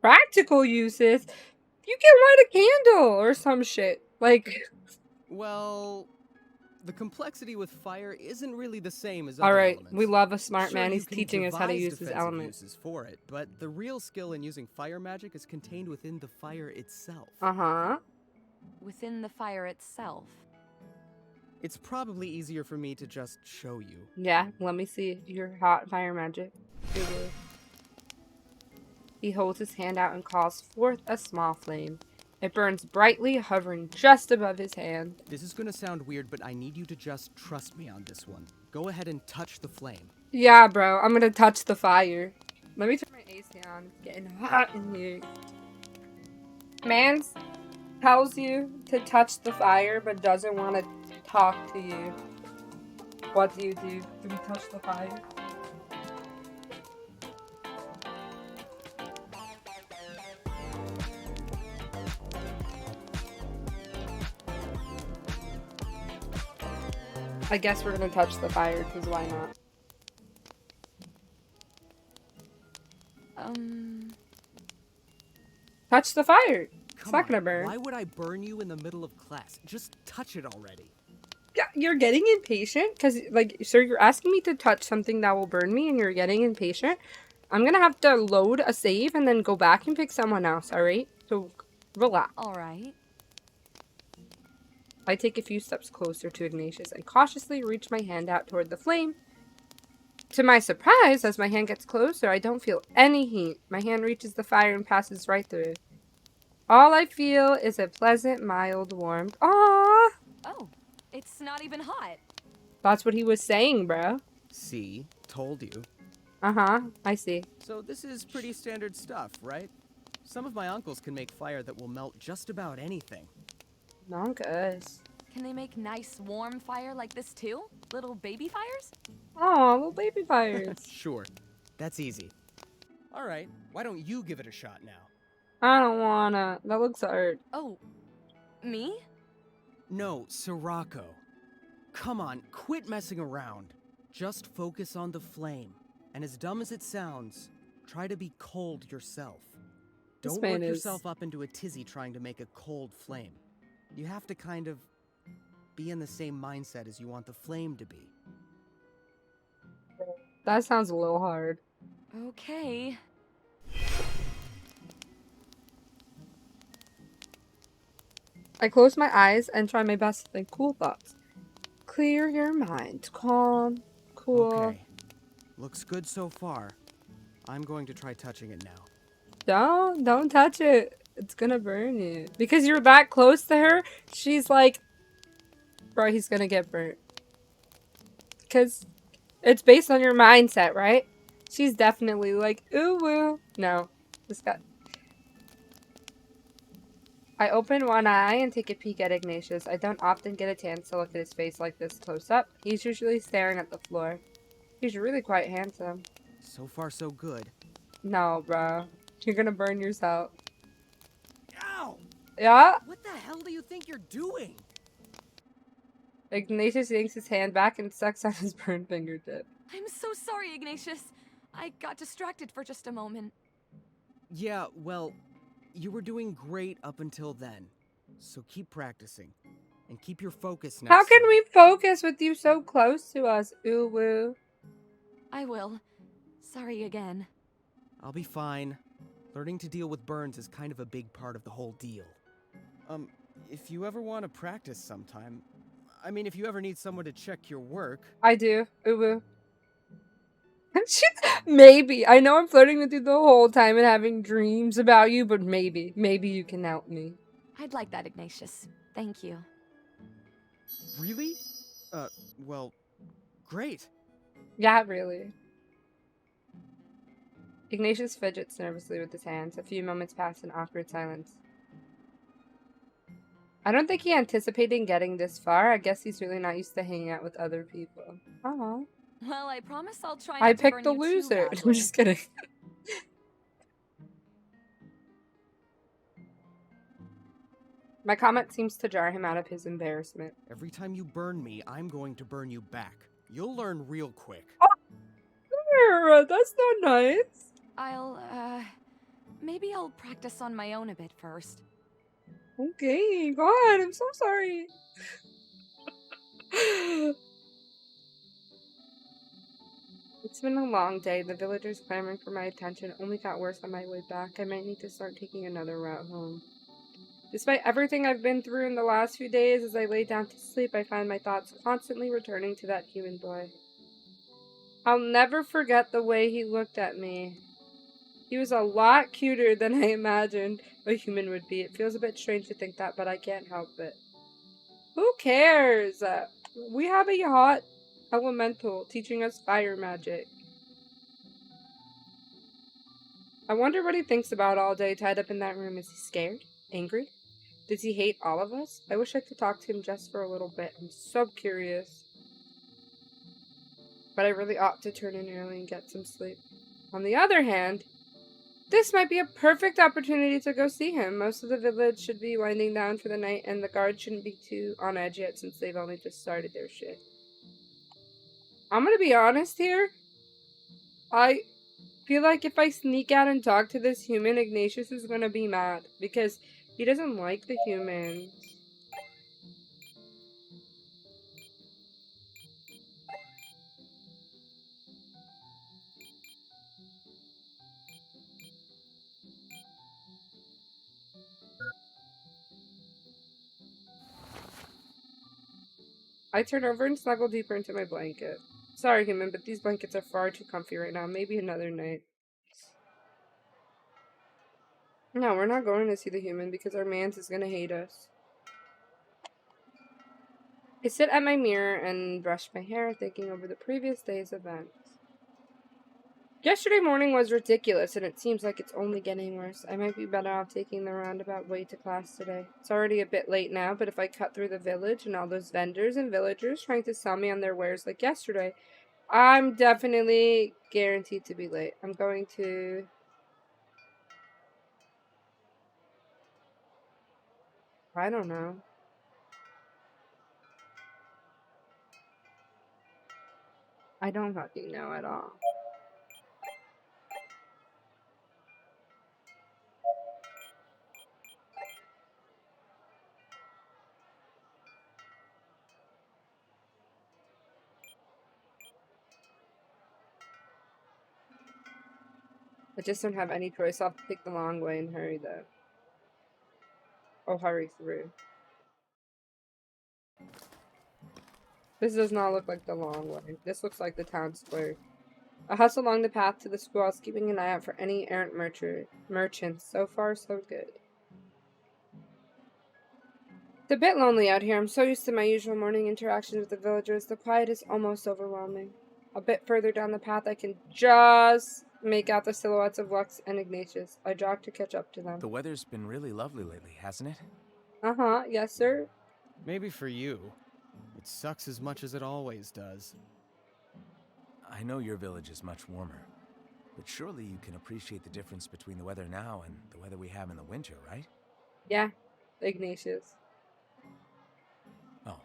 Practical uses? You can light a candle or some shit. Like... Well, the complexity with fire isn't really the same as other Alright, elements. we love a smart Sure, man. you He's can teaching us how to devise use his defensive elements. uses for it, but the real skill in using fire magic is contained within the fire itself. Uh-huh. Within the fire itself? It's probably easier for me to just show you. Yeah, let me see your hot fire magic. He holds his hand out and calls forth a small flame. It burns brightly, hovering just above his hand. This is gonna sound weird, but I need you to just trust me on this one. Go ahead and touch the flame. Yeah, bro, I'm gonna touch the fire. Let me turn my AC on. It's getting hot in here. Mans tells you to touch the fire, but doesn't want to talk to you. What do? Do we touch the fire? I guess we're gonna touch the fire, because why not? Touch the fire! It's not gonna burn. Why would I burn you in the middle of class? Just touch it already. Yeah, you're getting impatient? Because, like, sir, you're asking me to touch something that will burn me, and you're getting impatient? I'm gonna have to load a save and then go back and pick someone else, alright? So, relax. Alright. I take a few steps closer to Ignatius and cautiously reach my hand out toward the flame. To my surprise, as my hand gets closer, I don't feel any heat. My hand reaches the fire and passes right through it. All I feel is a pleasant, mild warmth. Aww! Oh, it's not even hot. That's what he was saying, bro. See? Told you. Uh-huh, I see. So this is pretty standard stuff, right? Some of my uncles can make fire that will melt just about anything. Nonkus. Can they make nice, warm fire like this too? Little baby fires? Aw, little baby fires. Sure. That's easy. Alright, why don't you give it a shot now? I don't wanna. That looks hard. Oh, me? No, Sirocco. Come on, quit messing around. Just focus on the flame. And as dumb as it sounds, try to be cold yourself. This Don't man work is- yourself up into a tizzy trying to make a cold flame. You have to kind of be in the same mindset as you want the flame to be. That sounds a little hard. Okay. I close my eyes and try my best to think cool thoughts. Clear your mind. Calm. Cool. Okay. Looks good so far. I'm going to try touching it now. Don't touch it. It's gonna burn you. Because you're that close to her, she's like, bro, he's gonna get burnt. Because it's based on your mindset, right? She's definitely like, ooh, woo. No. This guy. I open one eye and take a peek at Ignatius. I don't often get a chance to look at his face like this close up. He's usually staring at the floor. He's really quite handsome. So far, so good. No, bro. You're gonna burn yourself. Ow! Yeah? What the hell do you think you're doing? Ignatius yanks his hand back and sucks on his burned fingertip. I'm so sorry, Ignatius. I got distracted for just a moment. Yeah, well, you were doing great up until then. So keep practicing. And keep your focus next How can time. we focus with you so close to us? Ooh, woo. I will. Sorry again. I'll be fine. Learning to deal with burns is kind of a big part of the whole deal. If you ever want to practice sometime, I mean, if you ever need someone to check your work. I do. Ooh, woo. Maybe. I know I'm flirting with you the whole time and having dreams about you, but maybe. Maybe you can help me. I'd like that, Ignatius. Thank you. Really? Well, great. Yeah, really. Ignatius fidgets nervously with his hands. A few moments pass in awkward silence. I don't think he anticipated getting this far. I guess he's really not used to hanging out with other people. Aw. Well, I promise I'll try I not to picked burn the you too loser. I'm badly. just kidding. My comment seems to jar him out of his embarrassment. Every time you burn me, I'm going to burn you back. You'll learn real quick. That's not nice. Maybe I'll practice on my own a bit first. Okay, God, I'm so sorry. It's been a long day. The villagers clamoring for my attention only got worse on my way back. I might need to start taking another route home. Despite everything I've been through in the last few days, as I lay down to sleep, I find my thoughts constantly returning to that human boy. I'll never forget the way he looked at me. He was a lot cuter than I imagined a human would be. It feels a bit strange to think that, but I can't help it. Who cares? We have a hot elemental teaching us fire magic. I wonder what he thinks about all day tied up in that room. Is he scared? Angry? Does he hate all of us? I wish I could talk to him just for a little bit. I'm so curious. But I really ought to turn in early and get some sleep. On the other hand, this might be a perfect opportunity to go see him. Most of the village should be winding down for the night, and the guards shouldn't be too on edge yet since they've only just started their shift. I'm gonna be honest here. I feel like if I sneak out and talk to this human, Ignatius is gonna be mad because he doesn't like the humans. I turn over and snuggle deeper into my blanket. Sorry, human, but these blankets are far too comfy right now. Maybe another night. No, we're not going to see the human because our mans is gonna hate us. I sit at my mirror and brush my hair, thinking over the previous day's events. Yesterday morning was ridiculous, and it seems like it's only getting worse. I might be better off taking the roundabout way to class today. It's already a bit late now, but if I cut through the village and all those vendors and villagers trying to sell me on their wares like yesterday, I'm definitely guaranteed to be late. I'm going to... I don't know. I don't fucking know at all. I just don't have any choice. I'll have to take the long way and hurry though. Oh, hurry through. This does not look like the long way. This looks like the town square. I hustle along the path to the schoolhouse, keeping an eye out for any errant merchants. So far, so good. It's a bit lonely out here. I'm so used to my usual morning interactions with the villagers. The quiet is almost overwhelming. A bit further down the path, I can just make out the silhouettes of Lux and Ignatius. I jog to catch up to them. The weather's been really lovely lately, hasn't it? Uh-huh, yes, sir. Maybe for you. It sucks as much as it always does. I know your village is much warmer, but surely you can appreciate the difference between the weather now and the weather we have in the winter, right? Yeah, Ignatius. Oh,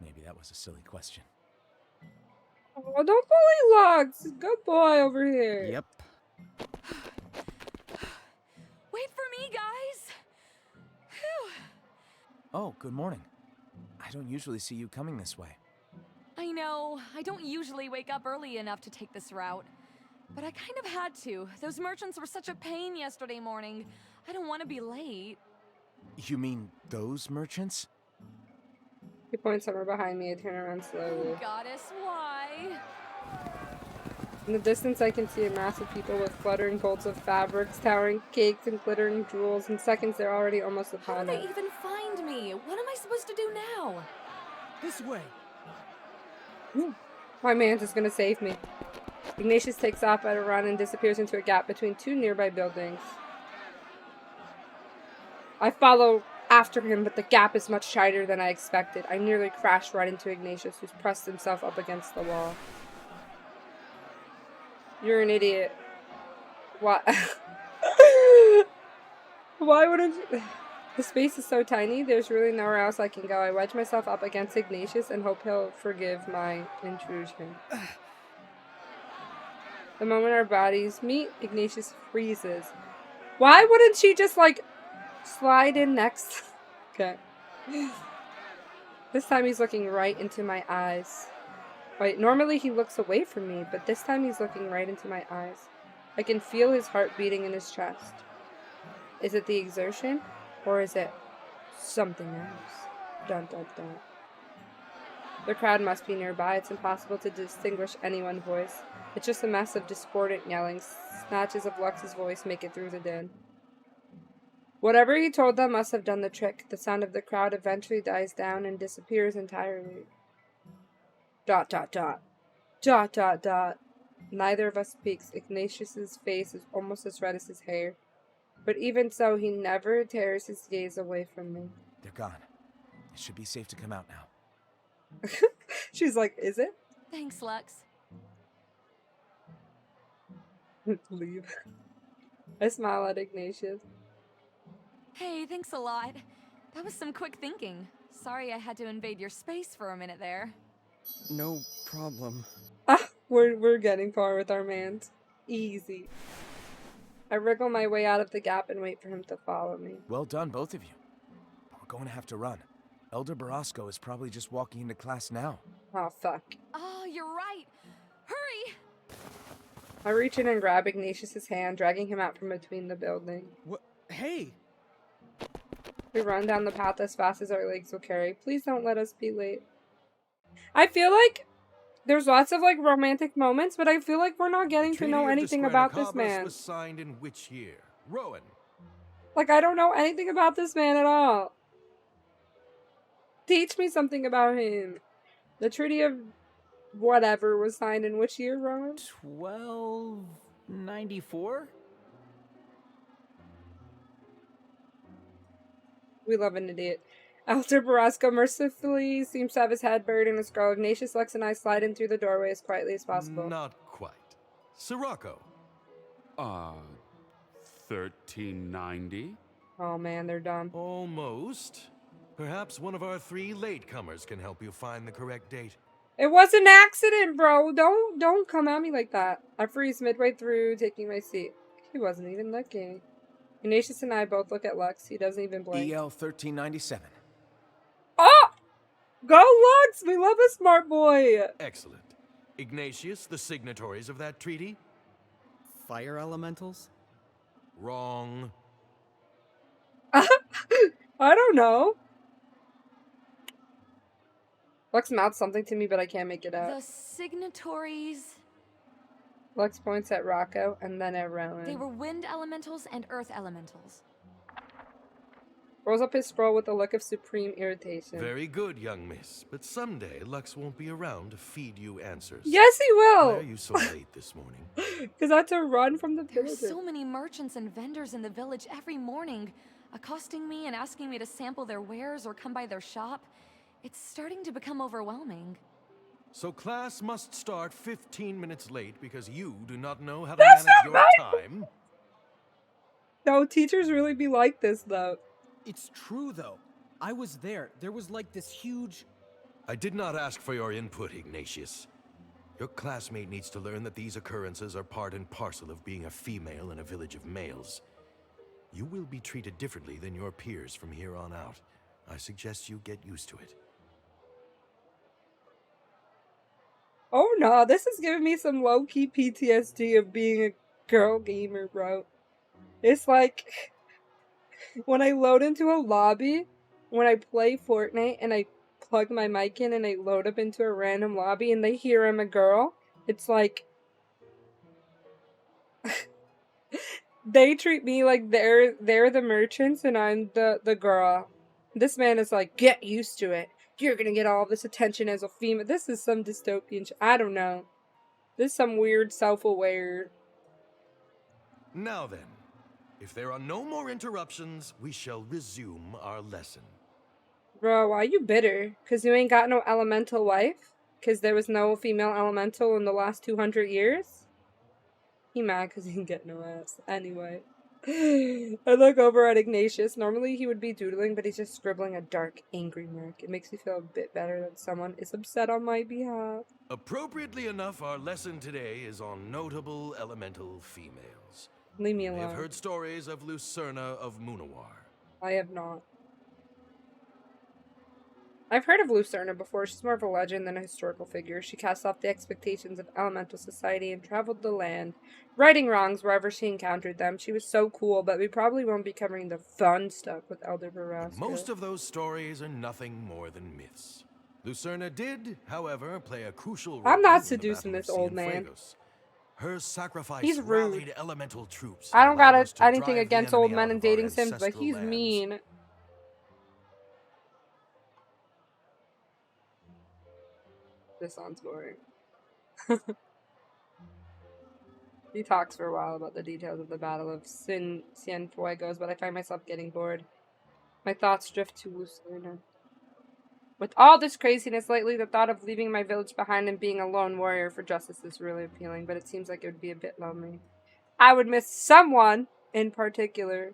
maybe that was a silly question. Oh, don't bully Lux. Good boy over here. Yep. Wait for me, guys! Phew. Oh, good morning. I don't usually see you coming this way. I know, I don't usually wake up early enough to take this route. But I kind of had to. Those merchants were such a pain yesterday morning. I don't want to be late. You mean those merchants? He points somewhere behind me. I turn around slowly. Oh, goddess, why? In the distance, I can see a mass of people with fluttering folds of fabrics, towering cakes, and glittering jewels. In seconds, they're already almost How upon did us. they even find me? What am I supposed to do now? This way. My man's is gonna save me. Ignatius takes off at a run and disappears into a gap between two nearby buildings. I follow after him, but the gap is much tighter than I expected. I nearly crash right into Ignatius, who's pressed himself up against the wall. You're an idiot. Why? Why wouldn't you? The space is so tiny, there's really nowhere else I can go. I wedge myself up against Ignatius and hope he'll forgive my intrusion. The moment our bodies meet, Ignatius freezes. Why wouldn't she just, like, slide in next? Okay. This time he's looking right into my eyes. Wait, normally he looks away from me, but this time he's looking right into my eyes. I can feel his heart beating in his chest. Is it the exertion? Or is it something else? Dun dun dun. The crowd must be nearby. It's impossible to distinguish anyone's voice. It's just a mess of discordant yelling. Snatches of Lux's voice make it through the din. Whatever he told them must have done the trick. The sound of the crowd eventually dies down and disappears entirely. Dot dot dot. Dot dot dot. Neither of us speaks. Ignatius's face is almost as red as his hair. But even so, he never tears his gaze away from me. They're gone. It should be safe to come out now. She's like, is it? Thanks, Lux. Leave. I smile at Ignatius. Hey, thanks a lot. That was some quick thinking. Sorry I had to invade your space for a minute there. No problem. Ah, we're getting far with our mans. Easy. I wriggle my way out of the gap and wait for him to follow me. Well done, both of you. We're going to have to run. Elder Barasco is probably just walking into class now. Oh, fuck. Oh, you're right. Hurry! I reach in and grab Ignatius's hand, dragging him out from between the buildings. What? Hey! We run down the path as fast as our legs will carry. Please don't let us be late. I feel like there's lots of, like, romantic moments, but I feel like we're not getting to know anything about this man. Was signed in which year? Rowan. Like, I don't know anything about this man at all. Teach me something about him. The Treaty of whatever was signed in which year, Rowan? 1294? We love an idiot. Elder Barasco mercifully seems to have his head buried in a scroll. Ignatius, Lux, and I slide in through the doorway as quietly as possible. Not quite. Sirocco. 1390? Oh man, they're dumb. Almost. Perhaps one of our 3 latecomers can help you find the correct date. It was an accident, bro. Don't come at me like that. I freeze midway through taking my seat. He wasn't even looking. Ignatius and I both look at Lux. He doesn't even blink. EL 1397. Oh! Go Lux! We love a smart boy! Excellent. Ignatius, the signatories of that treaty? Fire elementals? Wrong. I don't know. Lux mouths something to me, but I can't make it out. The signatories... Lux points at Rocco and then at Rowan. They were wind elementals and earth elementals. Rolls up his scroll with a look of supreme irritation. Very good, young miss. But someday Lux won't be around to feed you answers. Yes, he will! Why are you so late this morning? Because I had to run from the village. There's so many merchants and vendors in the village every morning, accosting me and asking me to sample their wares or come by their shop. It's starting to become overwhelming. So class must start 15 minutes late because you do not know how to manage your time? No, teachers really be like this, though. It's true, though. I was there. There was like this huge... I did not ask for your input, Ignatius. Your classmate needs to learn that these occurrences are part and parcel of being a female in a village of males. You will be treated differently than your peers from here on out. I suggest you get used to it. Oh no, this is giving me some low-key PTSD of being a girl gamer, bro. It's like when I load into a lobby, when I play Fortnite and I plug my mic in and I load up into a random lobby and they hear I'm a girl, it's like they treat me like they're the merchants and I'm the girl. This man is like, get used to it. You're gonna get all this attention as a female. This is some dystopian I don't know. This is some weird self-aware. Now then, if there are no more interruptions, we shall resume our lesson. Bro, why you bitter? Cause you ain't got no elemental wife? Cause there was no female elemental in the last 200 years? He mad cause he didn't get no ass. Anyway. I look over at Ignatius. Normally he would be doodling, but he's just scribbling a dark, angry mark. It makes me feel a bit better that someone is upset on my behalf. Appropriately enough, our lesson today is on notable elemental females. Leave me You may have alone. heard stories of Lucerna of Munawar. I have not. I've heard of Lucerna before. She's more of a legend than a historical figure. She cast off the expectations of elemental society and traveled the land, righting wrongs wherever she encountered them. She was so cool, but we probably won't be covering the fun stuff with Elder Baraska. Most of those stories are nothing more than myths. Lucerna did, however, play a crucial role. I'm not in the seducing Battle of this old man. Cienfuegos. Her sacrifice He's rude. rallied elemental troops. I don't allowed got us to anything drive the against old enemy men out and of our dating sims, but ancestral he's lands. mean. This sounds boring. He talks for a while about the details of the Battle of Cienfuegos, but I find myself getting bored. My thoughts drift to Lucerna. With all this craziness lately, the thought of leaving my village behind and being a lone warrior for justice is really appealing, but it seems like it would be a bit lonely. I would miss someone in particular.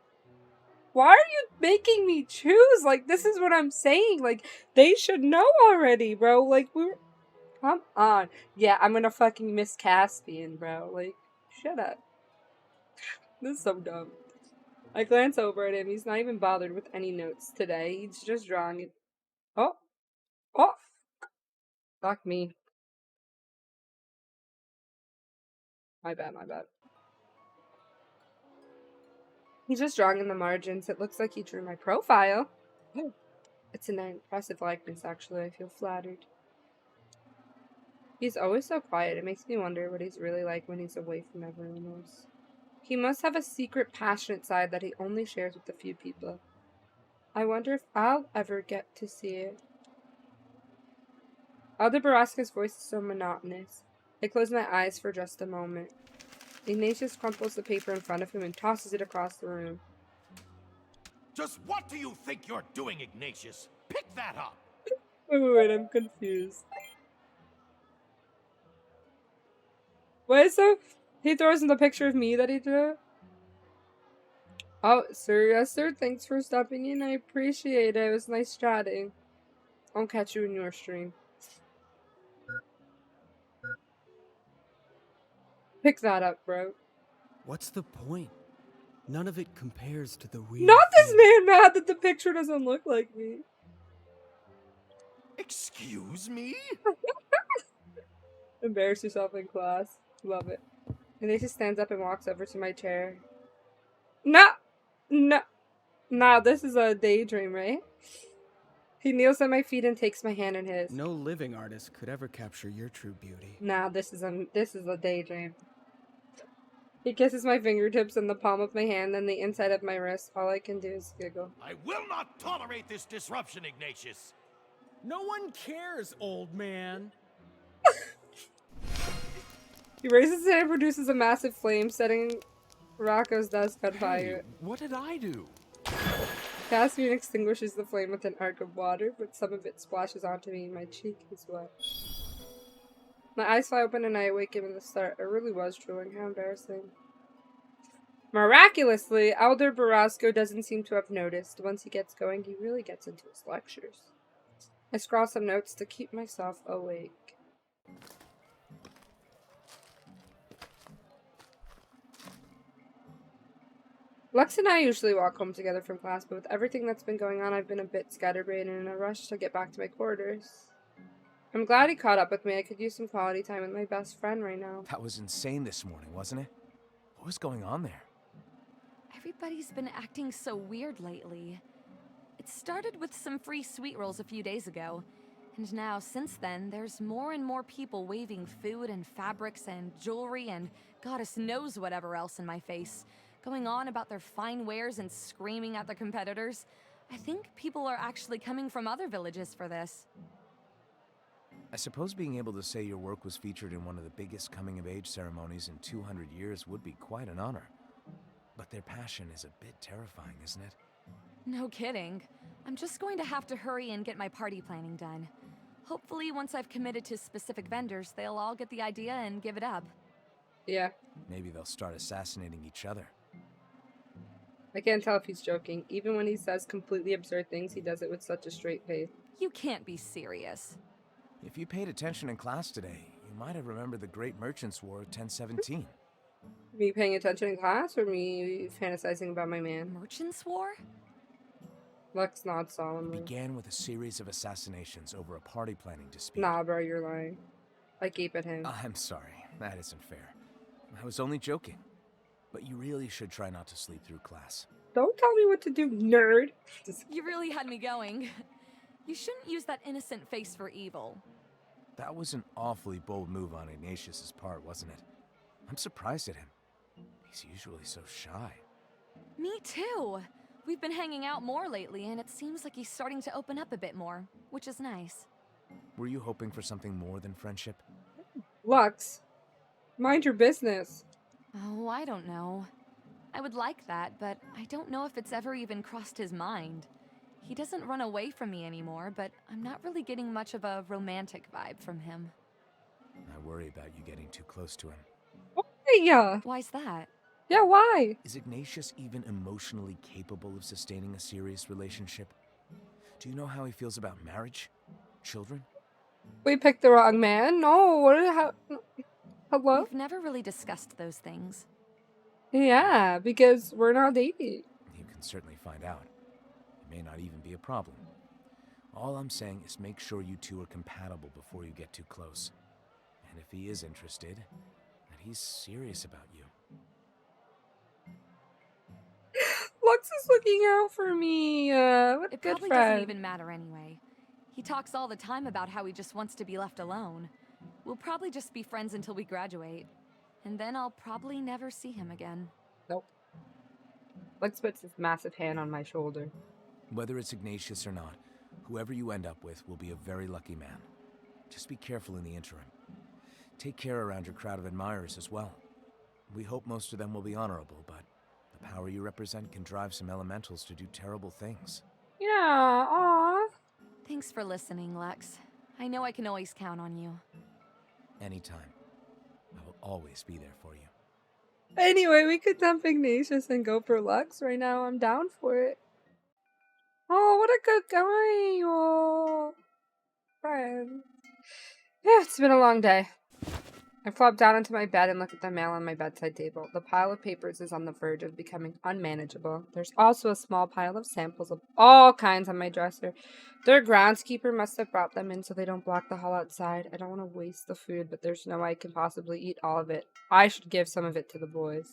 Why are you making me choose? Like, this is what I'm saying. Like, they should know already, bro. Like, come on. Yeah, I'm gonna fucking miss Caspian, bro. Like, shut up. This is so dumb. I glance over at him. He's not even bothered with any notes today. He's just drawing it. Oh. Oh. Fuck me. My bad, my bad. He's just drawing in the margins. It looks like he drew my profile. It's an impressive likeness, actually. I feel flattered. He's always so quiet. It makes me wonder what he's really like when he's away from everyone else. He must have a secret, passionate side that he only shares with a few people. I wonder if I'll ever get to see it. Elder Baraska's voice is so monotonous. I close my eyes for just a moment. Ignatius crumples the paper in front of him and tosses it across the room. Just what do you think you're doing, Ignatius? Pick that up! Wait, I'm confused. Wait, so he throws in the picture of me that he drew? Oh, sir, yes, sir. Thanks for stopping in. I appreciate it. It was nice chatting. I'll catch you in your stream. Pick that up, bro. What's the point? None of it compares to the real. Not this man mad that the picture doesn't look like me. Excuse me? Embarrass yourself in class. Love it. Ignatius stands up and walks over to my chair. No! No! Nah, this is a daydream, right? He kneels at my feet and takes my hand in his. No living artist could ever capture your true beauty. Nah, this is a daydream. He kisses my fingertips and the palm of my hand and the inside of my wrist. All I can do is giggle. I will not tolerate this disruption, Ignatius. No one cares, old man. He raises his hand and produces a massive flame, setting Rocco's desk on fire. What did I do? Caspian extinguishes the flame with an arc of water, but some of it splashes onto me and my cheek is wet. My eyes fly open and I awaken in the start. It really was drooling. How embarrassing. Miraculously, Elder Barasco doesn't seem to have noticed. Once he gets going, he really gets into his lectures. I scrawl some notes to keep myself awake. Lux and I usually walk home together from class, but with everything that's been going on, I've been a bit scatterbrained and in a rush to get back to my quarters. I'm glad he caught up with me. I could use some quality time with my best friend right now. That was insane this morning, wasn't it? What was going on there? Everybody's been acting so weird lately. It started with some free sweet rolls a few days ago, and now, since then, there's more and more people waving food and fabrics and jewelry and goddess knows whatever else in my face, going on about their fine wares and screaming at the competitors. I think people are actually coming from other villages for this. I suppose being able to say your work was featured in one of the biggest coming-of-age ceremonies in 200 years would be quite an honor. But their passion is a bit terrifying, isn't it? No kidding. I'm just going to have to hurry and get my party planning done. Hopefully, once I've committed to specific vendors, they'll all get the idea and give it up. Yeah. Maybe they'll start assassinating each other. I can't tell if he's joking. Even when he says completely absurd things, he does it with such a straight face. You can't be serious. If you paid attention in class today, you might have remembered the Great Merchants' War of 1017. Me paying attention in class or me fantasizing about my man? Merchants' War? Lux nods solemnly. It began with a series of assassinations over a party planning dispute. Nah, bro, you're lying. I gape at him. I'm sorry. That isn't fair. I was only joking. But you really should try not to sleep through class. Don't tell me what to do, nerd. You really had me going. You shouldn't use that innocent face for evil. That was an awfully bold move on Ignatius's part, wasn't it? I'm surprised at him. He's usually so shy. Me too. We've been hanging out more lately, and it seems like he's starting to open up a bit more, which is nice. Were you hoping for something more than friendship? Lux, mind your business. Oh, I don't know. I would like that, but I don't know if it's ever even crossed his mind. He doesn't run away from me anymore, but I'm not really getting much of a romantic vibe from him. I worry about you getting too close to him. Yeah. Why's that? Yeah, why? Is Ignatius even emotionally capable of sustaining a serious relationship? Do you know how he feels about marriage? Children? We picked the wrong man. No, what? Hello? We've never really discussed those things. Yeah, because we're not dating. You can certainly find out. It may not even be a problem. All I'm saying is make sure you two are compatible before you get too close. And if he is interested, that he's serious about you. Lux is looking out for me. What a it good probably friend. Doesn't even matter anyway. He talks all the time about how he just wants to be left alone. We'll probably just be friends until we graduate. And then I'll probably never see him again. Nope. Lux puts his massive hand on my shoulder. Whether it's Ignatius or not, whoever you end up with will be a very lucky man. Just be careful in the interim. Take care around your crowd of admirers as well. We hope most of them will be honorable, but the power you represent can drive some elementals to do terrible things. Yeah, aw. Thanks for listening, Lex. I know I can always count on you. Anytime. I will always be there for you. Anyway, we could dump Ignatius and go for Lux right now. I'm down for it. Oh, what a good guy. Oh, friend. Yeah, it's been a long day. I flop down into my bed and look at the mail on my bedside table. The pile of papers is on the verge of becoming unmanageable. There's also a small pile of samples of all kinds on my dresser. Their groundskeeper must have brought them in so they don't block the hall outside. I don't want to waste the food, but there's no way I can possibly eat all of it. I should give some of it to the boys.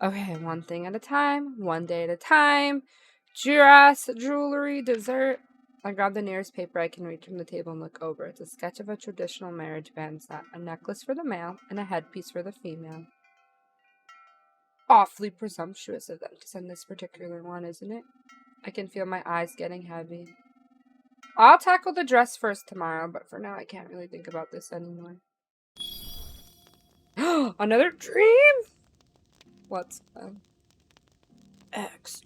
Okay, one thing at a time, one day at a time. Dress, jewelry, dessert. I grab the nearest paper I can reach from the table and look over. It's a sketch of a traditional marriage band set, a necklace for the male and a headpiece for the female. Awfully presumptuous of them to send this particular one, isn't it? I can feel my eyes getting heavy. I'll tackle the dress first tomorrow, but for now I can't really think about this anymore. Another dream? What's X ...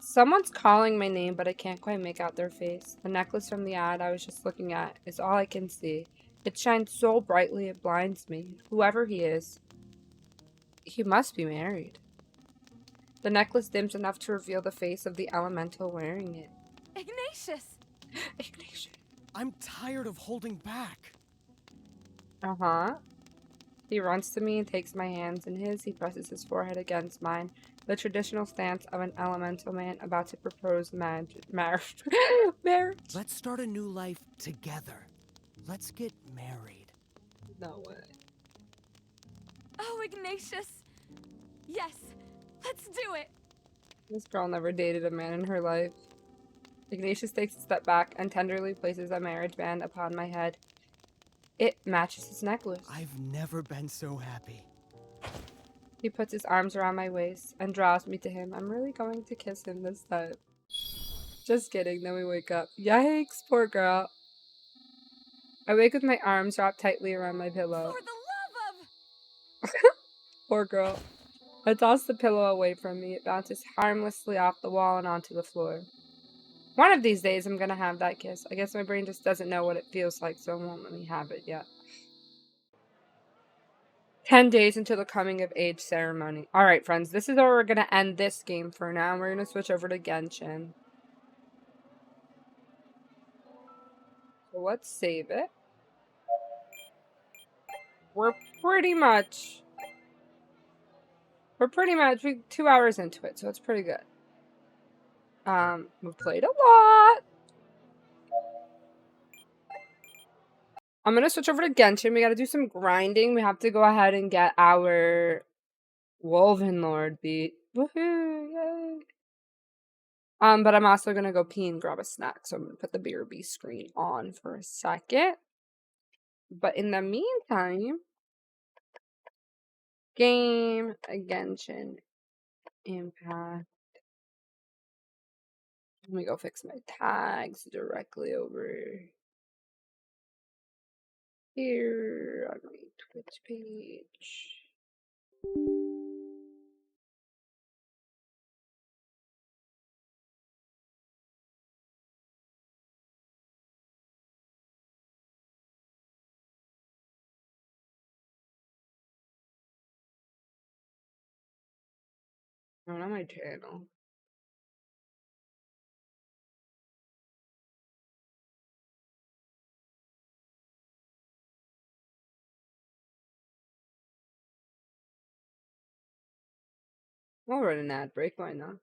Someone's calling my name, but I can't quite make out their face. The necklace from the ad I was just looking at is all I can see. It shines so brightly it blinds me. Whoever he is, he must be married. The necklace dims enough to reveal the face of the elemental wearing it. Ignatius! Ignatius. I'm tired of holding back. Uh-huh. He runs to me and takes my hands in his. He presses his forehead against mine. The traditional stance of an elemental man about to propose marriage. Marriage. Let's start a new life together. Let's get married. No way. Oh, Ignatius! Yes, let's do it! This girl never dated a man in her life. Ignatius takes a step back and tenderly places a marriage band upon my head. It matches his necklace. I've never been so happy. He puts his arms around my waist and draws me to him. I'm really going to kiss him this time. Just kidding, then we wake up. Yikes, poor girl. I wake with my arms wrapped tightly around my pillow. For the love of... Poor girl. I toss the pillow away from me. It bounces harmlessly off the wall and onto the floor. One of these days I'm gonna have that kiss. I guess my brain just doesn't know what it feels like, so it won't let me have it yet. 10 days until the coming of age ceremony. Alright, friends, this is where we're gonna end this game for now. We're gonna switch over to Genshin. So let's save it. We're pretty much 2 hours into it, so it's pretty good. We've played a lot. I'm gonna switch over to Genshin. We gotta do some grinding. We have to go ahead and get our Wolven Lord beat. Woohoo! Yay! But I'm also gonna go pee and grab a snack, so I'm gonna put the BRB screen on for a second. But in the meantime, game, Genshin Impact. Let me go fix my tags directly over here on my Twitch page. I'm on my channel. We'll run an ad break, why not?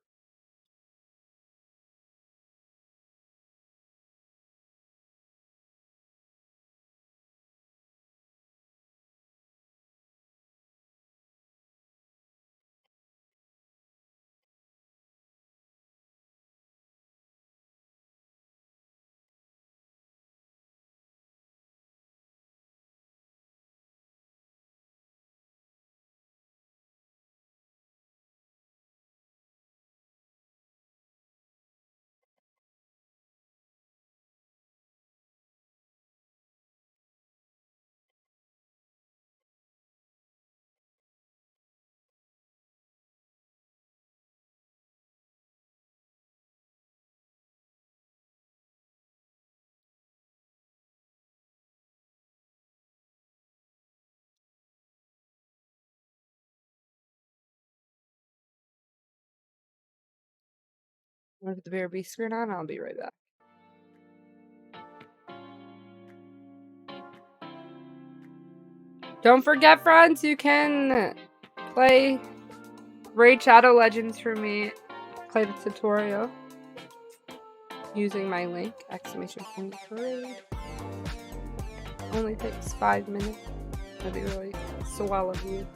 I'm gonna put the BRB screen on. I'll be right back. Don't forget, friends, you can play Raid Shadow Legends for me. Play the tutorial using my link, !raid. Only takes 5 minutes. That'd be really swell of you.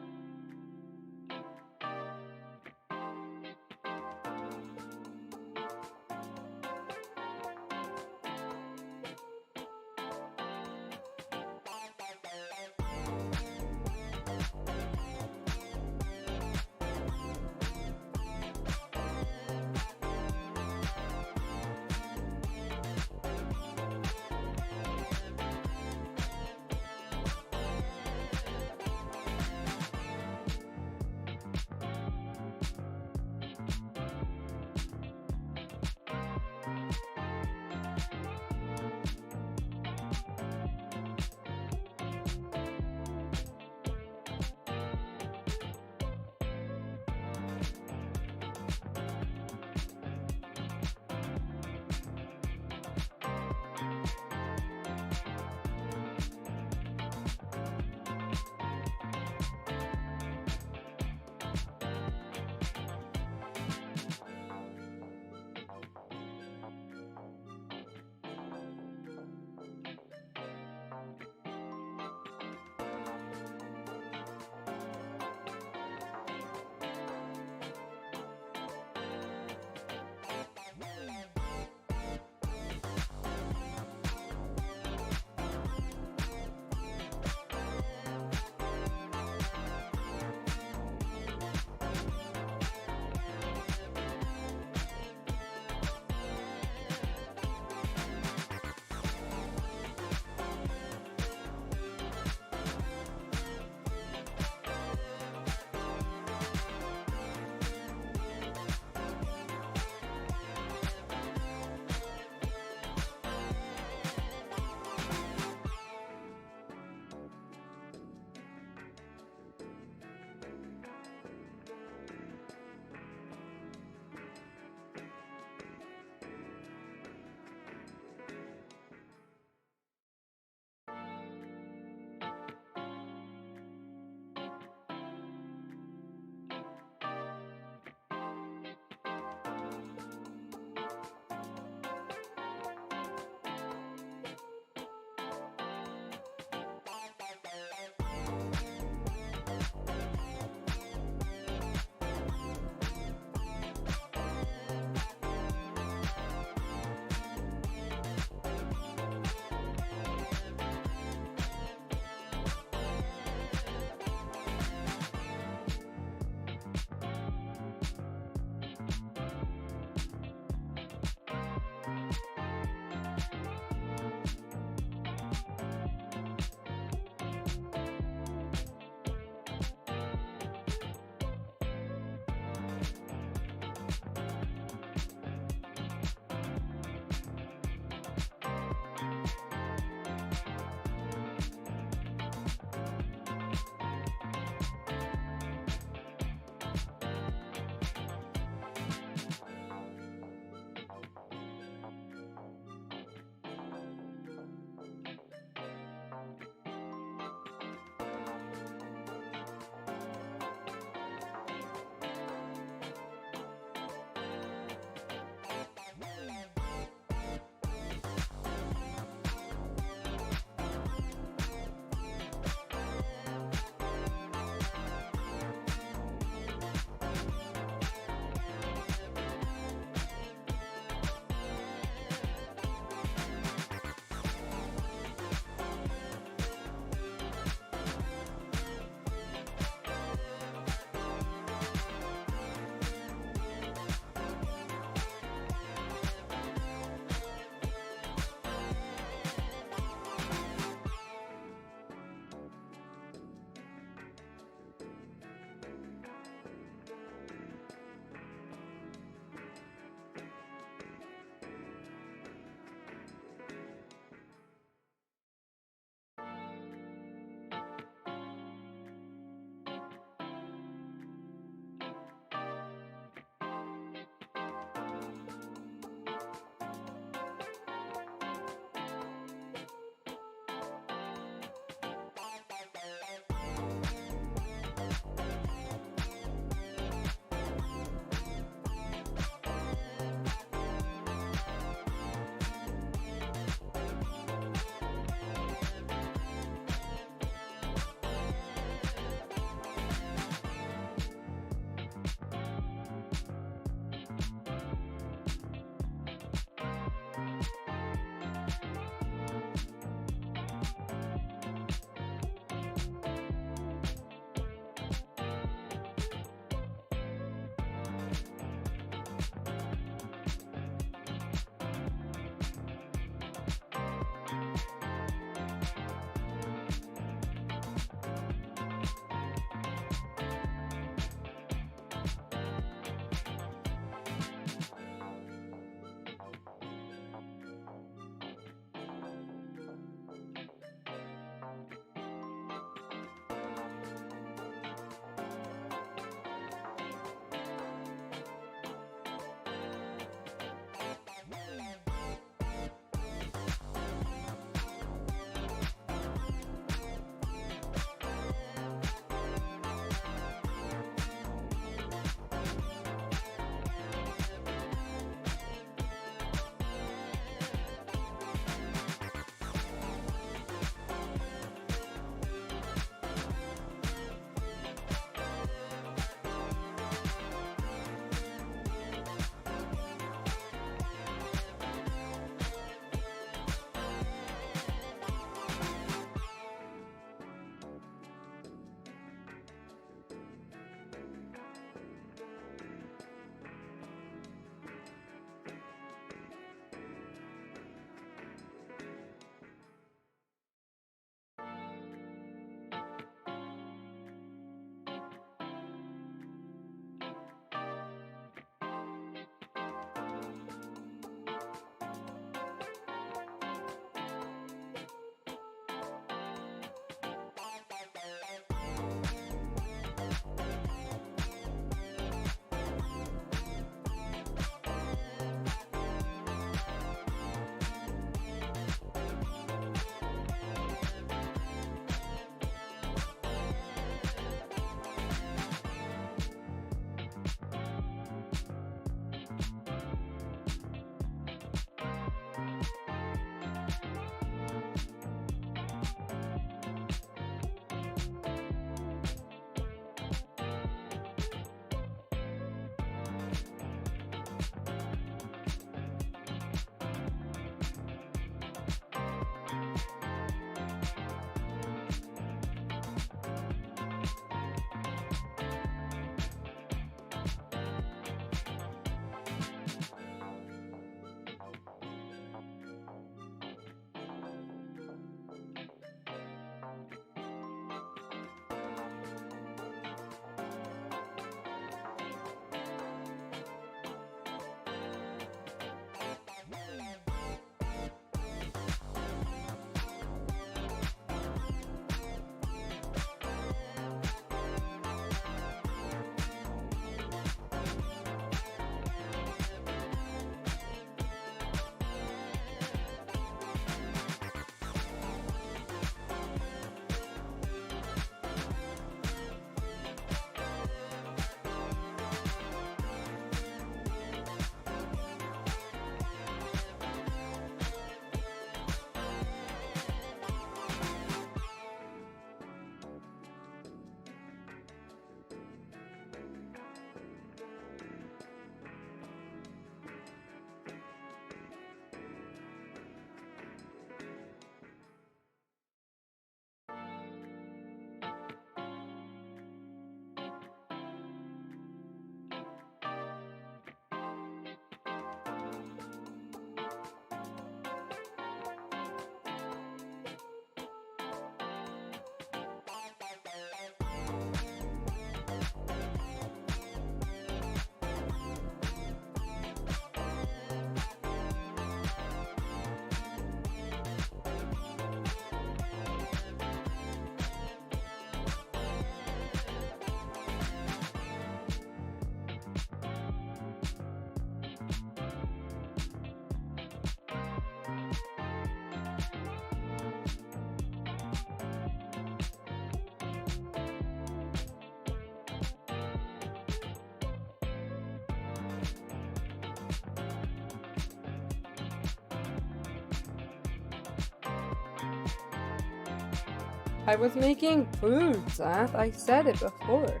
I was making food, Seth. I said it before.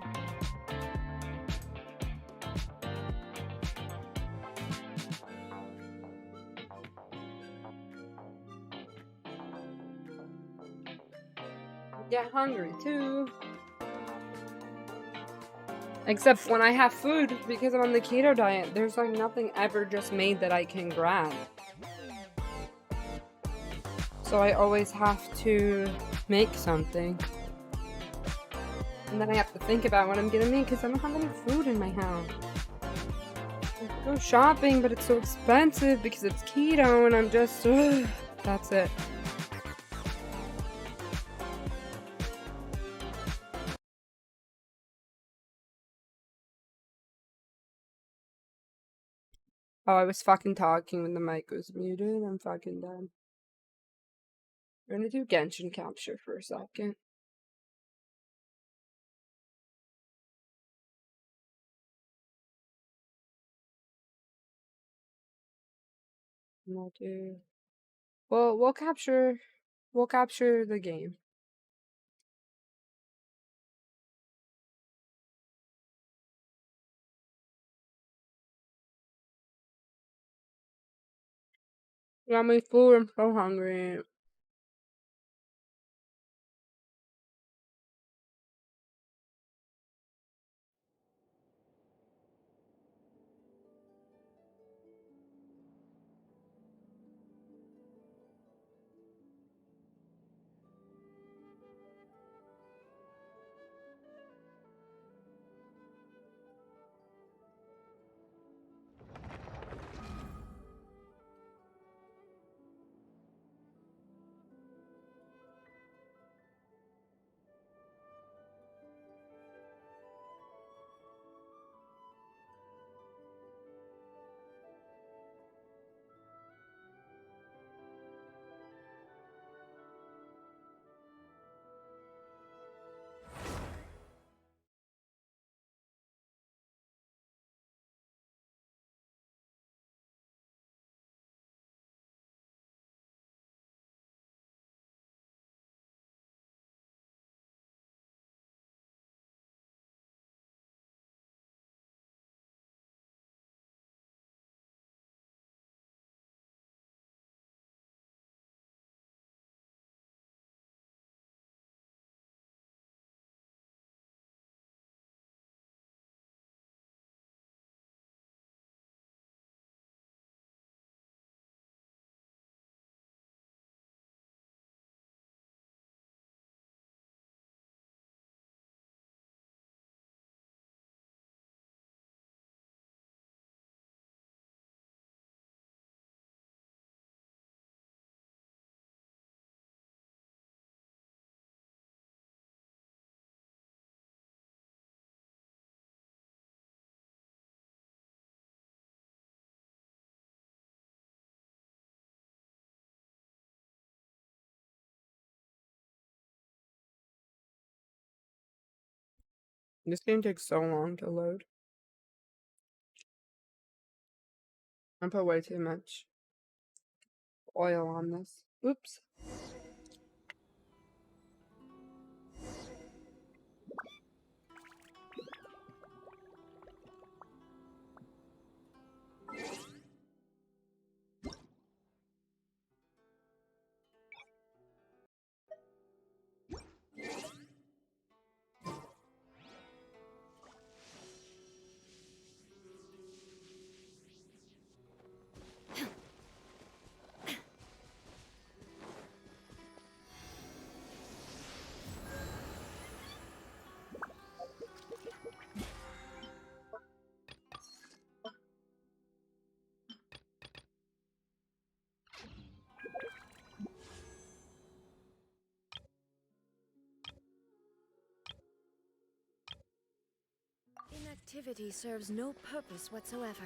Get hungry too. Except when I have food, because I'm on the keto diet, there's like nothing ever just made that I can grab. So I always have to make something. And then I have to think about what I'm gonna make because I don't have any food in my house. I could go shopping, but it's so expensive because it's keto and I'm just, that's it. Oh, I was fucking talking when the mic was muted. I'm fucking done. We're gonna do Genshin capture for a second. And we'll do. Well, we'll capture the game. Got me food. I'm so hungry. This game takes so long to load. I put way too much oil on this. Oops. Inactivity serves no purpose whatsoever.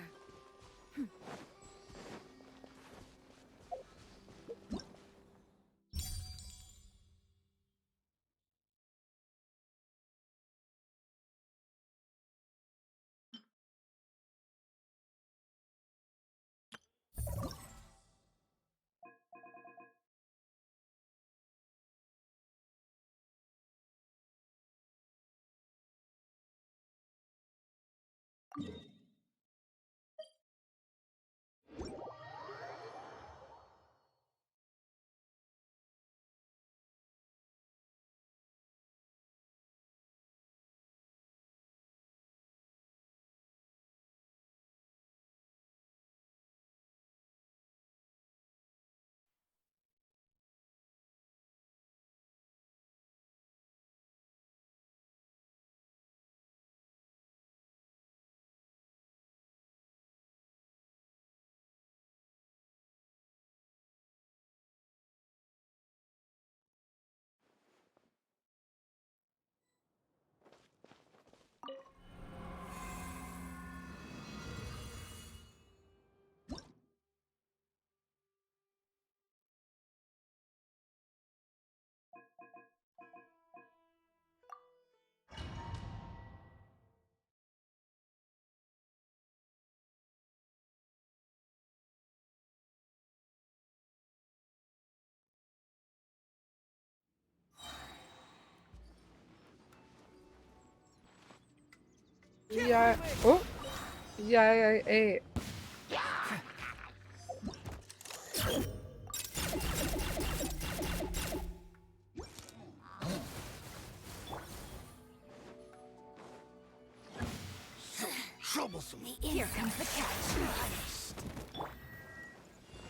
Yeah. Oh. Yeah, I ate. Troublesome. Here comes the catch.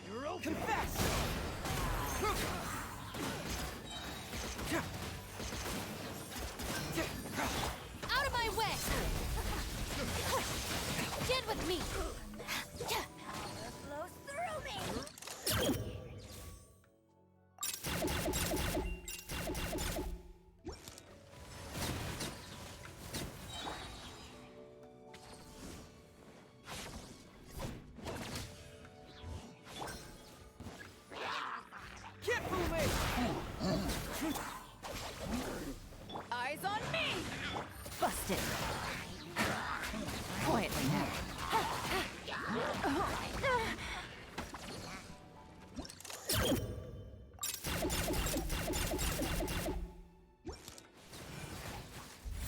You're open. Confess! Out of my way! Get with me! Power flows through me! Keep moving! Eyes on me! Busted. Quietly now.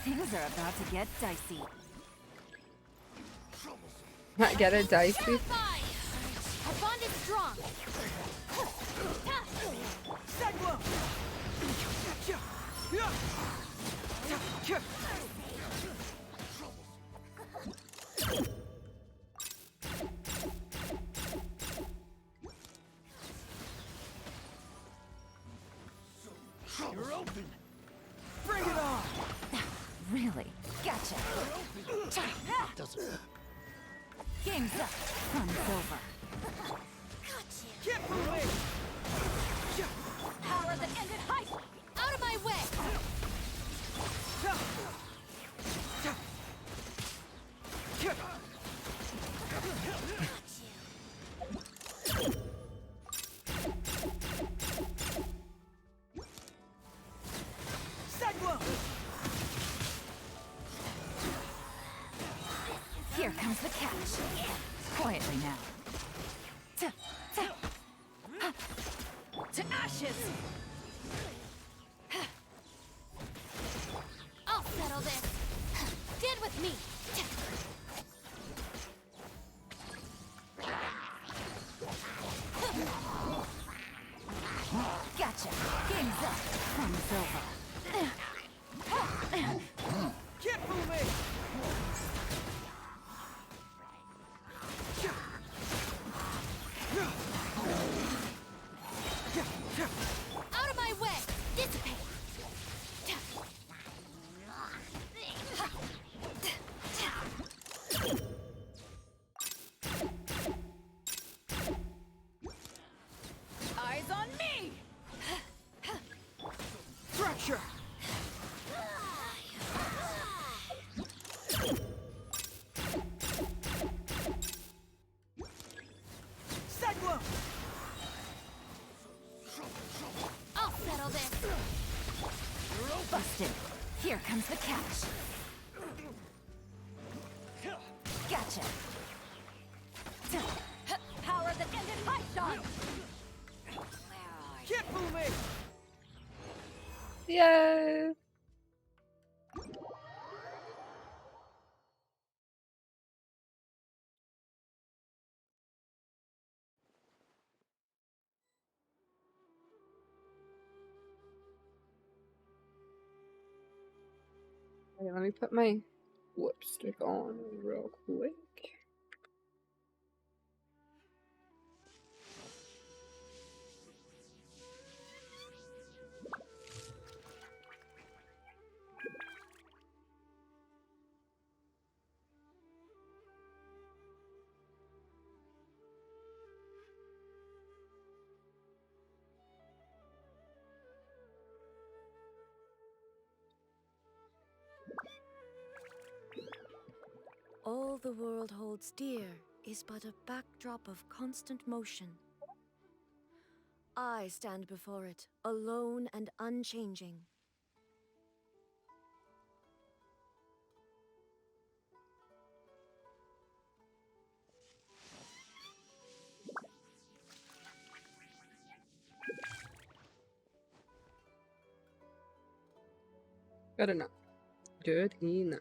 Things are about to get dicey. Get it dicey. Our bond is strong. Cyclone! You're open. Bring it on! Really? Gotcha. Game's up. Fun's over. Keep moving! Power that ended height! Out of my way! Cyclone! Here comes the catch. Quietly now. To ashes! I'll settle this. Get with me. Gotcha. Game's up. Fun's over. Keep moving! Out of my way. Dissipate. Eyes on me! Fracture! Cyclone! I'll settle this. Busted. Here comes the catch. Gotcha. Power that ended high shot. Keep moving! Yay! Okay, let me put my lipstick on real quick. All the world holds dear is but a backdrop of constant motion. I stand before it, alone and unchanging. Good enough. Good enough.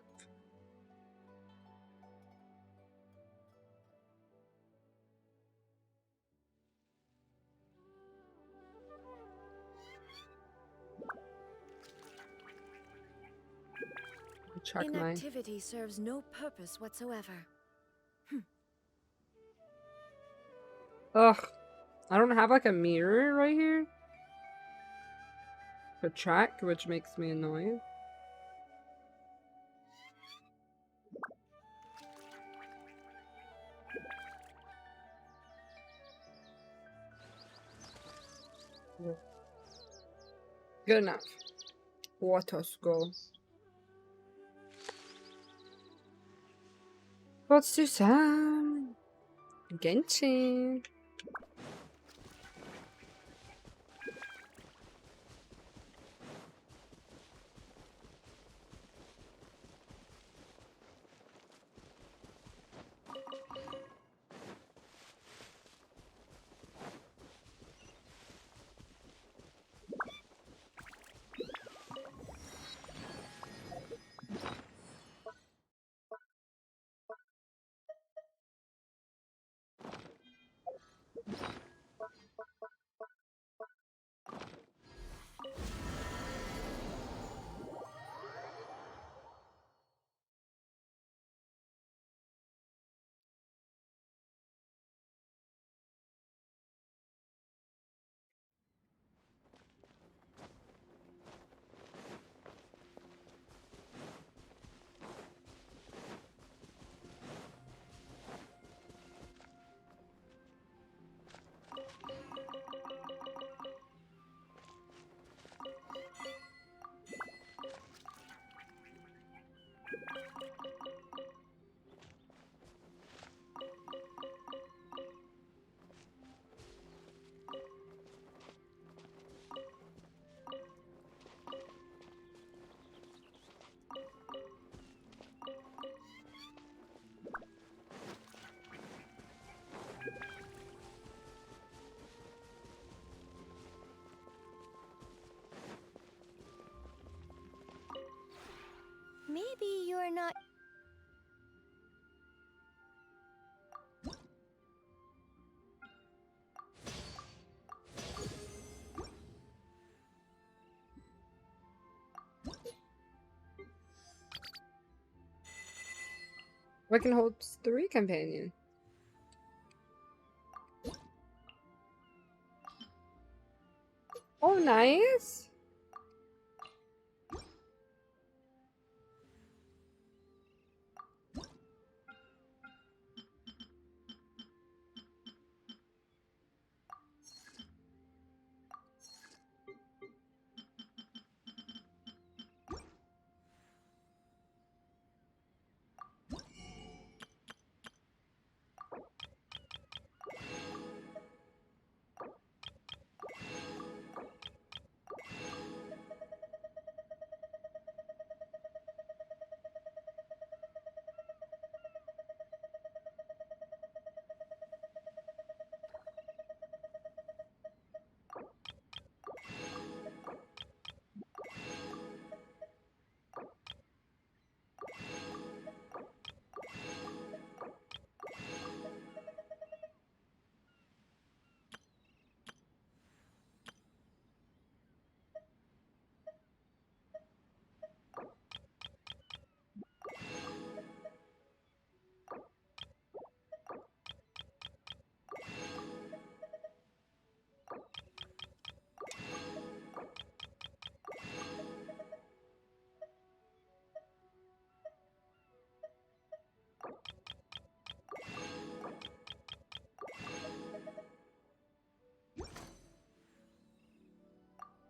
check mine. Inactivity serves no purpose whatsoever. Ugh. I don't have like a mirror right here. A track, which makes me annoyed. Good enough. Let us go. Let's do some Genshin. Maybe you're not. I can hold 3 companions. Oh, nice.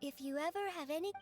If you ever have any.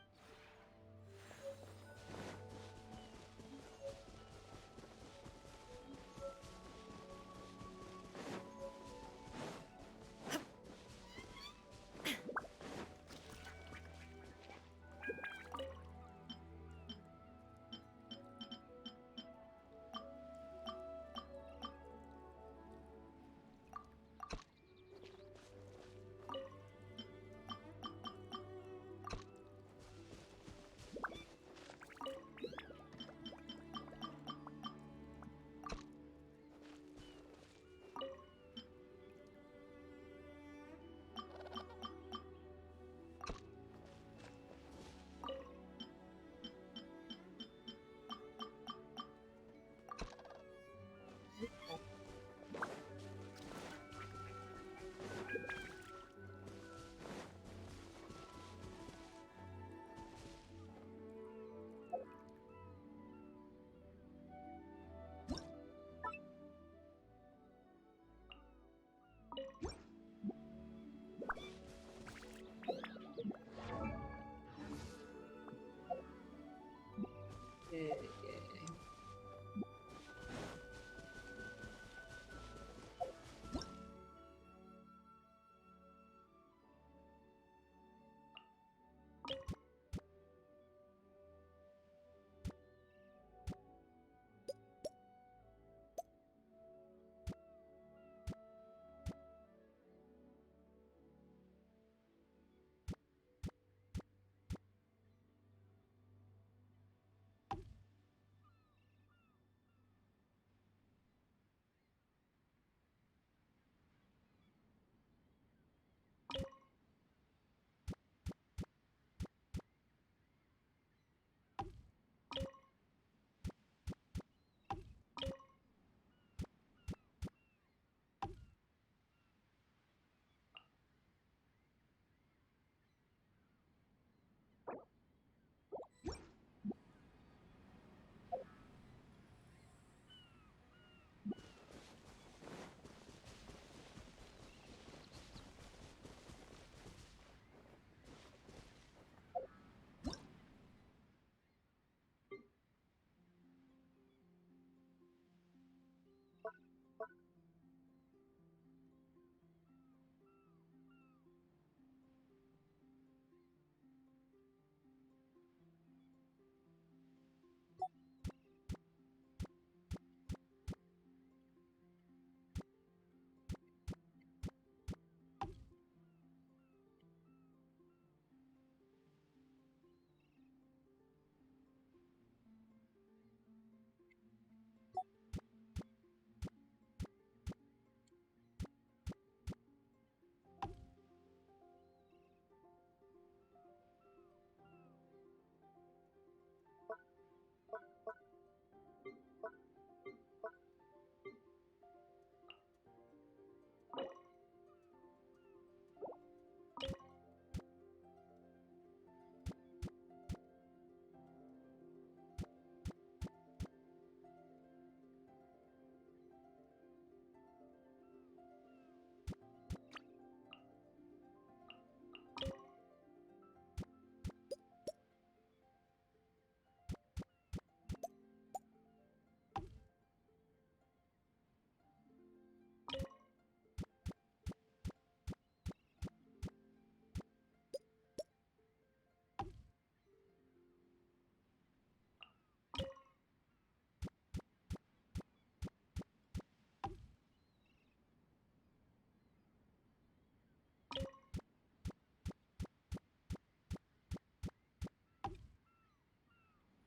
Yeah.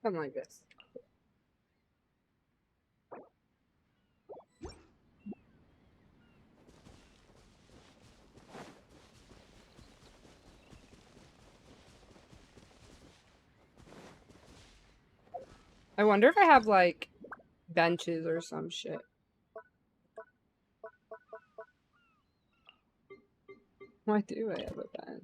Something like this. I wonder if I have like benches or some shit. Why do I have a bench?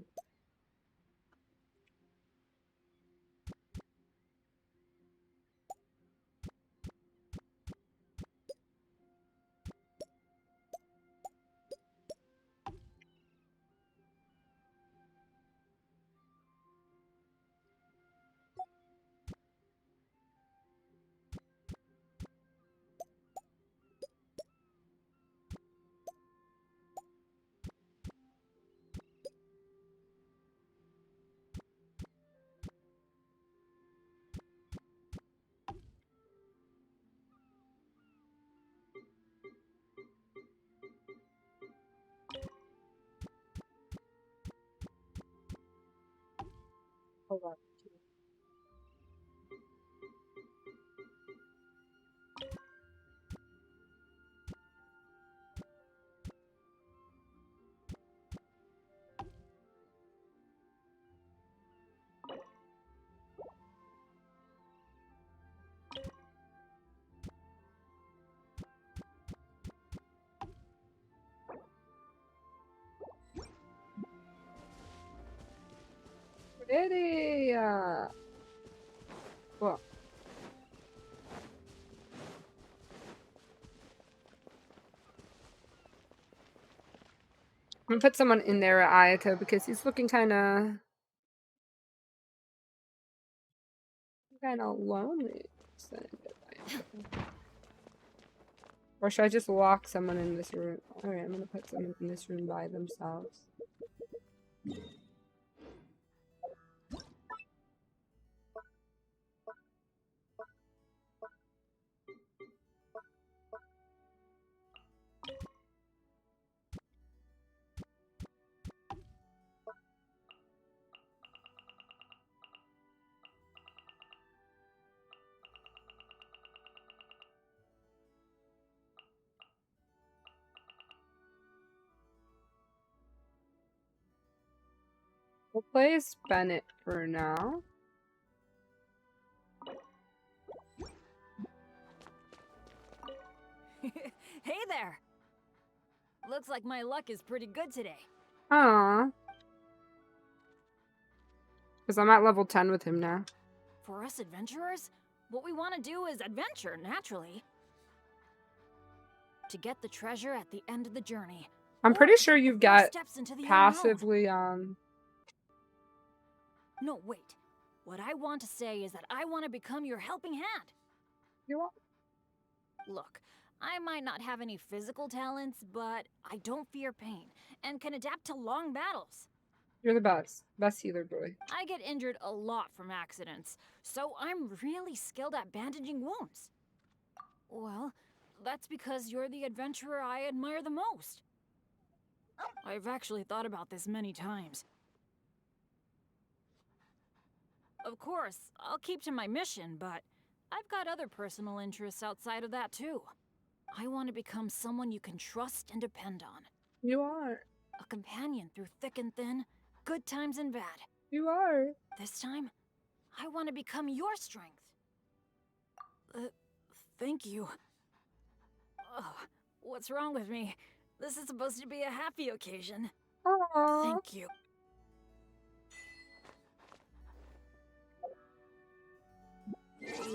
Hold on. Pretty. Well. I'm gonna put someone in there at Ayato because he's looking kind of Kind of lonely. Or should I just lock someone in this room? Alright, I'm gonna put someone in this room by themselves. We'll play as Bennett for now. Hey there! Looks like my luck is pretty good today. Aww. Because I'm at level 10 with him now. For us adventurers, what we want to do is adventure, naturally. To get the treasure at the end of the journey. I'm pretty sure you've got steps into the passively, No, wait. What I want to say is that I want to become your helping hand. You want? Look, I might not have any physical talents, but I don't fear pain and can adapt to long battles. You're the best. Best healer boy. I get injured a lot from accidents, so I'm really skilled at bandaging wounds. Well, that's because you're the adventurer I admire the most. I've actually thought about this many times. Of course, I'll keep to my mission, but I've got other personal interests outside of that too. I want to become someone you can trust and depend on. You are. A companion through thick and thin, good times and bad. You are. This time, I want to become your strength. Thank you. Oh, what's wrong with me? This is supposed to be a happy occasion. Aww. Thank you.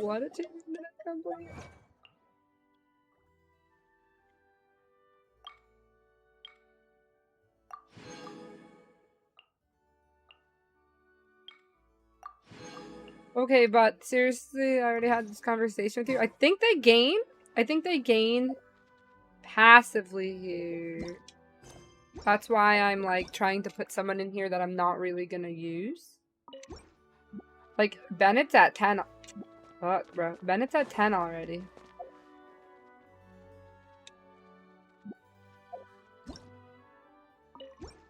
What a 2-minute complete. Okay, but seriously, I already had this conversation with you. I think they gain passively here. That's why I'm like trying to put someone in here that I'm not really gonna use. Like Bennett's at 10. Fuck, bro. Bennett's at 10 already.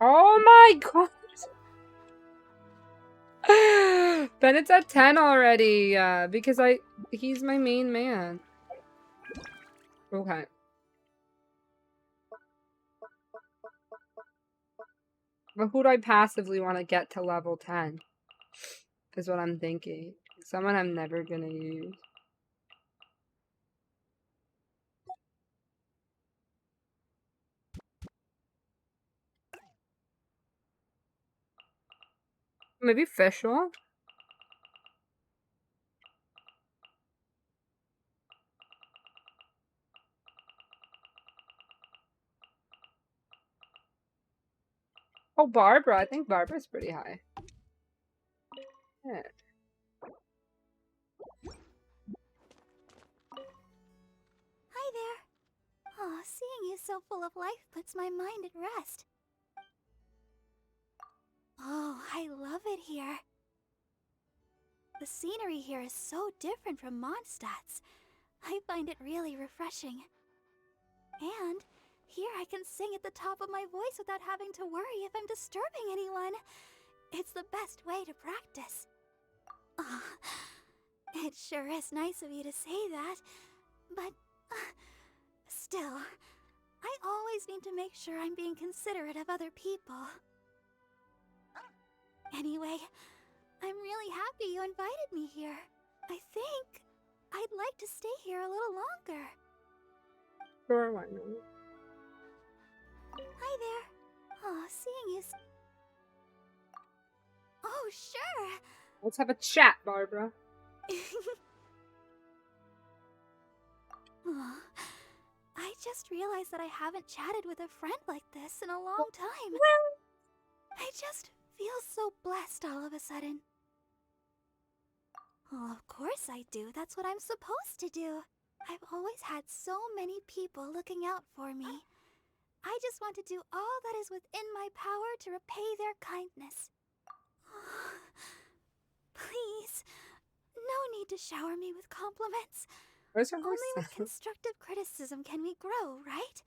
Oh my god. Bennett's at 10 already, because he's my main man. Okay. But who do I passively want to get to level 10? Is what I'm thinking. Someone I'm never gonna use. Maybe Fischl? Oh, Barbara. I think Barbara's pretty high. Yeah. Hi there. Oh, seeing you so full of life puts my mind at rest. Oh, I love it here. The scenery here is so different from Mondstadt's. I find it really refreshing. And here I can sing at the top of my voice without having to worry if I'm disturbing anyone. It's the best way to practice. Oh, it sure is nice of you to say that, but still, I always need to make sure I'm being considerate of other people. Anyway, I'm really happy you invited me here. I think I'd like to stay here a little longer. Sure, why not? Hi there. Oh, seeing you. Oh, sure. Let's have a chat, Barbara. Oh, I just realized that I haven't chatted with a friend like this in a long time. I just feel so blessed all of a sudden. Well, of course I do. That's what I'm supposed to do. I've always had so many people looking out for me. I just want to do all that is within my power to repay their kindness. Please, no need to shower me with compliments. Where's her Only with voice? constructive criticism can we grow, right?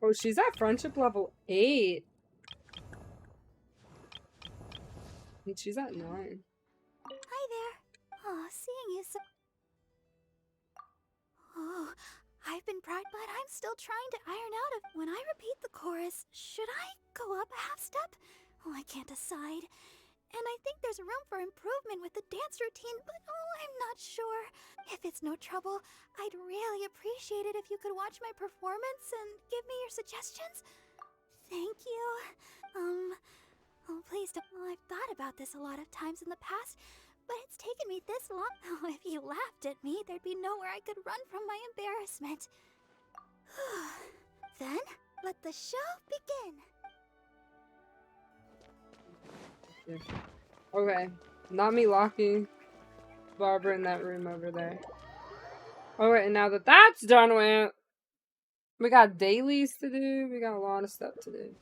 Oh, she's at friendship level 8. And she's at 9. Hi there. Oh, seeing you so... Oh, I've been but I'm still trying to iron out if when I repeat the chorus, should I go up a half step? Oh, I can't decide. And I think there's room for improvement with the dance routine, but oh, I'm not sure. If it's no trouble, I'd really appreciate it if you could watch my performance and give me your suggestions. Thank you. Oh, please don't. Well, I've thought about this a lot of times in the past, but it's taken me this long. Oh, if you laughed at me, there'd be nowhere I could run from my embarrassment. Then, let the show begin. Okay, not me locking Barbara in that room over there. Alright, and now that that's done with, we got dailies to do. We got a lot of stuff to do.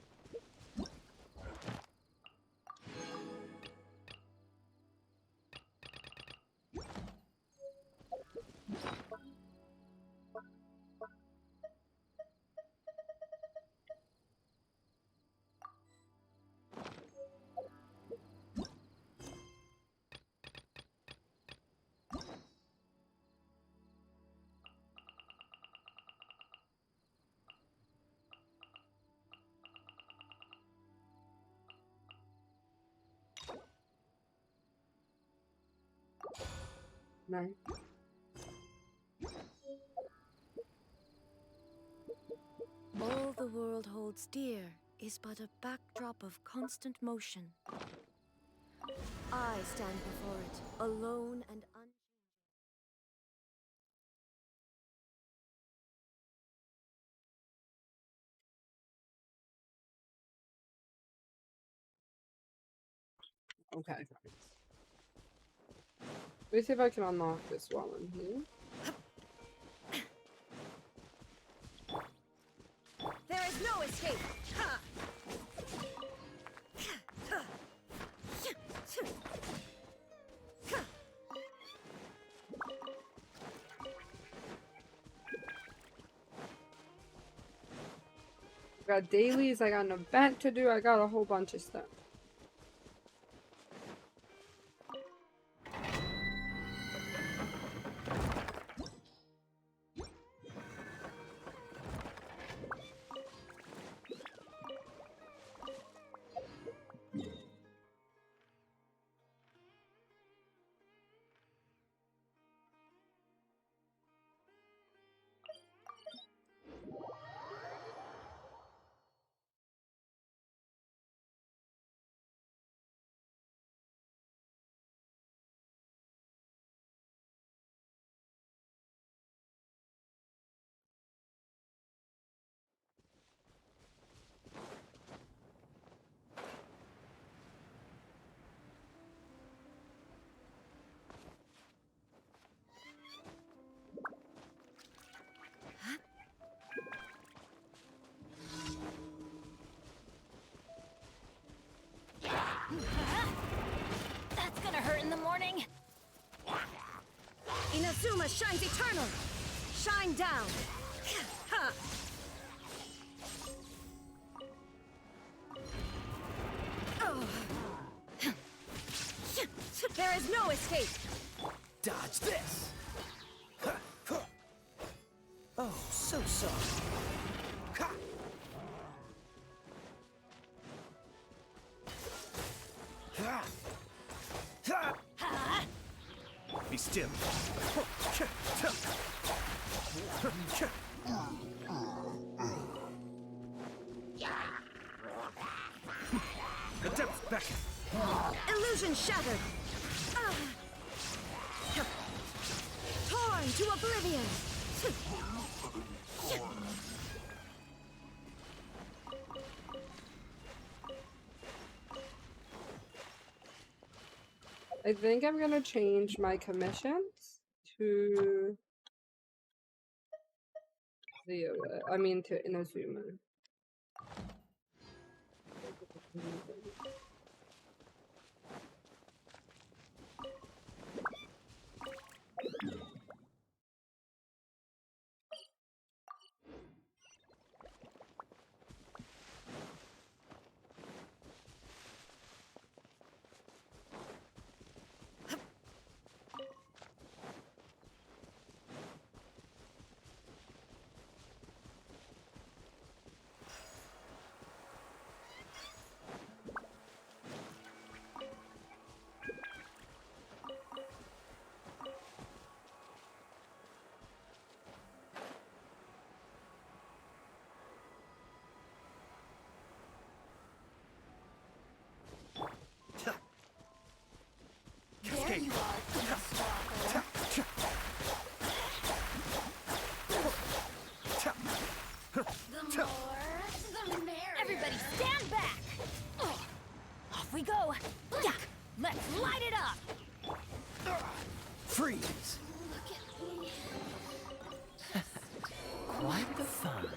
Nice. All the world holds dear is but a backdrop of constant motion. I stand before it, alone and Okay. Let me see if I can unlock this while I'm here. There is no escape! Ha! I got dailies, I got an event to do, I got a whole bunch of stuff. That's gonna hurt in the morning. Inazuma shines eternal. Shine down. Ha! Oh. There is no escape. Dodge this. Oh, so soft. Be still. The depth beckon. Illusion shattered. Torn to oblivion. I think I'm gonna change my commissions to to Inazuma. There you are, the more, the merrier. Everybody stand back! Off we go! Yeah, let's light it up! Freeze! Quite the fun.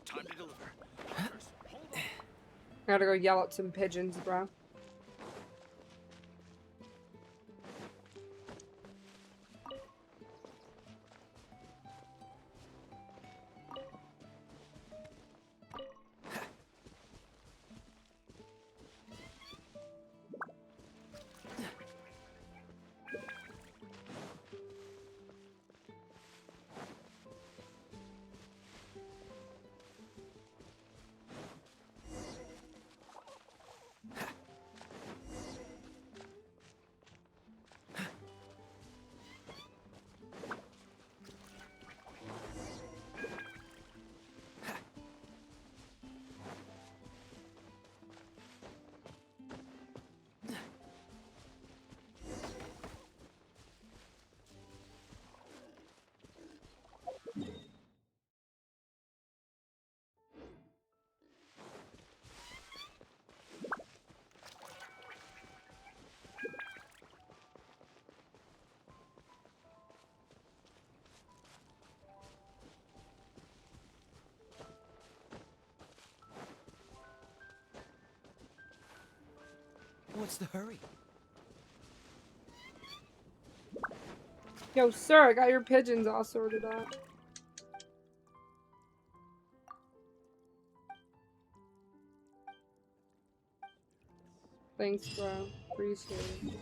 Time to deliver. Gotta go yell at some pigeons, bro. What's the hurry? Yo, sir, I got your pigeons all sorted out. Thanks, bro. Appreciate it.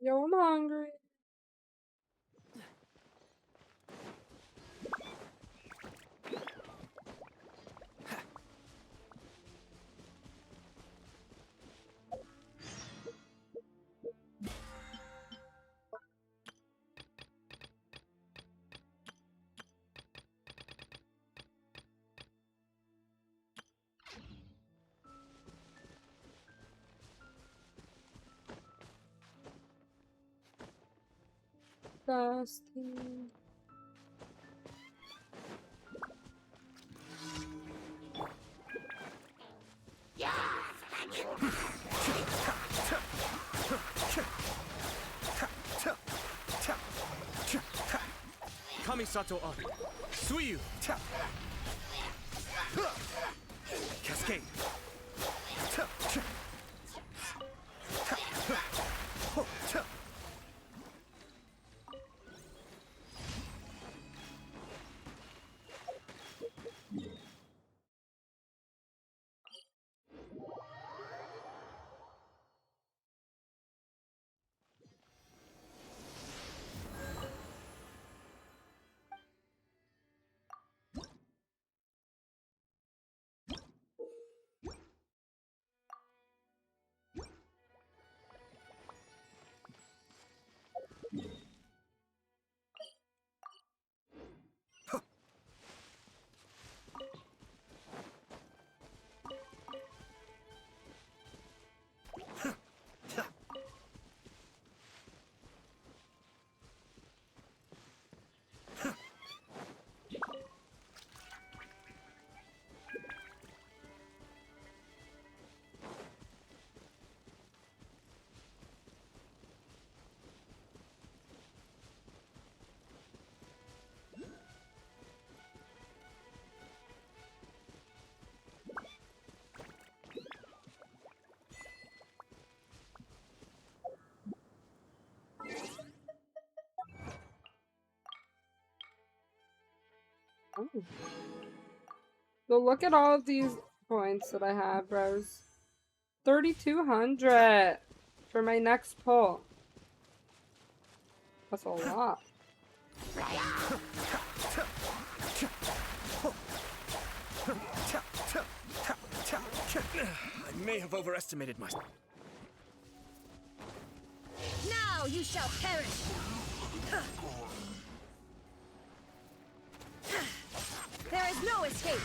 Yo, I'm hungry. Frosty. Kamisato up. Suiyu. Tap. Cascade. Tap. Ooh. So look at all of these points that I have, Rose. 3,200 for my next pull. That's a lot. I may have overestimated myself. Now you shall perish! There is no escape!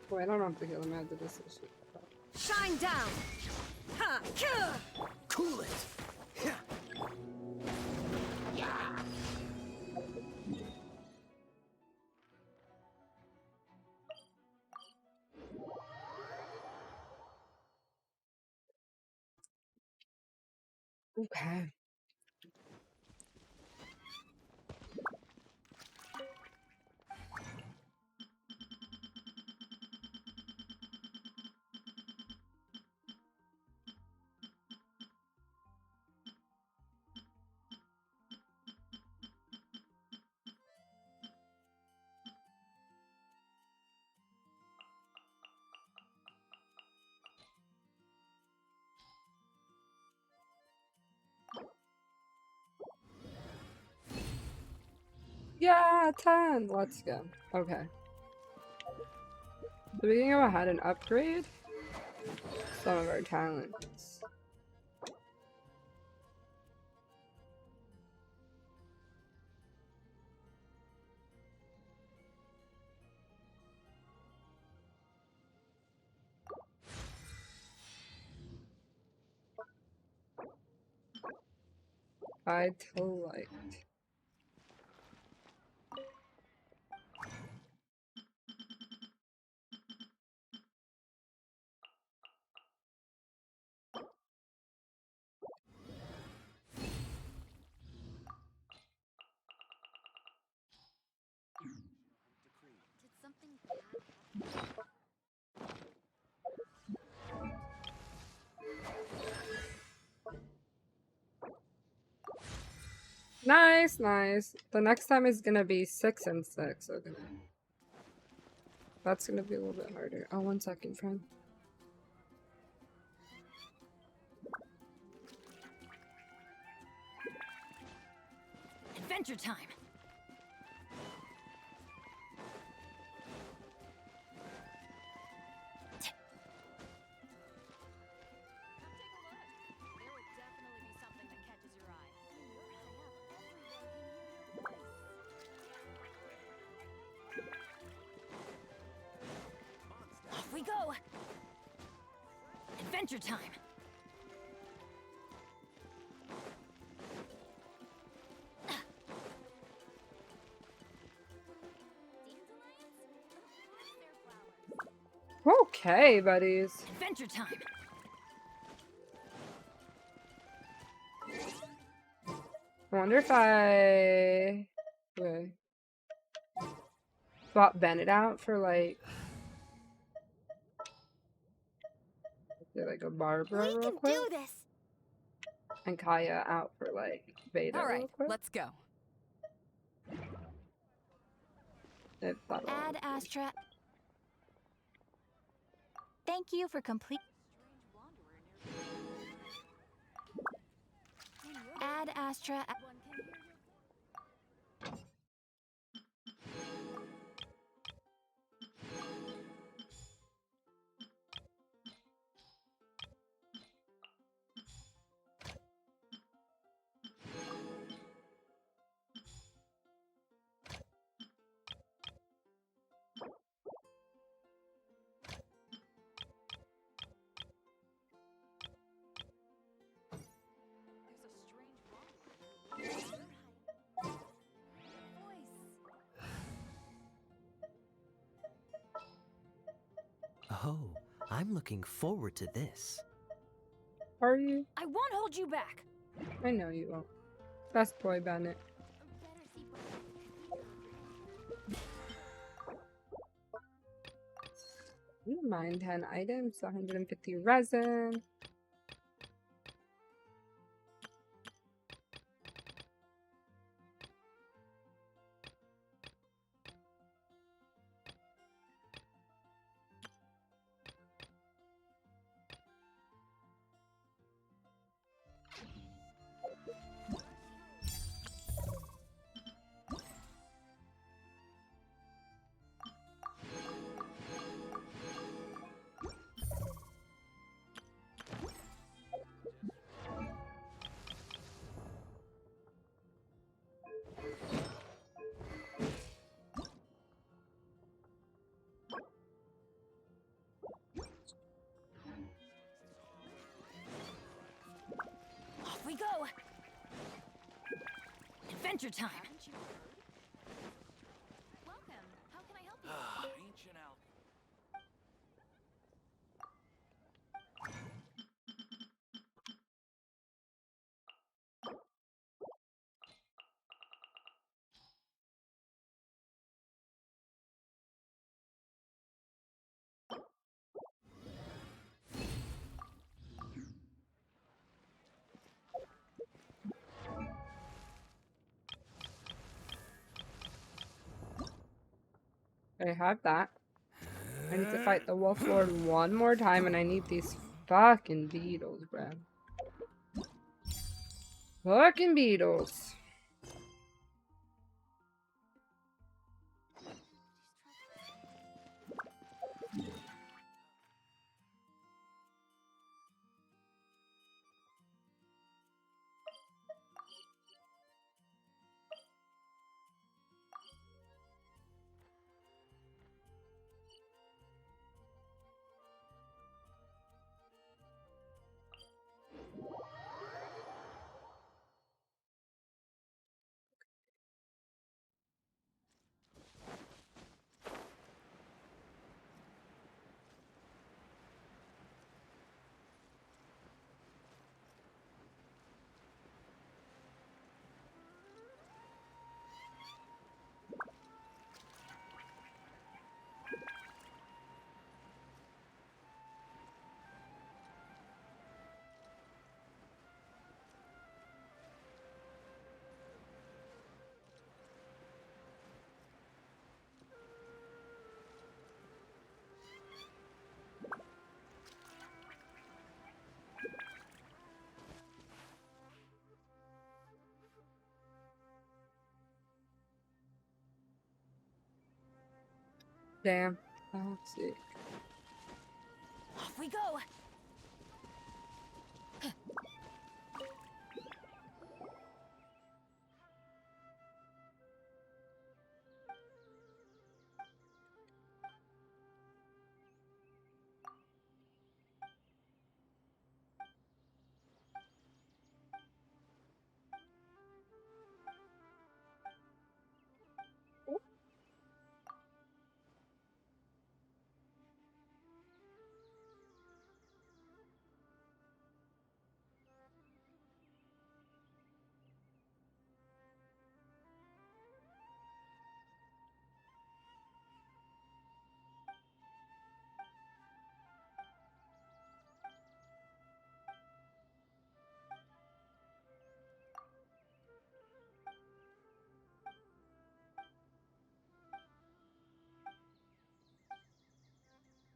Boy, I don't have to kill him after this issue. Shine down! Cool it! Okay. Yeah, 10. Let's go. Okay. So we can go ahead and upgrade some of our talents. Vitalite. Nice, nice. The next time is gonna be 6 and 6. Okay. That's gonna be a little bit harder. Oh, 1 second, friend. Adventure time! Off we go! Adventure time! Okay, buddies. Adventure time. I wonder if I swap Bennett out for like a Barbara real quick. Do this. And Kaya out for like Veda All real right, quick. let's go. Add Astra. Thank you for complete. Add Astra. Oh, I'm looking forward to this. Are you? I won't hold you back. I know you won't. Best boy, Bennett. Mine 10 items, 150 resin. Off we go. Adventure time. Welcome. How can I help you? Ancient Alchemy. I have that. I need to fight the Wolf Lord one more time, and I need these fucking beetles, bro. Fucking beetles. Damn. Oh, sick. Off we go.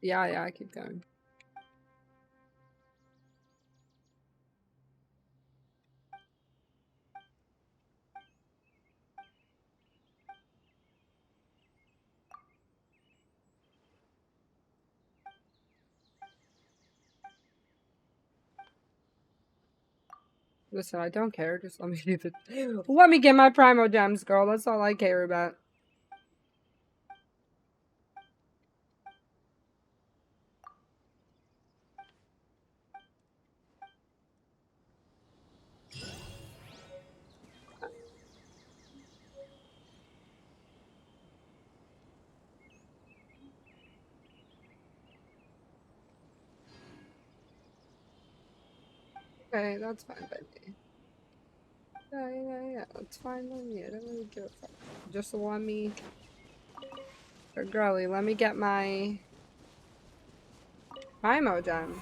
Yeah, I keep going. Listen, I don't care. Just let me do the. Let me get my Primo Gems, girl. That's all I care about. Okay, that's fine by me. Yeah, that's fine by me. I don't really give a fuck. Just let me... Or girly, let me get my... Primo Gems.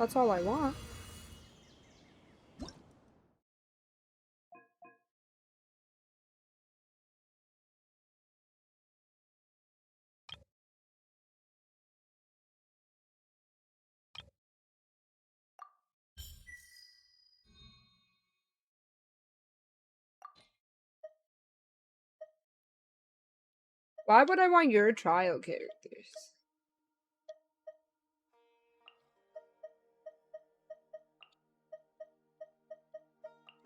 That's all I want. Why would I want your trial characters?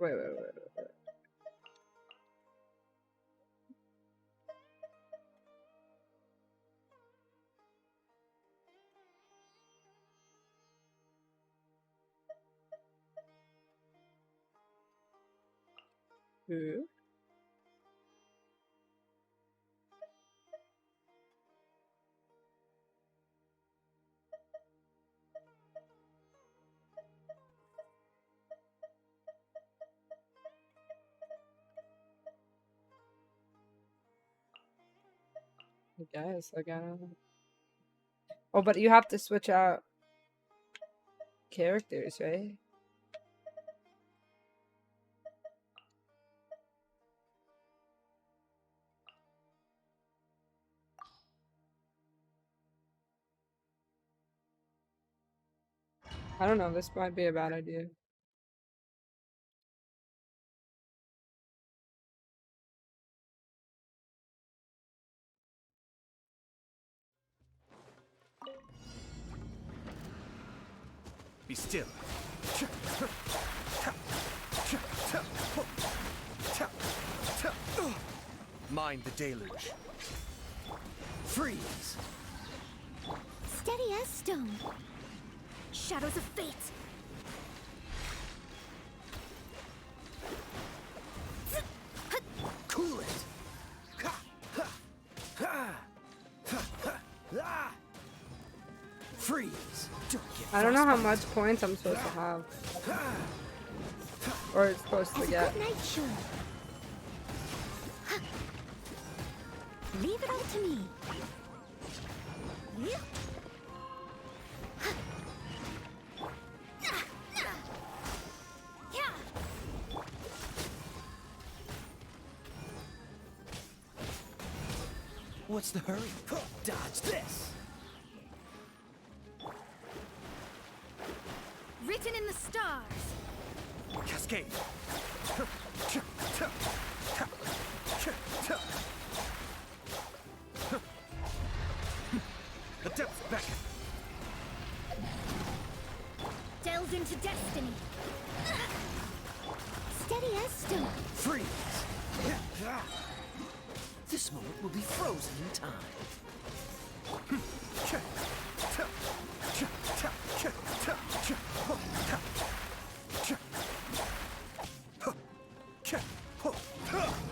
Wait. Who? I guess, I gotta... Oh, but you have to switch out characters, right? I don't know, this might be a bad idea. Be still. Mind the deluge. Freeze! Steady as stone. Shadows of fate. Cool it! Freeze! I don't know how much points I'm supposed to have. Or it's supposed to get. Leave it all to me. What's the hurry? Dodge this! Written in the stars. Cascade! Adept's beckon! Delves into destiny. Steady as stone. Freeze! This moment will be frozen in time.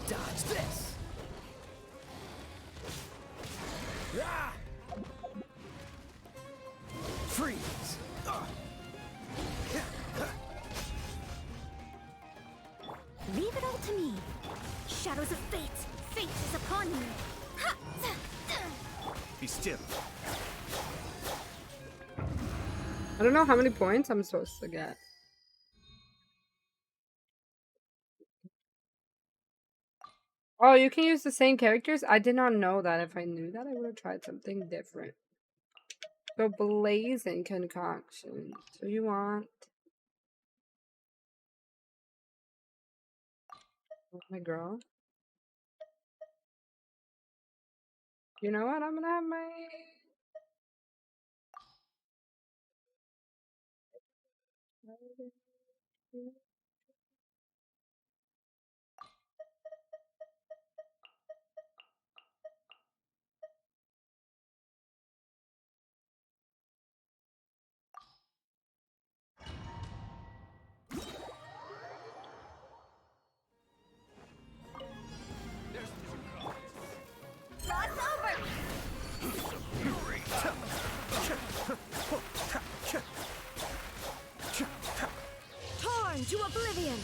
Dodge this! Freeze! Leave it all to me. Shadows of fate. Fate is upon you. Be still. I don't know how many points I'm supposed to get. Oh, you can use the same characters? I did not know that. If I knew that, I would have tried something different. The blazing concoction. So you want my girl? You know what? I'm gonna have my Torn to oblivion!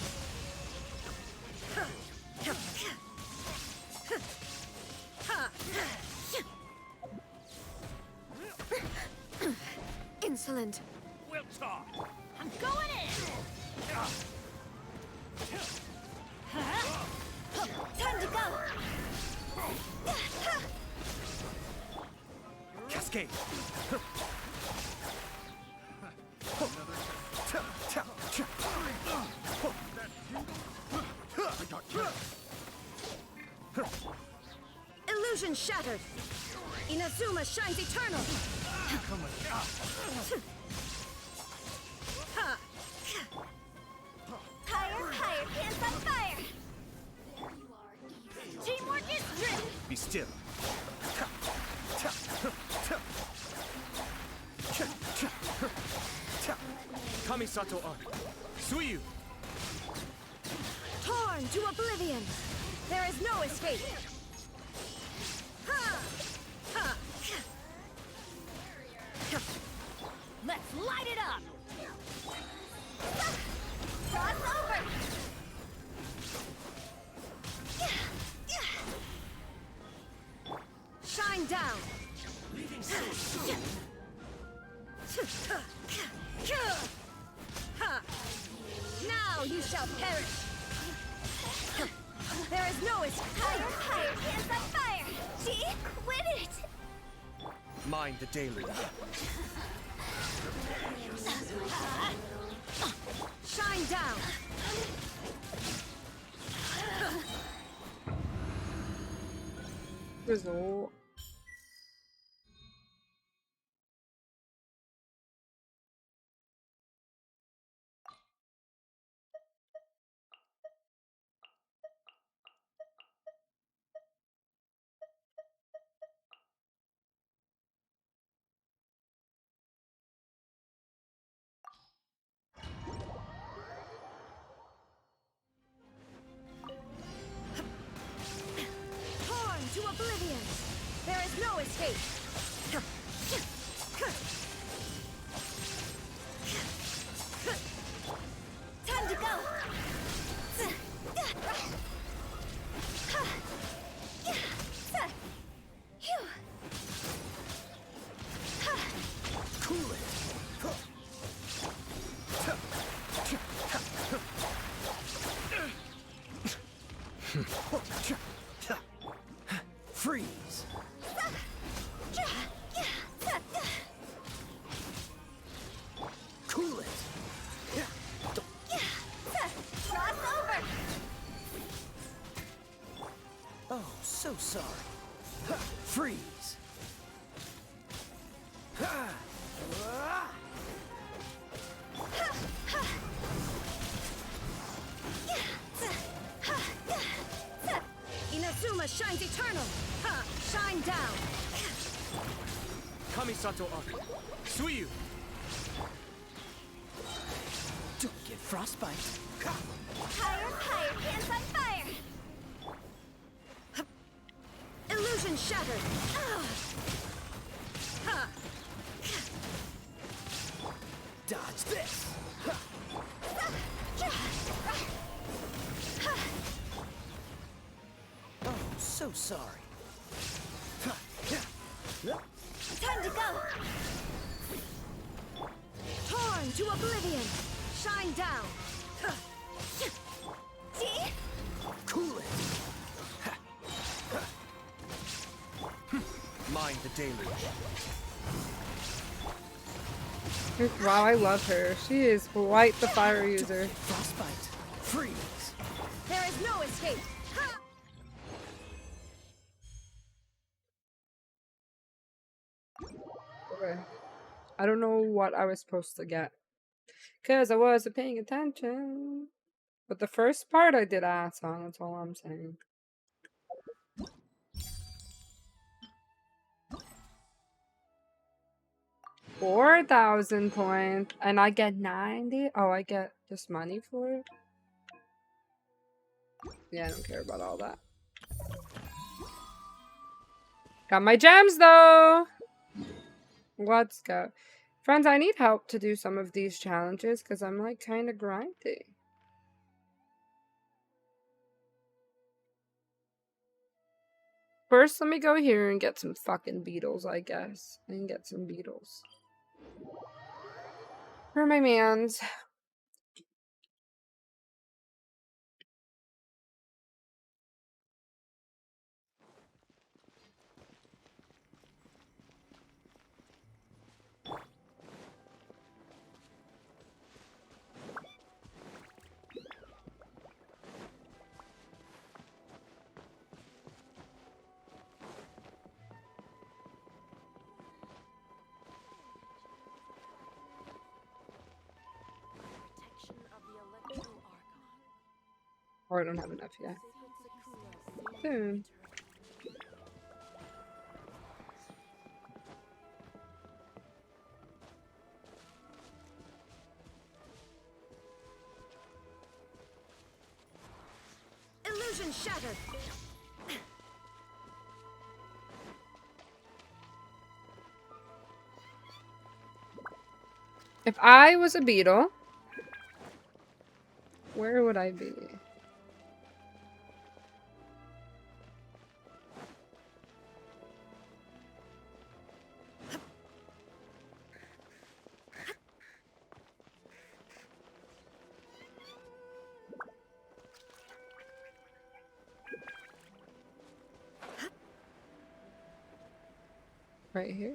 Insolent. We'll talk. I'm going in! Time to go! Cascade! Illusion shattered! Inazuma shines eternal! Higher, higher, hands on fire! Teamwork is drill! Be still. Kamisato Arc. Suiyu! Torn to oblivion! There is no escape! Let's light it up! Cross over! Shine down! Now you shall perish! There is no escape! Higher, higher, hands on fire! See? Quit it! Mind the deluge. Shine down! result. Torn to oblivion! There is no escape! Time to go! Cool it! Freeze! Cool it! Cross over! Oh, so sorry. Freeze! Inazuma shines eternal! Shine down! Kamisato Arc. Suiyu! Don't get frostbite. Higher, higher, hands on fire! Illusion shattered! Dodge this! Oh, so sorry. Time to go! Torn to oblivion! Shine down! See? Cool it! Mind the deluge. Wow, I love her. She is quite the fire user. Frostbite. Freeze. There is no escape. Ha! Okay. I don't know what I was supposed to get. Because I wasn't paying attention. But the first part I did ass on, that's all I'm saying. 4,000 points. And I get 90? Oh, I get just money for it? Yeah, I don't care about all that. Got my gems, though! Let's go. Friends, I need help to do some of these challenges because I'm, like, kind of grindy. First, let me go here and get some fucking beetles, I guess. I can get some beetles. Where are my mans? Or I don't have enough yet. Soon. Illusion shattered. If I was a beetle, where would I be? Right here.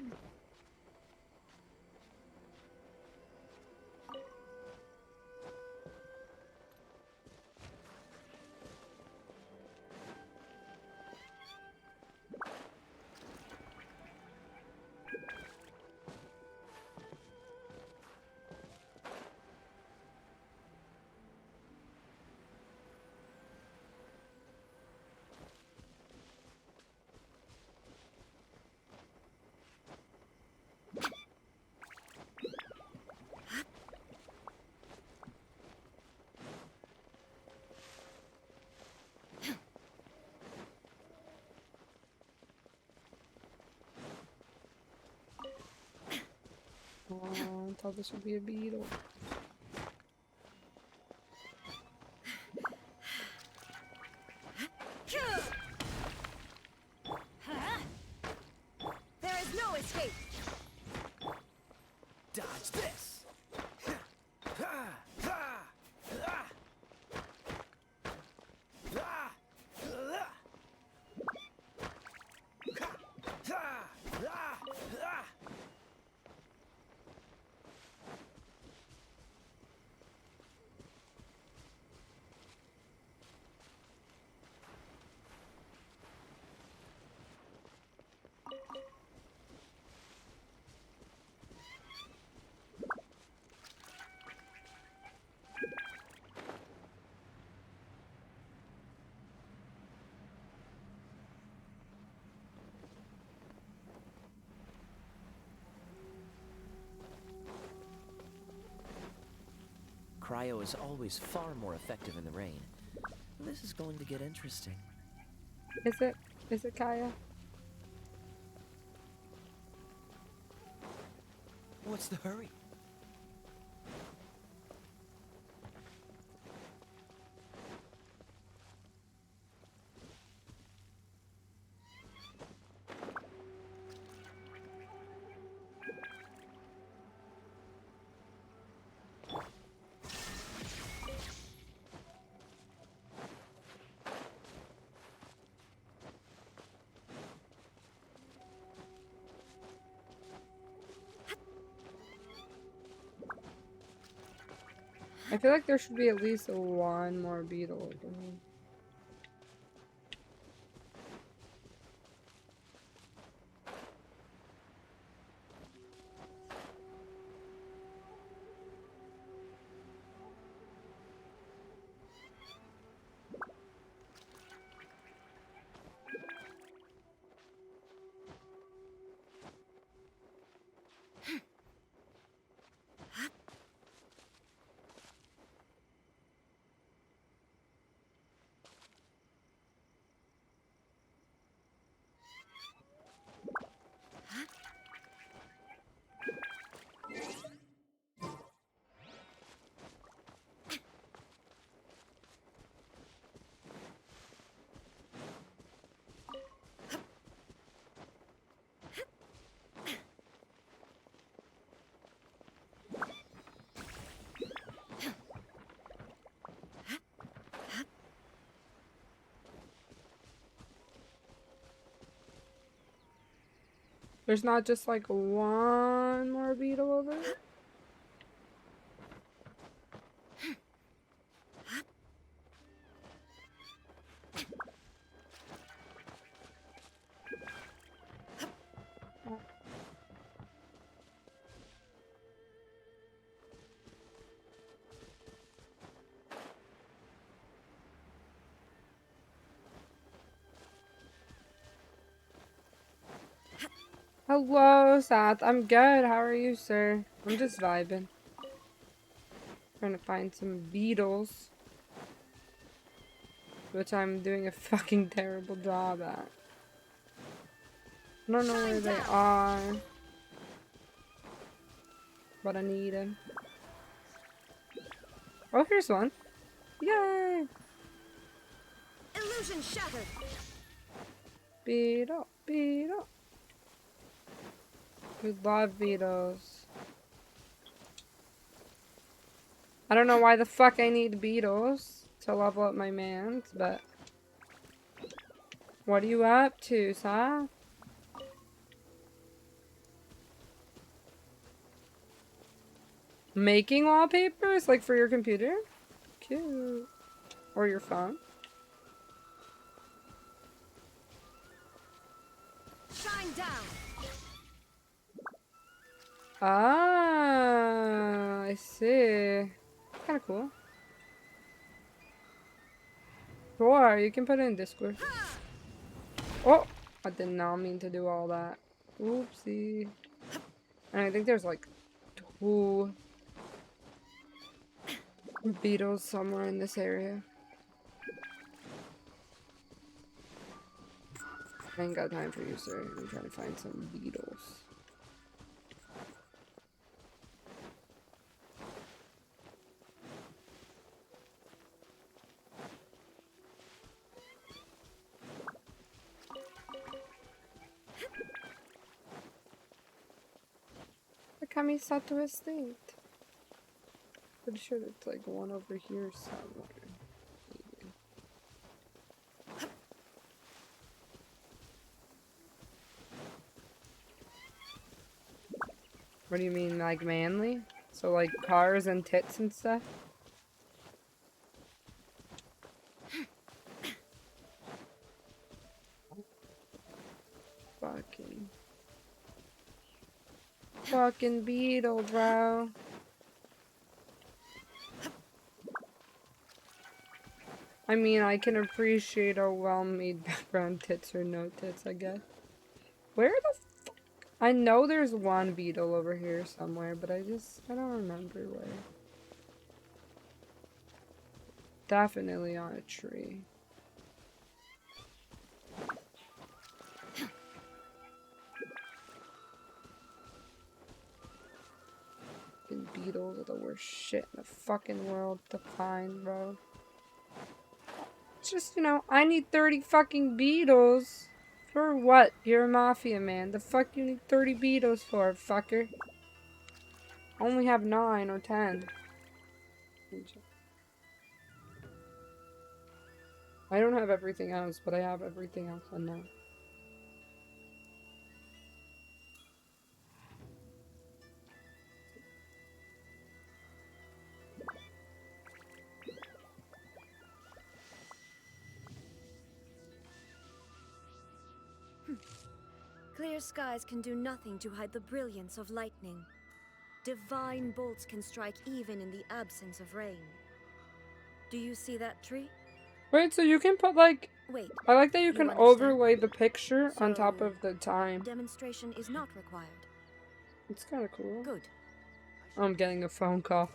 Oh, I thought this would be a beetle. There is no escape. Dodge this. Cryo is always far more effective in the rain. This is going to get interesting. Is it? Is it Kaya? What's the hurry? I feel like there should be at least one more beetle over here. There's not just like one more beetle over there? Hello, Seth. I'm good. How are you, sir? I'm just vibing. Trying to find some beetles. Which I'm doing a fucking terrible job at. I don't know where they are. But I need them. Oh, here's one. Yay! Illusion shattered. Beetle, beetle. We love beetles. I don't know why the fuck I need beetles to level up my mans, but what are you up to, Seth? Making wallpapers? Like for your computer? Cute. Or your phone? Shine down. Ah, I see. Kind of cool. Sure, you can put it in Discord. Oh, I did not mean to do all that. Oopsie. And I think there's like 2 beetles somewhere in this area. I ain't got time for you, sir. I'm trying to find some beetles. Kamisato Estate. Pretty sure there's like one over here somewhere. Maybe. What do you mean, like manly? So like cars and tits and stuff? Fucking beetle, bro. I mean, I can appreciate a well-made background, tits or no tits, I guess. Where the fuck? I know there's one beetle over here somewhere, but I don't remember where. Definitely on a tree. Fucking beetles are the worst shit in the fucking world to find, bro. It's just, you know, I need 30 fucking beetles. For what? You're a mafia man. The fuck you need 30 beetles for, fucker? I only have 9 or 10. I don't have everything else, but I have everything else I know. Clear skies can do nothing to hide the brilliance of lightning. Divine bolts can strike even in the absence of rain. Do you see that tree? Wait, so you can put like... Wait, I like that you you can understand? overlay the picture on top So, of the time. Demonstration is not required. It's kind of cool. Good. I'm getting a phone call.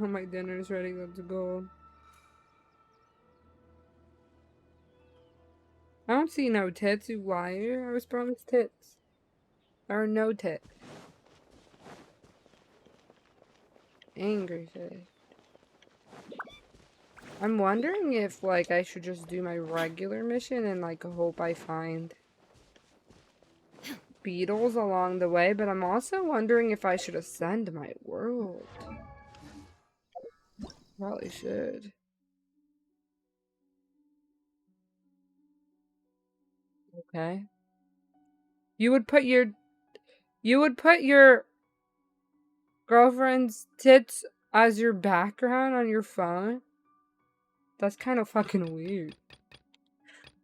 Oh, my dinner's ready. Let's go. I don't see no tits, you liar. I was promised tits. There are no tits. Angry face. I'm wondering if, like, I should just do my regular mission and, like, hope I find beetles along the way, but I'm also wondering if I should ascend my world. Probably should. Okay. You would put your girlfriend's tits as your background on your phone? That's kind of fucking weird.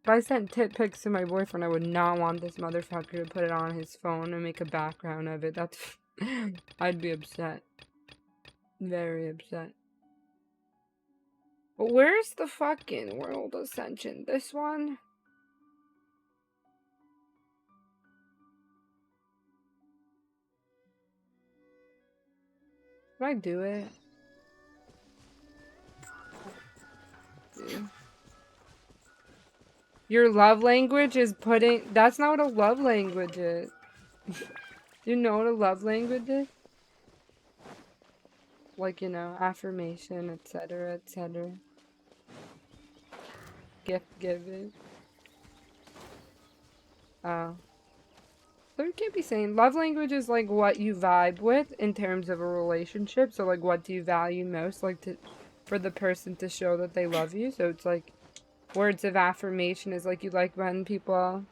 If I sent tit pics to my boyfriend, I would not want this motherfucker to put it on his phone and make a background of it. That's... I'd be upset. Very upset. But where's the fucking world ascension? This one? Can I do it? Your love language is putting... That's not what a love language is. You know what a love language is? Like, you know, affirmation, etc., etc. Gift giving. Oh. So you can't be saying love language is like what you vibe with in terms of a relationship. So like what do you value most, like for the person to show that they love you. So it's like words of affirmation is like you like when people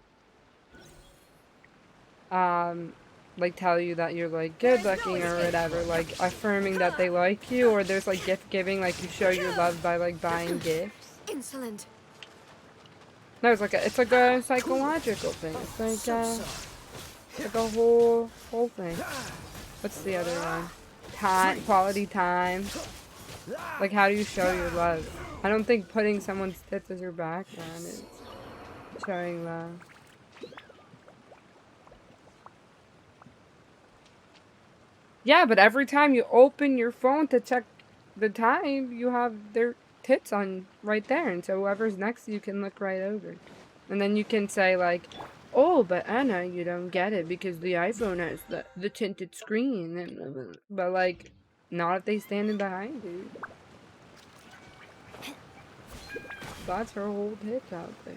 like tell you that you're like good looking or whatever, like affirming that they like you. Or there's like gift giving, like you show your love by like buying gifts. Insolent. No, it's like a psychological thing. It's like a whole thing. What's the other one? Time, quality time. Like, how do you show your love? I don't think putting someone's tits as your background is showing love. Yeah, but every time you open your phone to check the time, you have their tits on right there, and so whoever's next to you can look right over. And then you can say like, oh, but Anna, you don't get it because the iPhone has the tinted screen, and but like, not if they standing behind you. That's her whole tits out there.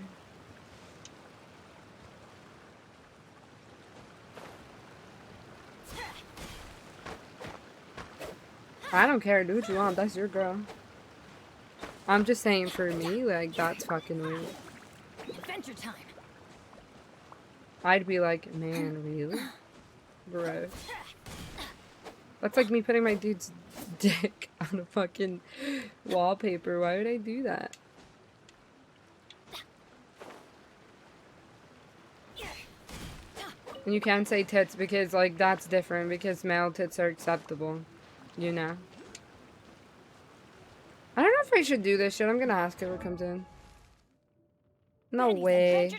I don't care, do what you want, that's your girl. I'm just saying for me, like, that's fucking weird. Adventure time. I'd be like, man, really? Bro. That's like me putting my dude's dick on a fucking wallpaper. Why would I do that? And you can't say tits because, like, that's different because male tits are acceptable. You know? I don't know if I should do this shit. I'm gonna ask her when it comes in. No way.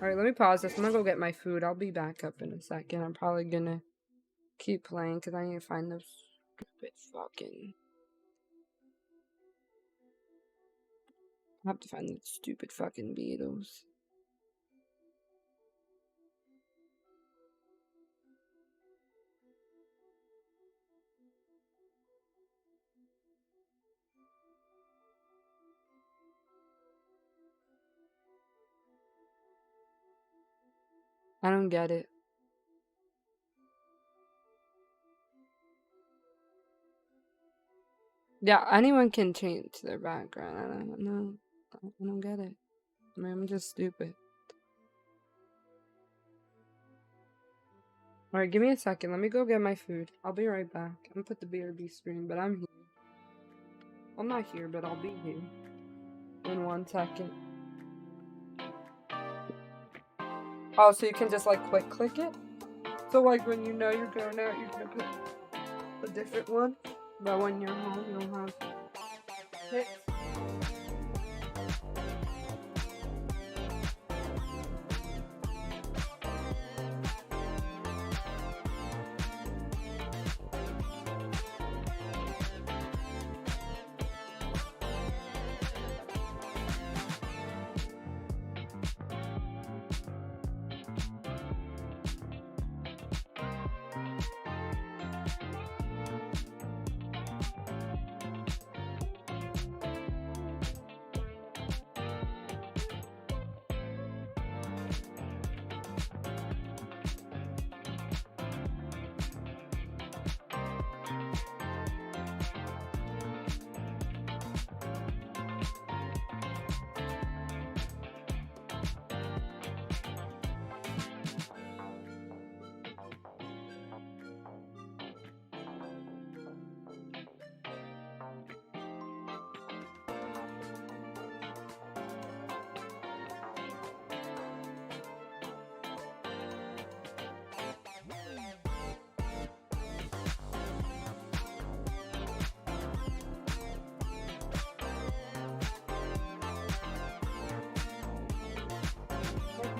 Alright, let me pause this. I'm gonna go get my food. I'll be back up in a second. I'm probably gonna keep playing because I need to find those stupid fucking... I have to find those stupid fucking beetles. I don't get it. Yeah, anyone can change their background. I don't know. I don't get it. I mean, I'm just stupid. Alright, give me a second. Let me go get my food. I'll be right back. I'm gonna put the BRB screen, but I'm here. I'm not here, but I'll be here. In 1 second. Oh, so you can just like quick click it? So like when you know you're going out, you're gonna put a different one. But when you're home, you'll have hits.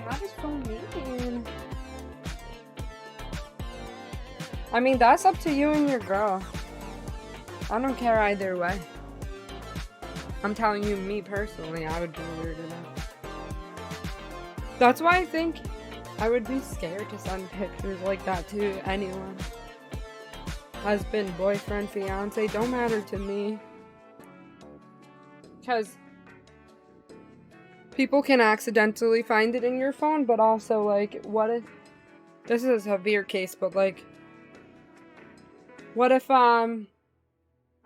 That is so mean. I mean, that's up to you and your girl. I don't care either way. I'm telling you, me personally, I would be weird enough. That's why I think I would be scared to send pictures like that to anyone. Husband, boyfriend, fiance, don't matter to me. Because people can accidentally find it in your phone, but also, like, what if... This is a severe case, but, like... What if, I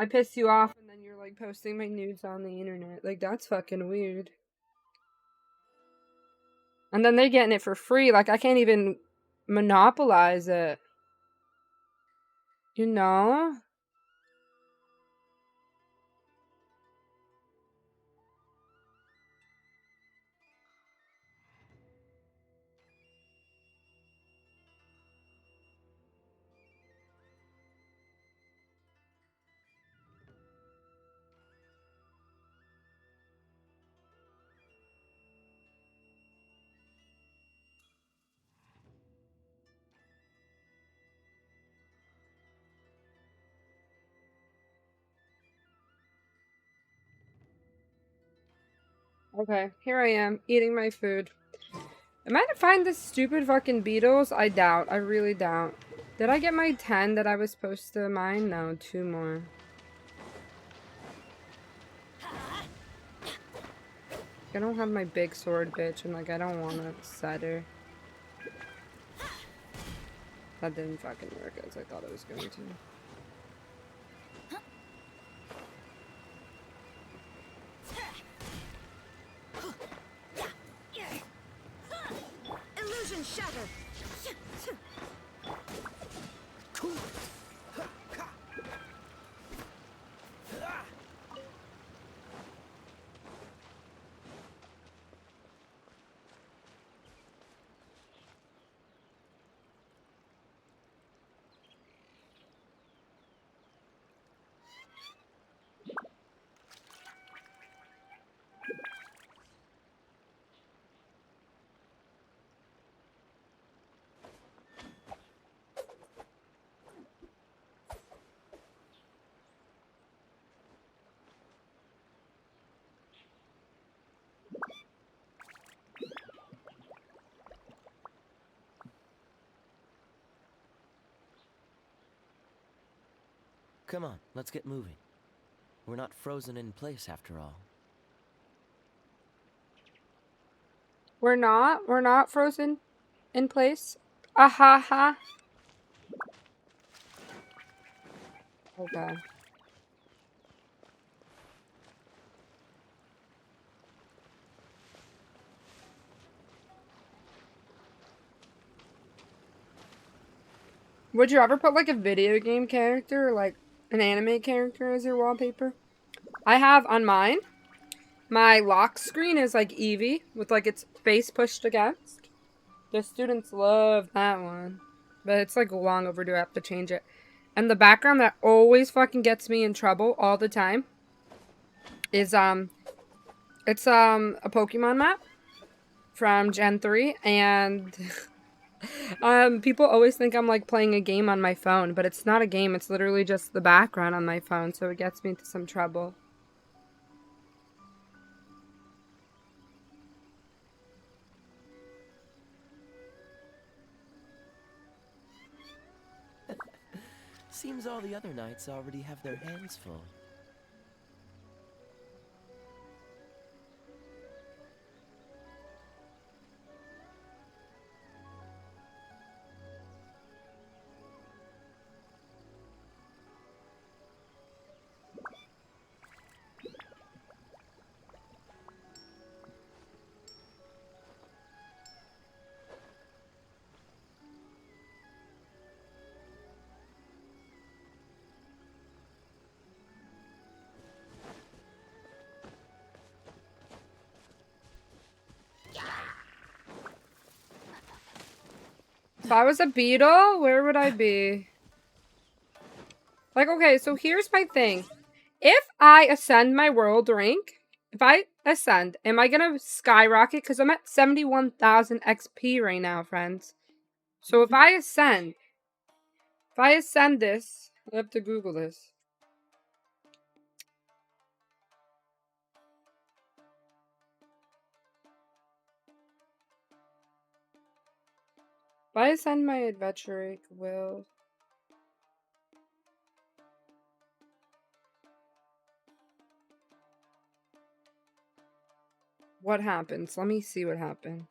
piss you off and then you're, like, posting my nudes on the internet? Like, that's fucking weird. And then they're getting it for free. Like, I can't even monopolize it. You know? Okay, here I am, eating my food. Am I gonna find the stupid fucking beetles? I doubt. I really doubt. Did I get my 10 that I was supposed to mine? No, 2 more. I don't have my big sword, bitch, and, like, I don't want to set her. That didn't fucking work as I thought it was going to. Illusion shatter. Come on, let's get moving. We're not frozen in place after all. We're not frozen in place. Ha ha. Okay. Would you ever put like a video game character or like an anime character as your wallpaper? I have on mine, my lock screen is like Eevee with like its face pushed against. The students love that one. But it's like long overdue. I have to change it. And the background that always fucking gets me in trouble all the time is it's a Pokemon map from Gen 3 and people always think I'm like playing a game on my phone, but it's not a game. It's literally just the background on my phone, so it gets me into some trouble. Seems all the other knights already have their hands full. If I was a beetle, where would I be? Like, okay, so here's my thing. If I ascend my world rank, if I ascend, am I gonna skyrocket? Because I'm at 71,000 XP right now, friends. So if I ascend this, I have to Google this. If I ascend my adventure rank, will... What happens? Let me see what happened.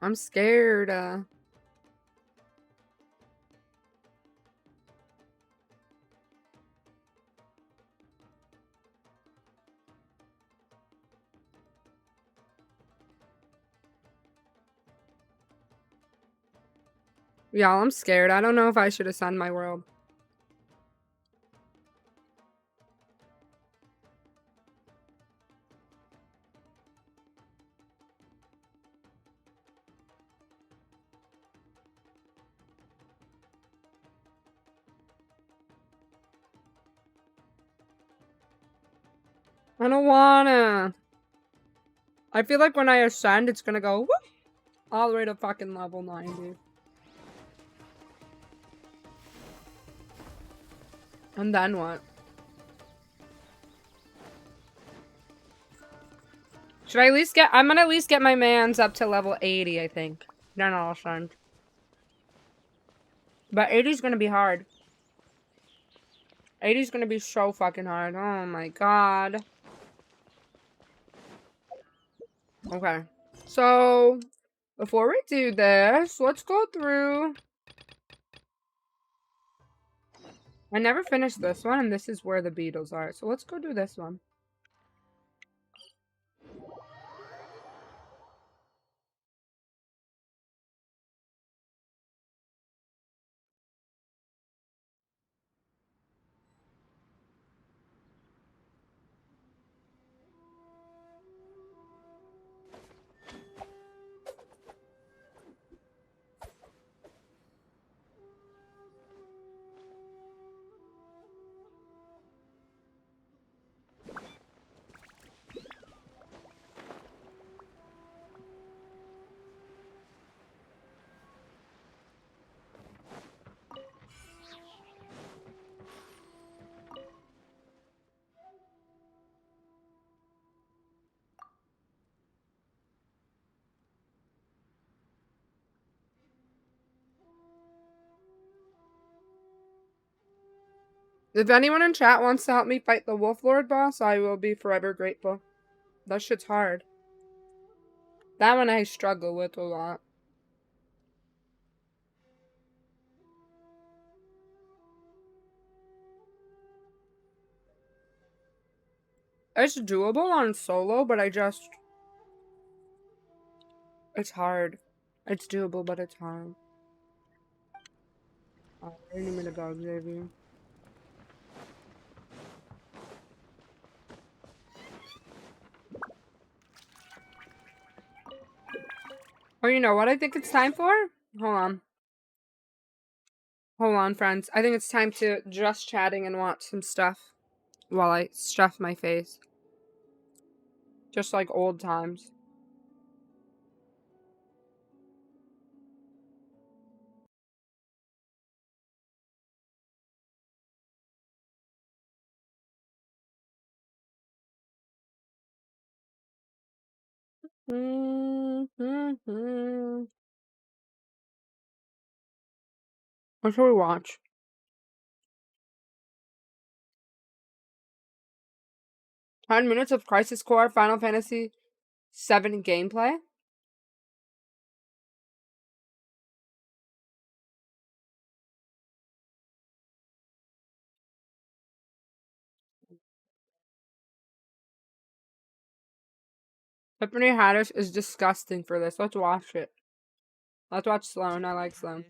I'm scared. Y'all, I'm scared. I don't know if I should ascend my world. I don't wanna. I feel like when I ascend, it's gonna go whoop, all the way to fucking level 90. And then what? Should I at least get... I'm gonna at least get my mans up to level 80, I think. Then I'll ascend. But 80's gonna be hard. 80's gonna be so fucking hard. Oh my god. Okay. So, before we do this, let's go through... I never finished this one, and this is where the beetles are. So let's go do this one. If anyone in chat wants to help me fight the Wolf Lord boss, I will be forever grateful. That shit's hard. That one I struggle with a lot. It's doable on solo, but it's hard. It's doable, but it's hard. Oh, where do you need me to go, Xavier? Or you know what I think it's time for? Hold on. Hold on, friends. I think it's time to just chatting and watch some stuff while I stuff my face. Just like old times. What should we watch? "10 minutes of Crisis Core Final Fantasy VII gameplay?" Tiffany Haddish is disgusting for this. Let's watch it. Let's watch Sloan. I like Sloan.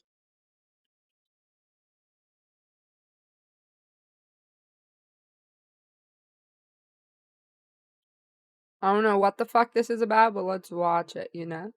I don't know what the fuck this is about, but let's watch it, you know?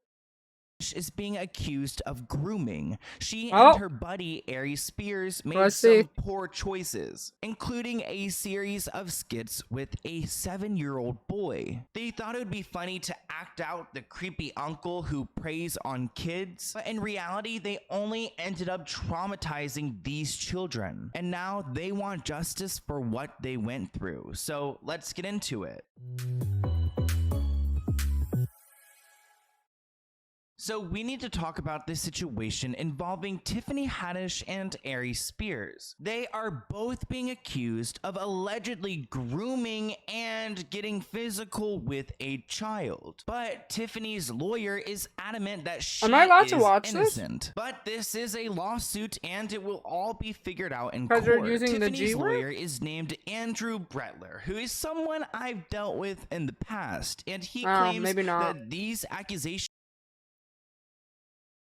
Is being accused of grooming. She Oh. and her buddy Aries Spears made Let's some see. poor choices, including a series of skits with a 7-year-old boy. They thought it would be funny to act out the creepy uncle who preys on kids, but in reality, they only ended up traumatizing these children. And now they want justice for what they went through. So let's get into it. So we need to talk about this situation involving Tiffany Haddish and Aries Spears. They are both being accused of allegedly grooming and getting physical with a child. But Tiffany's lawyer is adamant that she Am I allowed is to watch this? innocent. But this is a lawsuit and it will all be figured out in 'Cause they're court. using the Tiffany's G word? lawyer is named Andrew Bretler, who is someone I've dealt with in the past, and he Oh, claims maybe not. that these accusations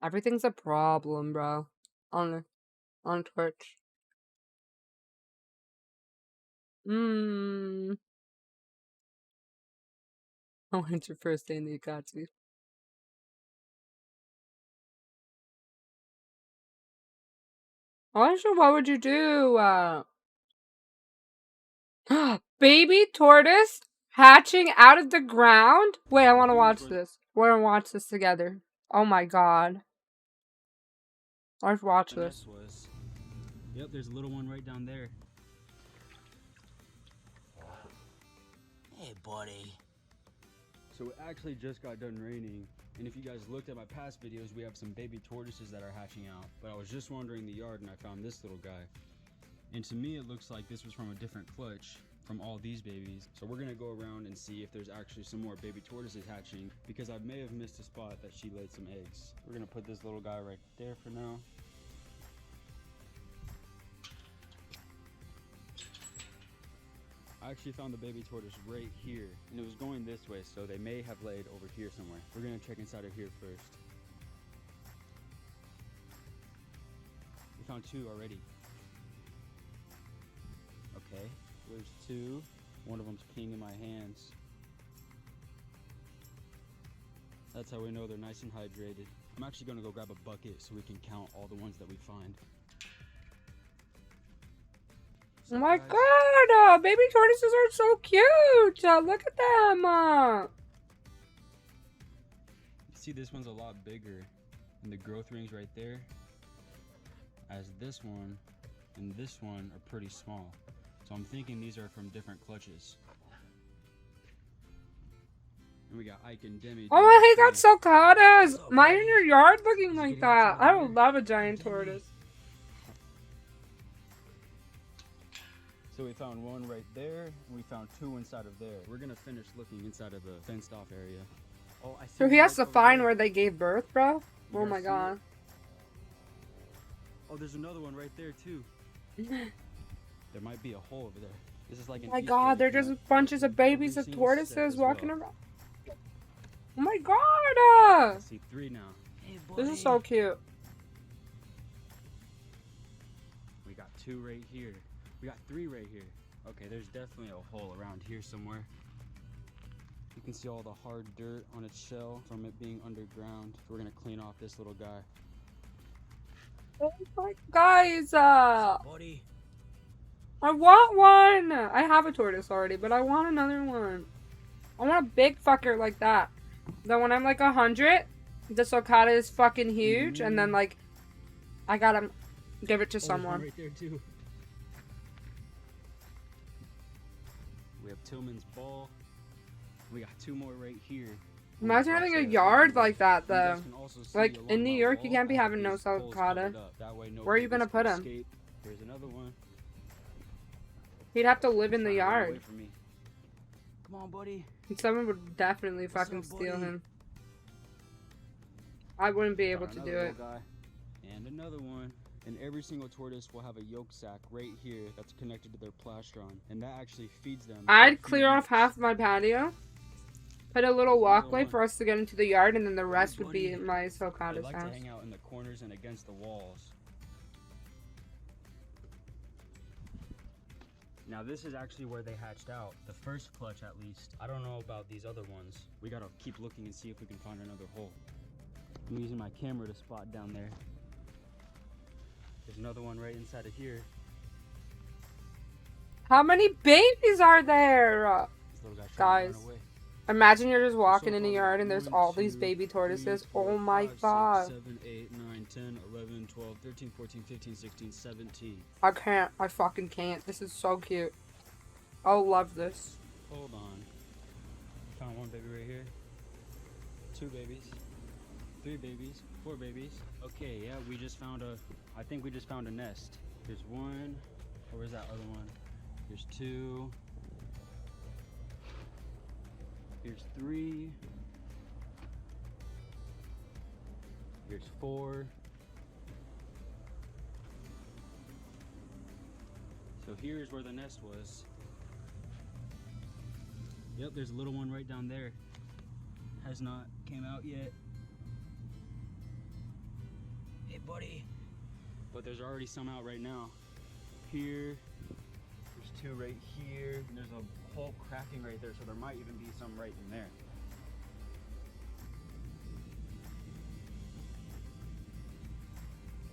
Everything's a problem, bro. On Twitch. I went your first day in the Akatsuki. Alisha, what would you do? Baby tortoise hatching out of the ground? Wait, I want to watch this. We're gonna watch this together. Oh my god. Let's watch this. Yep, there's a little one right down there. Hey, buddy. So it actually just got done raining, and if you guys looked at my past videos, we have some baby tortoises that are hatching out. But I was just wandering the yard and I found this little guy. And to me, it looks like this was from a different clutch from all these babies. So we're gonna go around and see if there's actually some more baby tortoises hatching, because I may have missed a spot that she laid some eggs. We're gonna put this little guy right there for now. I actually found the baby tortoise right here, and it was going this way, so they may have laid over here somewhere. We're gonna check inside of here first. We found 2 already. Okay, there's 2. One of them's peeing in my hands. That's how we know they're nice and hydrated. I'm actually gonna go grab a bucket so we can count all the ones that we find. Oh my god, baby tortoises are so cute. Look at them. See, this one's a lot bigger, and the growth rings right there, as this one and this one are pretty small. So I'm thinking these are from different clutches. And we got Ike and Demi. Oh my god, sulcatas. Mine in your yard looking like that. I would love a giant tortoise. So we found one right there, and we found 2 inside of there. We're gonna finish looking inside of the fenced off area. Oh, I see So he one has right to over find there. where they gave birth, bro? You Oh guys my see god. it? Oh, there's another one right there too. There might be a hole over there. This is like an Oh my Easter god, egg they're account. just bunches of babies of Every single set tortoises as walking well. around. Oh my god! I see 3 now. Hey, This is so cute. We got 2 right here. We got 3 right here. Okay, there's definitely a hole around here somewhere. You can see all the hard dirt on its shell from it being underground. So we're gonna clean off this little guy. Oh my guys, Buddy. I want one! I have a tortoise already, but I want another one. I want a big fucker like that. Then when I'm like 100, the sulcata is fucking huge, and then like, I gotta give it to Oh, there's one someone. right there too. We have Tillman's ball. We got 2 more right here. Imagine having a yard like that though. Like in New York, you can't be having no sulcata. Where are you gonna put him? Here's another one. He'd have to live in the Run yard. away from me. Come on, buddy. Someone would definitely fucking steal him. I wouldn't be able Got to do another it. little guy. And another one. And every single tortoise will have a yolk sac right here that's connected to their plastron. And that actually feeds them. for a I'd few clear off weeks. half my patio, put a little walkway for us to get into the yard, and then the rest would be my They sulcata's like to house. hang out in the corners and against the walls. Now this is actually where they hatched out. The first clutch at least. I don't know about these other ones. We gotta keep looking and see if we can find another hole. I'm using my camera to spot down there. There's another one right inside of here. How many babies are there? This little guy's trying to Guys, run away. imagine you're just walking in the yard and there's all these baby tortoises. Oh my god. 7, 8, 9, 10, 11, 12, 13, 14, 15, 16, 17. I can't. I fucking can't. This is so cute. I'll love this. Hold on. Found one baby right here. 2 babies. 3 babies. 4 babies. Okay, yeah, we just found I think we just found a nest. Here's 1. Oh, where's that other one? Here's 2. Here's 3. Here's 4. So here's where the nest was. Yep, there's a little one right down there. Has not came out yet. Hey, buddy. But there's already some out right now. Here. There's 2 right here. And there's a hole cracking right there, so there might even be some right in there.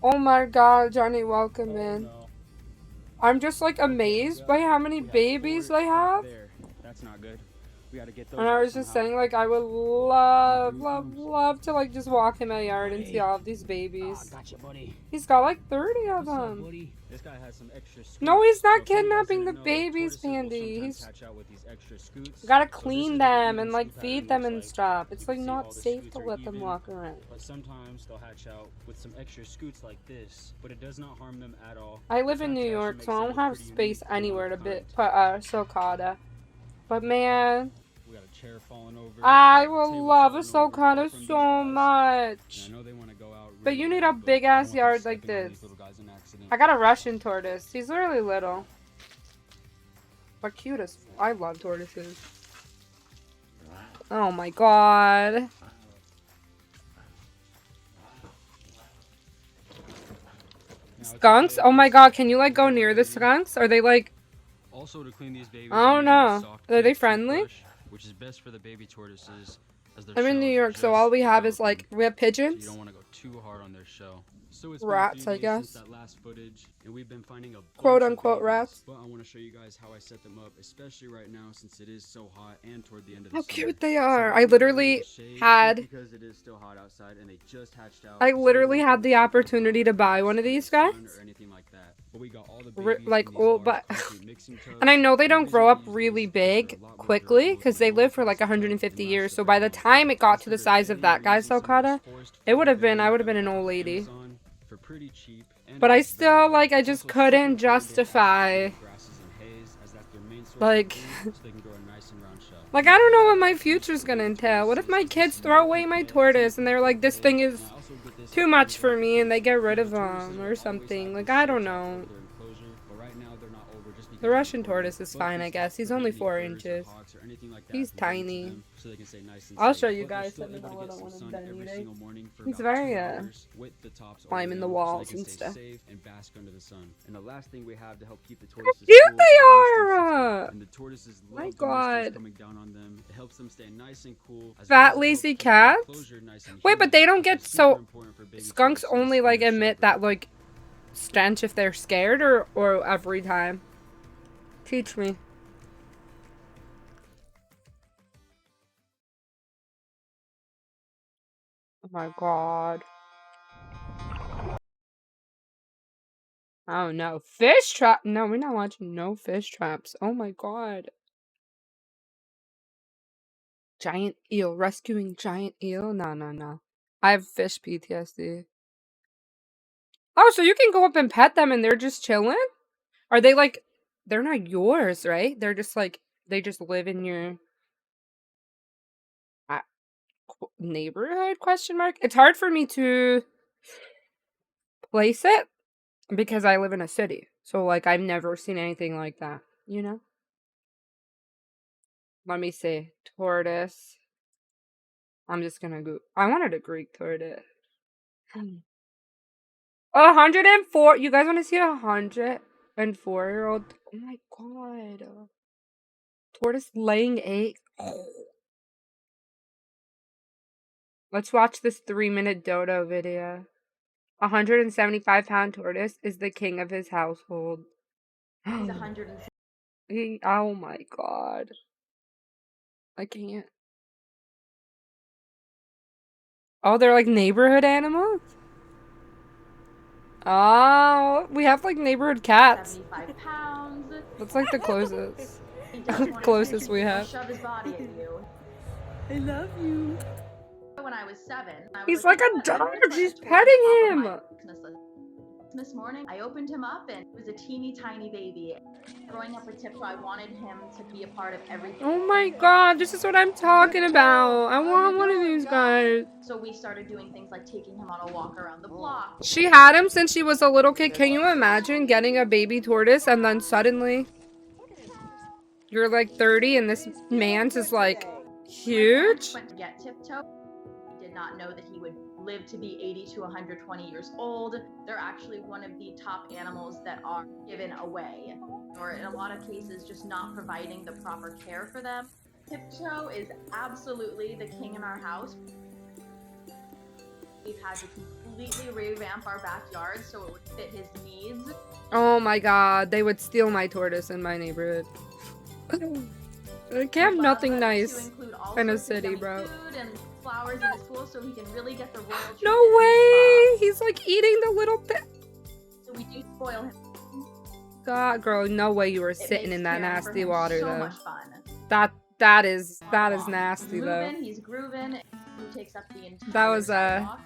Oh my god, Johnny, welcome in. I'm just like amazed by how many babies they have. There. That's not good. We gotta get those. And I out was just somehow. saying, like, I would love to, like, just walk in my yard and see all of these babies. Gotcha, buddy. He's got, like, 30 of them. Buddy. This guy has some extra scoots. No, he's not So if you guys kidnapping the didn't know, babies, tortoises will Pandy. sometimes He's hatch out with these extra scoots. gotta So this clean is them what and, the like, scoot feed pattern them and looks like. stuff. You It's, can like, see all not the safe scoots to are let them even, walk around. But sometimes they'll hatch out with some extra scoots like this, but it does not harm them at all. I live in fact, New it actually York, makes so I them don't look have pretty space unique for anywhere to another put sulcata. But, man, We got a chair falling over. I we got a will table love a falling over sulcata from these so guys. much. And I know they want to go out But really you need well, a but big I don't ass want them yard like stepping on this. these little guys in accident. I got a Russian tortoise. He's really little. But cute as I love tortoises. Oh my god. Skunks? Oh my god, can you like go near the skunks? Are they like... Also, to clean these babies, I don't we use a know. soft Are they pink friendly? toothbrush, which is best for the baby tortoises, as their I'm in shell New is York, so just all we have is developing, like, we have so you pigeons. don't want to go too hard on their shell. So it's Rats, been a few I days since guess. that last footage, and we've been finding a Quote bunch of unquote babies. rats. But I want to show you guys how I set them up, especially right now since it is so hot and toward the end of the How summer. cute they So are. I've I been literally in the shade had... because it is still hot outside and they just hatched out. I so literally there's had no the sun opportunity to buy one of these guys. or anything like that. But we got all the Ri- babies like in these old, large but concrete mixing tubs. and I know they don't And grow up usually really these babies big are a lot more quickly durable because than they the live for like ones that 150 last years. a So very by the long time it got to the Instead of size of any that guy's using some of this sulcata, forest it would have fiber been, I would have been an from old lady. Amazon for pretty cheap, and But I it's very still good. like, I It's just also couldn't super affordable justify grasses and hays, as that's their main source Like, so they can grow a nice and round shell. like I don't know what my future's gonna entail. What if my kids throw away my tortoise and they're like, this thing is too much for me, and they get rid of them or something? Like, I don't know. The Russian tortoise is fine, I guess. He's only 4 inches. He's tiny. I'll show you guys some of the little ones I'm done eating. He's very, climbing the walls and stuff. And the last thing we have to help keep the How tortoises cute cool they are! and the tortoises My love the God. mist coming down on them. It helps them stay nice and cool. as well Fat as lazy helps cats? closure nice and Wait, but they don't get so... important for baby Skunks tortoises only, in like, their emit that, like, stench if they're scared, or every time? Teach me. Oh my god. Oh no. Fish trap. No, we're not watching no fish traps. Oh my god. Giant eel. Rescuing giant eel? No, no, no. I have fish PTSD. Oh, so you can go up and pet them and they're just chilling? Are they like... They're not yours, right? They're just like... They just live in your... neighborhood? Question mark. It's hard for me to... place it. Because I live in a city. So, like, I've never seen anything like that. You know? Let me see. Tortoise. I'm just gonna go... I wanted a Greek tortoise. 104. You guys want to see a 104-year-old? Oh my god. Tortoise laying egg. Let's watch this 3-minute dodo video. 175-pound tortoise is the king of his household. He's 100. Oh my god. I can't. Oh, they're like neighborhood animals? Oh, we have like neighborhood cats. 75 pounds. That's like the closest. He doesn't want Closest to we have. shove his body at you. I love you. When I was 7, I He's was like a "You know what? I'm dog. gonna put She's a tortoise petting on him. my Christmas list." This morning, I opened him up and it was a teeny tiny baby. Growing up with Tiptoe, I wanted him to be a part of everything. Oh my god, this is what I'm talking about. I want one of these guys. So we started doing things like taking him on a walk around the block. She had him since she was a little kid. Can you imagine getting a baby tortoise and then suddenly you're like 30 and this man's is like huge? Went to get Tiptoe. Did not know that he would live to be 80 to 120 years old. They're actually one of the top animals that are given away, or in a lot of cases just not providing the proper care for them. Tiptoe is absolutely the king in our house. We've had to completely revamp our backyard so it would fit his needs. Oh my god, they would steal my tortoise in my neighborhood. I can't have nothing nice in a city, bro. Food and flowers in his pool so he can really get the royal treatment. No way! He's like eating the little bit. So we do spoil him. God, girl, no way you were sitting makes in that caring for nasty him water so though. much fun. That is nasty though. Moving, he's grooving. He takes up the entire That was sidewalk.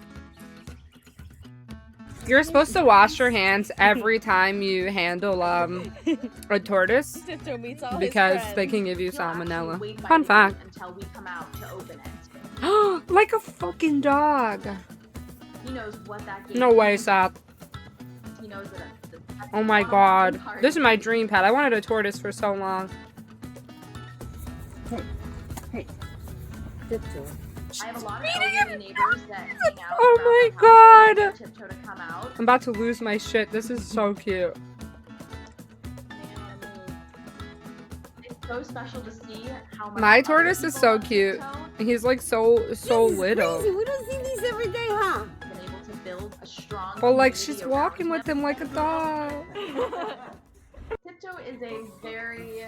You're supposed to wash your hands every time you handle a tortoise because they can give you salmonella. Fun fact. Until we come out to open it. Like a fucking dog. He knows what that gate No way, means. Seth. He knows that Oh my god. This is my dream pet. I wanted a tortoise for so long. Hey. I have a lot of elderly neighbors that hang out Oh around my the house god. for Tiptoe to come out. I'm about to lose my shit. This is so cute. It's so special to see how much My other tortoise is people so love cute. Tiptoe. He's like so little. We don't see these every day, huh? Been able to build a strong But like community she's around walking with him like a dog. Tiptoe is a very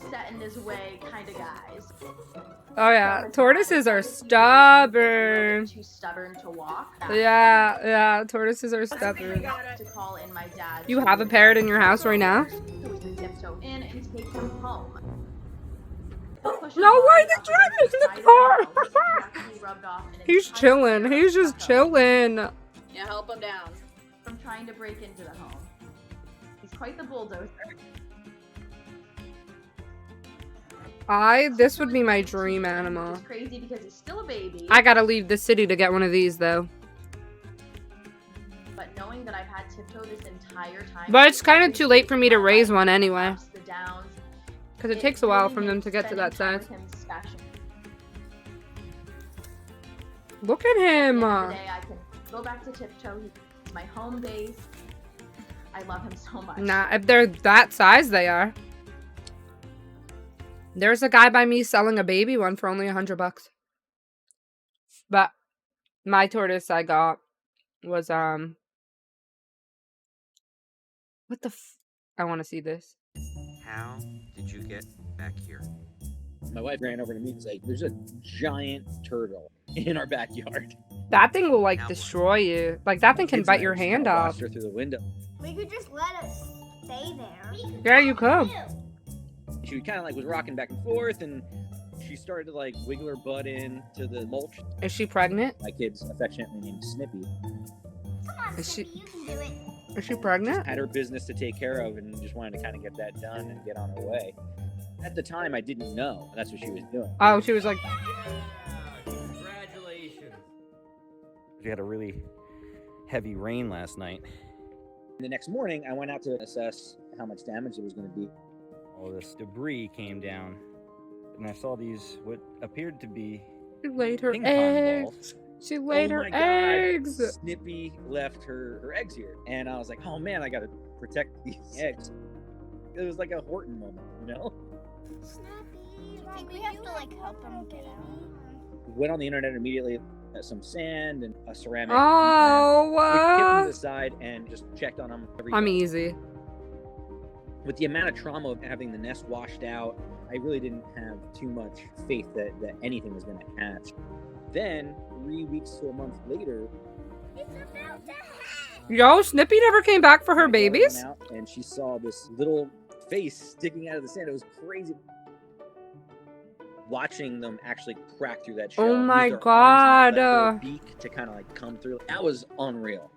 set in his way kind of guy. Oh yeah, tortoises are stubborn. Too stubborn to walk. Yeah, tortoises are stubborn. To call in my dad. You have a parrot in your house right now? So we can Tiptoe in and take him home. No way, they're driving in the car! He's chilling. He's just chilling. Yeah, help him down. From trying to break into the home. He's quite the bulldozer. This would be my dream animal. It's crazy because he's still a baby. I gotta leave the city to get one of these though. But knowing that I've had Tiptoe this entire time. But it's kind of too late for me to raise one anyway. The downs. Because it takes a while for them to get to that size. Look at him. Today I can go back to Tiptoe. He's my home base. I love him so much. Nah, if they're that size, they are. There's a guy by me selling a baby one for only $100. But my tortoise I got was what the I want to see this. How did you get back here? My wife ran over to me and was like, there's a giant turtle in our backyard. That thing will like destroy you. Like that thing can bite your hand off. Watched her through the window. We could just let us stay there. Yeah, you could. She kind of like was rocking back and forth, and she started to like wiggle her butt into the mulch. Is she pregnant? My kid's affectionately named Snippy. Is she pregnant? Had her business to take care of, and just wanted to kind of get that done and get on her way. At the time, I didn't know that's what she was doing. Oh, she was like. Congratulations. We had a really heavy rain last night. The next morning, I went out to assess how much damage there was going to be. All this debris came down, and I saw these, what appeared to be She laid her ping pong eggs. balls. She laid her my God. eggs. Snippy left her eggs here, and I was like, oh man, I got to protect these eggs. It was like a Horton moment, you know? I think we have to like help him get out. Went on the internet immediately, some sand and a ceramic. Oh, and kicked him to the side and just checked on him every I'm day. easy. With the amount of trauma of having the nest washed out, I really didn't have too much faith that anything was going to hatch. Then, 3 weeks to a month later, Yo, Snippy never came back for her my daughter babies? went out and she saw this little face sticking out of the sand. It was crazy. Watching them actually crack through that shell. Oh use my their arms God. and that little beak to kind of like come through. That was unreal.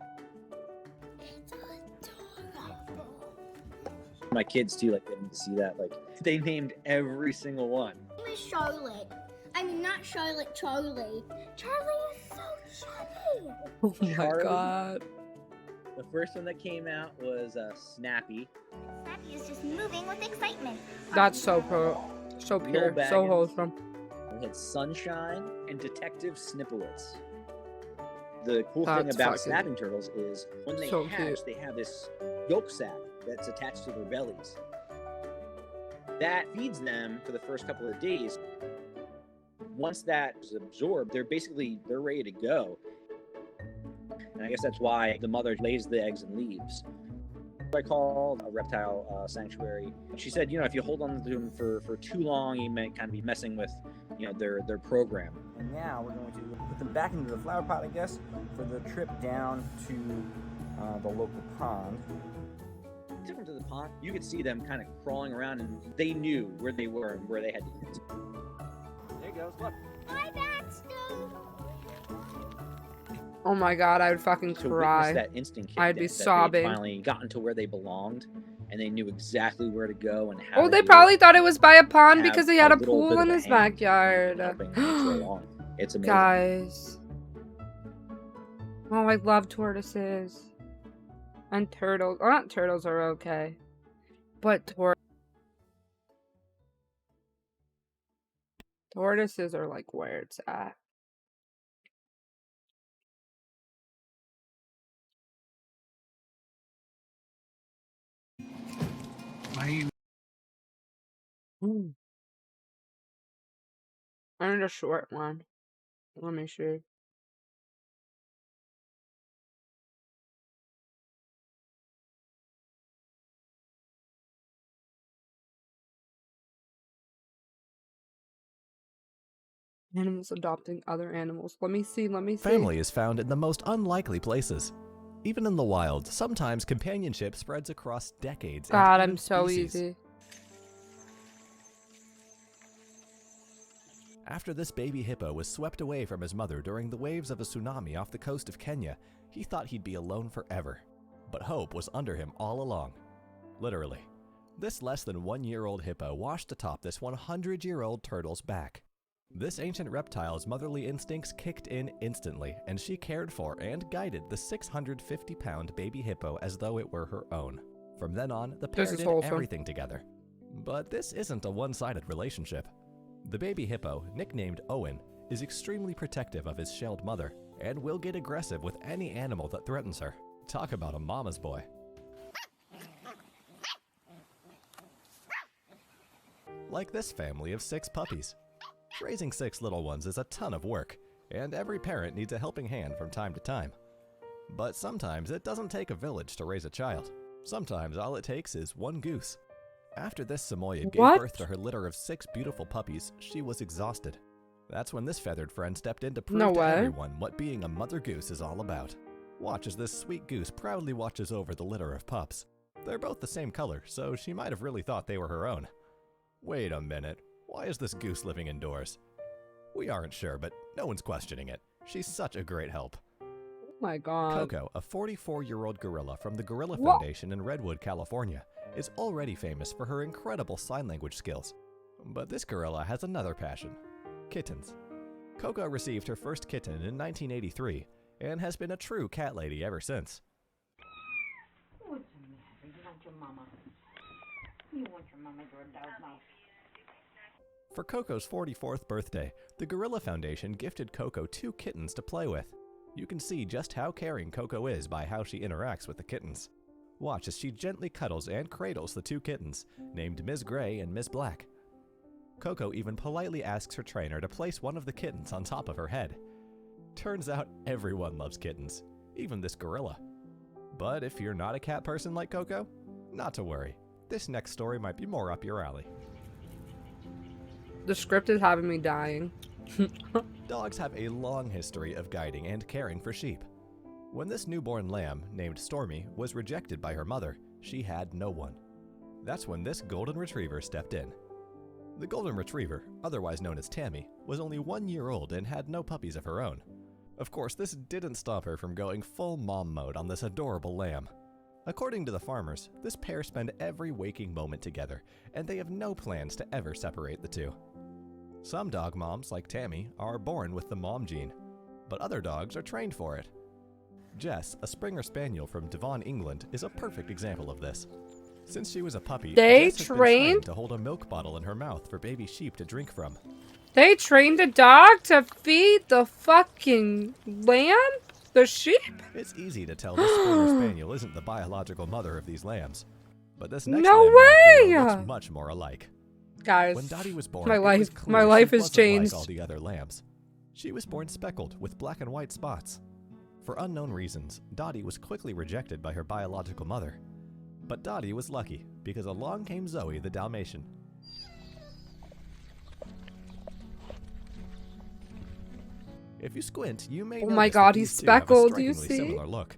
My kids too, like getting to see that. Like they named every single one. My name is Charlotte. I mean, not Charlotte, Charlie. Charlie is so chubby. Oh my Charlie. God. The first one that came out was Snappy. Snappy is just moving with excitement. That's so so pure, Lil so Baggins. wholesome. We had Sunshine and Detective Snipowitz. The cool That's thing about fucking snapping turtles is when they so hatch, cute. they have this yolk sac that's attached to their bellies. That feeds them for the first couple of days. Once that is absorbed, they're ready to go. And I guess that's why the mother lays the eggs and leaves. I called a reptile sanctuary. She said, if you hold on to them for too long, you may kind of be messing with, their program. And now we're going to put them back into the flower pot, I guess, for the trip down to the local pond. Different to the pond, you could see them kind of crawling around, and they knew where they were and where they had to get. There he goes. Look. Hi, Baxter. Oh my God, I would fucking To cry. witness that instant kick I'd be that sobbing. They finally gotten to where they belonged, and they knew exactly where to go and how. Oh, to they do probably it. thought it was by a pond Have because he had a little pool bit in of a his hand backyard. helping nature along. It's amazing. Guys. Oh, I love tortoises. And turtles. Oh, not turtles are okay. But tortoises are like where it's at. Ooh. I need a short one. Let me see. Animals adopting other animals. Let me see. Family is found in the most unlikely places. Even in the wild, sometimes companionship spreads across decades. and God, even I'm so species. easy. After this baby hippo was swept away from his mother during the waves of a tsunami off the coast of Kenya, he thought he'd be alone forever. But hope was under him all along. Literally. This less than 1 year old hippo washed atop this 100-year-old turtle's back. This ancient reptile's motherly instincts kicked in instantly, and she cared for and guided the 650-pound baby hippo as though it were her own. From then on, the pair did everything together. But this isn't a one-sided relationship. The baby hippo, nicknamed Owen, is extremely protective of his shelled mother, and will get aggressive with any animal that threatens her. Talk about a mama's boy. Like this family of 6 puppies. Raising 6 little ones is a ton of work, and every parent needs a helping hand from time to time. But sometimes it doesn't take a village to raise a child. Sometimes all it takes is one goose. After this Samoyed gave birth to her litter of 6 beautiful puppies, she was exhausted. That's when this feathered friend stepped in to prove to everyone what being a mother goose is all about. Watch as this sweet goose proudly watches over the litter of pups. They're both the same color, so she might have really thought they were her own. Wait a minute. Why is this goose living indoors? We aren't sure, but no one's questioning it. She's such a great help. Oh my god. Coco, a 44-year-old gorilla from the Gorilla Foundation in Redwood, California, is already famous for her incredible sign language skills. But this gorilla has another passion: kittens. Coco received her first kitten in 1983 and has been a true cat lady ever since. What's the matter? You want your mama? You want your mama to a dog mouth? For Coco's 44th birthday, the Gorilla Foundation gifted Coco 2 kittens to play with. You can see just how caring Coco is by how she interacts with the kittens. Watch as she gently cuddles and cradles the 2 kittens, named Ms. Gray and Ms. Black. Coco even politely asks her trainer to place one of the kittens on top of her head. Turns out everyone loves kittens, even this gorilla. But if you're not a cat person like Coco, not to worry. This next story might be more up your alley. The script is having me dying. Dogs have a long history of guiding and caring for sheep. When this newborn lamb, named Stormy, was rejected by her mother, she had no one. That's when this golden retriever stepped in. The golden retriever, otherwise known as Tammy, was only 1 year old and had no puppies of her own. Of course, this didn't stop her from going full mom mode on this adorable lamb. According to the farmers, this pair spend every waking moment together, and they have no plans to ever separate the two. Some dog moms, like Tammy, are born with the mom gene, but other dogs are trained for it. Jess, a Springer Spaniel from Devon, England, is a perfect example of this. Since she was a puppy, Jess has been trained to hold a milk bottle in her mouth for baby sheep to drink from. They trained a dog to feed the fucking lamb? The sheep? It's easy to tell this Springer Spaniel isn't the biological mother of these lambs, but this next No lamb way! looks much more alike. Guys, when Dottie was born, my it was life clear has she wasn't changed. like all the other lambs. She was born speckled with black and white spots. For unknown reasons, Dottie was quickly rejected by her biological mother. But Dottie was lucky, because along came Zoe the Dalmatian. If you squint, you may Oh my notice god, that he's these two have a speckled, do you strikingly see? similar look.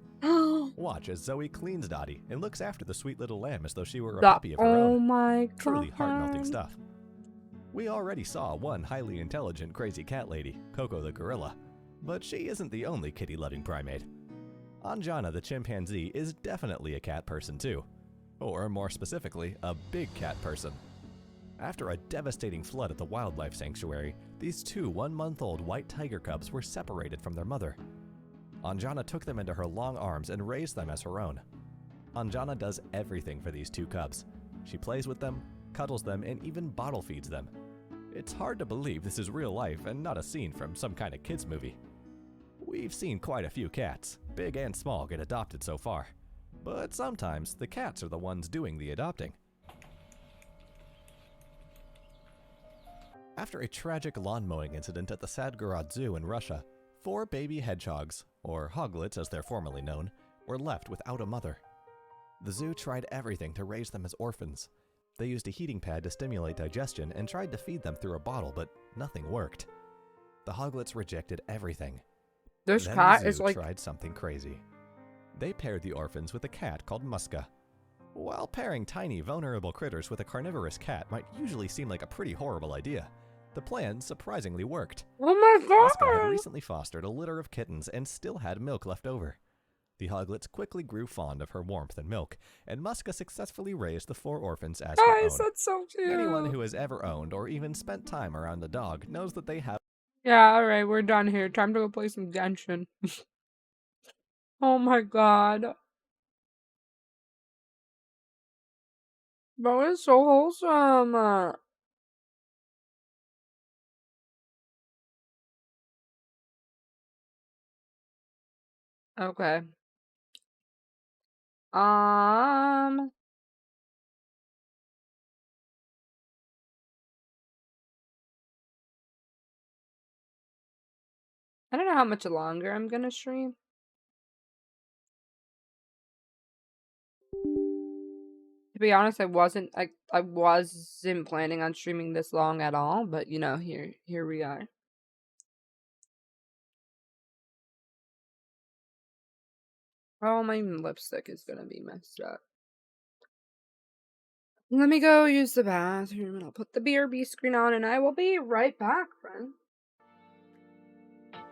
Watch as Zoe cleans Dottie and looks after the sweet little lamb as though she were a puppy of her Oh own. my god. Truly heart-melting stuff. We already saw one highly intelligent crazy cat lady, Coco the gorilla, but she isn't the only kitty-loving primate. Anjana the chimpanzee is definitely a cat person too, or more specifically, a big cat person. After a devastating flood at the wildlife sanctuary, these 2 one-month-old white tiger cubs were separated from their mother. Anjana took them into her long arms and raised them as her own. Anjana does everything for these 2 cubs. She plays with them, cuddles them, and even bottle feeds them. It's hard to believe this is real life and not a scene from some kind of kids movie. We've seen quite a few cats, big and small, get adopted so far. But sometimes the cats are the ones doing the adopting. After a tragic lawn mowing incident at the Sadgorod Zoo in Russia, 4 baby hedgehogs, or hoglets as they're formally known, were left without a mother. The zoo tried everything to raise them as orphans. They used a heating pad to stimulate digestion and tried to feed them through a bottle, but nothing worked. The hoglets rejected everything. This Then cat the is zoo like... tried something crazy. They paired the orphans with a cat called Muska. While pairing tiny, vulnerable critters with a carnivorous cat might usually seem like a pretty horrible idea, the plan surprisingly worked. Oh my Muska had god! recently fostered a litter of kittens and still had milk left over. The Hoglets quickly grew fond of her warmth and milk, and Muska successfully raised the 4 orphans as her Guys, own. that's so cute. Anyone who has ever owned or even spent time around the dog knows that they have. Yeah, alright, we're done here. Time to go play some Genshin. Oh my god. Bro, it's so wholesome. Okay. I don't know how much longer I'm gonna stream. To be honest, I wasn't planning on streaming this long at all, but you know, here we are. Oh, my lipstick is gonna be messed up. Let me go use the bathroom and I'll put the BRB screen on and I will be right back, friend.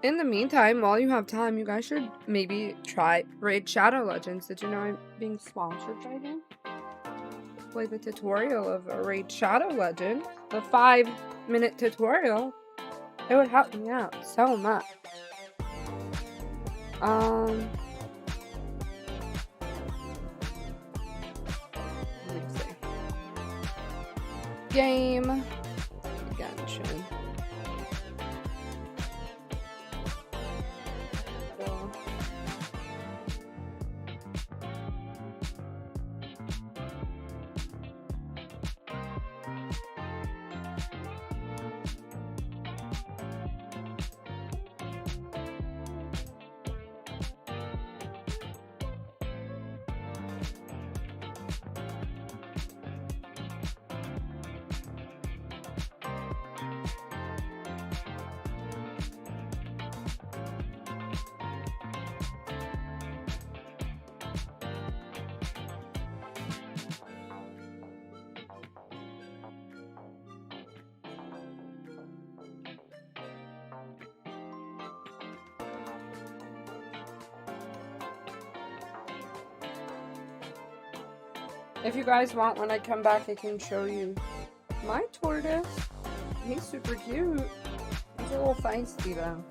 In the meantime, while you have time, you guys should maybe try Raid Shadow Legends. Did you know I'm being sponsored by them? Play the tutorial of a Raid Shadow Legend, the 5-minute tutorial. It would help me out so much. Let me see. Game. Genshin. If you guys want, when I come back, I can show you my tortoise. He's super cute. He's a little feisty though.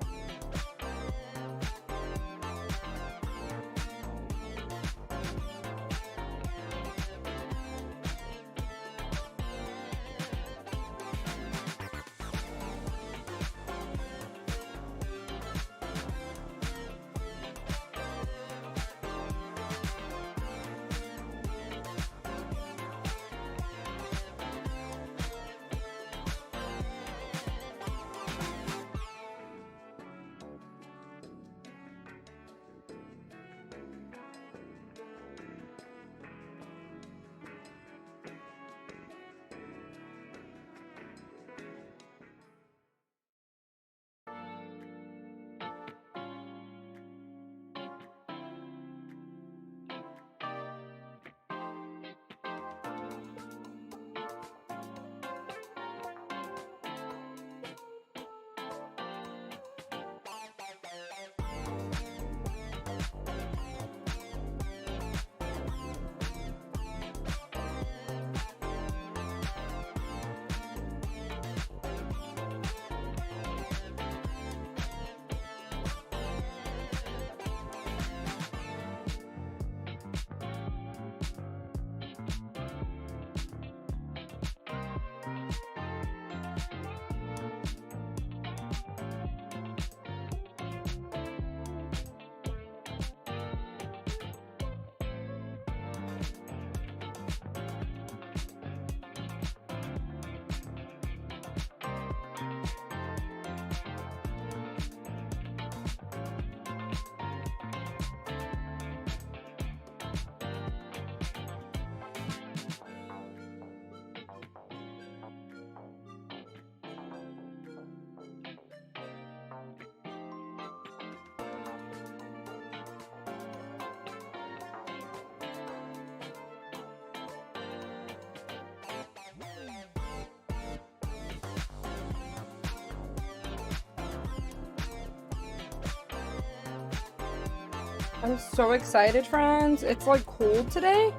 I'm so excited, friends. It's like cold today,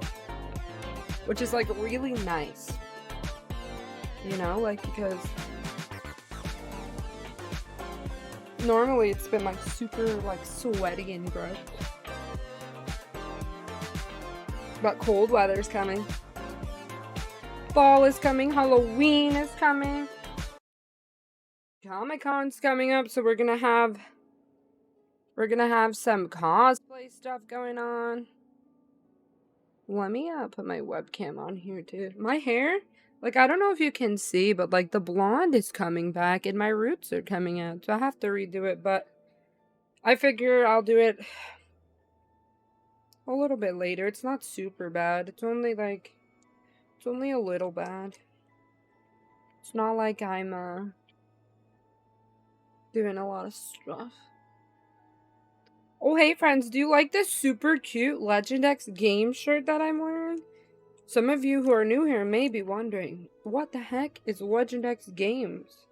which is like really nice. You know, like because normally it's been like super like sweaty and gross. But cold weather's coming. Fall is coming, Halloween is coming. Comic-Con's coming up, so we're gonna have some cosplay stuff going on. Let me put my webcam on here too. My hair, like I don't know if you can see, but like the blonde is coming back and my roots are coming out, so I have to redo it, but I figure I'll do it a little bit later. It's not super bad. It's only a little bad. It's not like I'm doing a lot of stuff. Oh, hey friends, do you like this super cute Legend X game shirt that I'm wearing? Some of you who are new here may be wondering, what the heck is Legend X Games?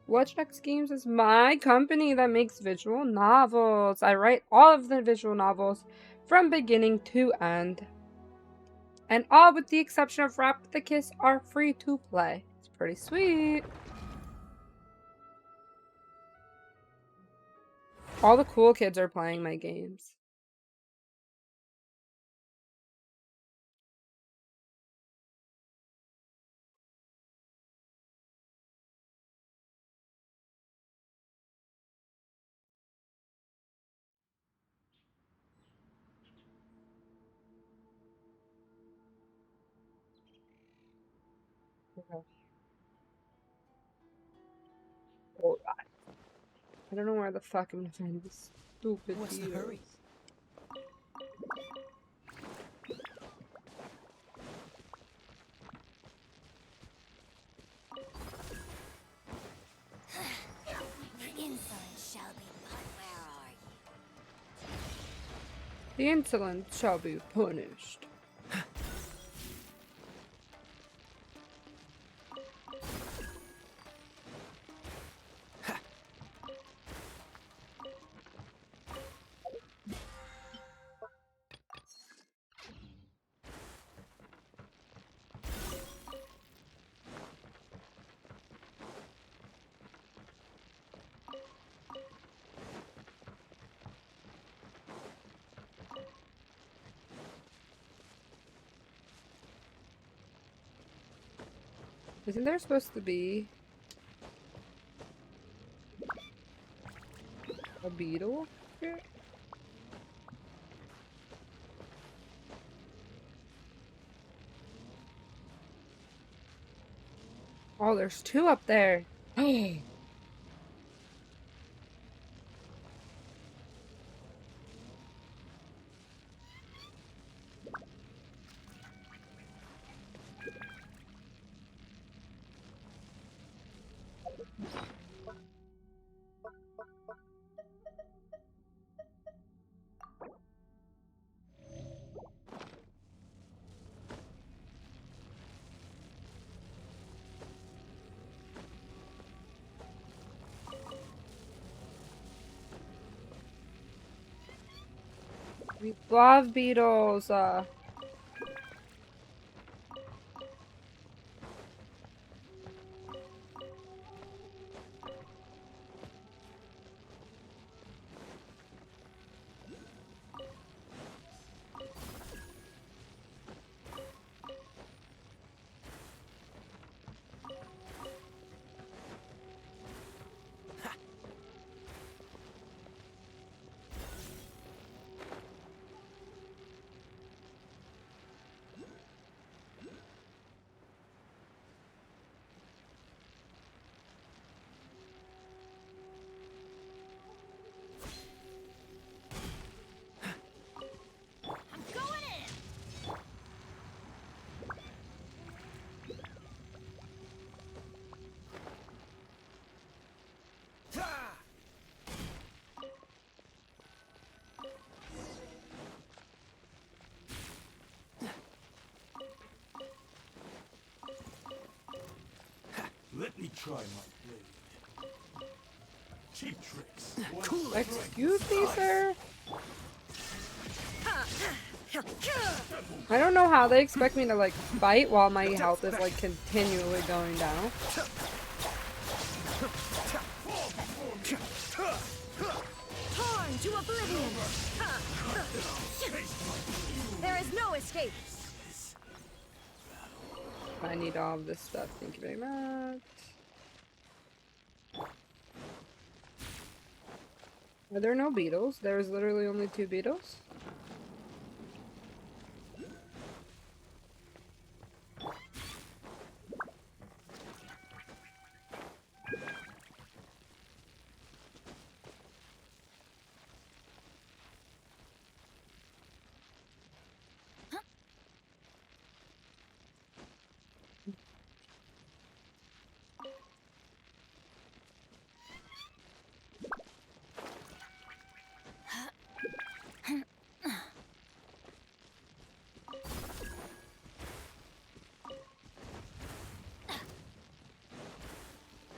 Legend X Games is my company that makes visual novels. I write all of the visual novels from beginning to end. And all with the exception of Wrap with a Kiss are free to play. It's pretty sweet. All the cool kids are playing my games. Okay. Oh, I don't know where the fuck I'm gonna find this stupid What's the deal. hurry? The insolent shall be punished. Isn't there supposed to be a beetle here? Oh, there's two up there. Hey. We love beetles. Let me try my blade. Cheap tricks. Excuse me, sir? I don't know how they expect me to like fight while my health is like continually going down. Torn to oblivion! There is no escape! I need all of this stuff. Thank you very much. Are there no beetles? There's literally only 2 beetles?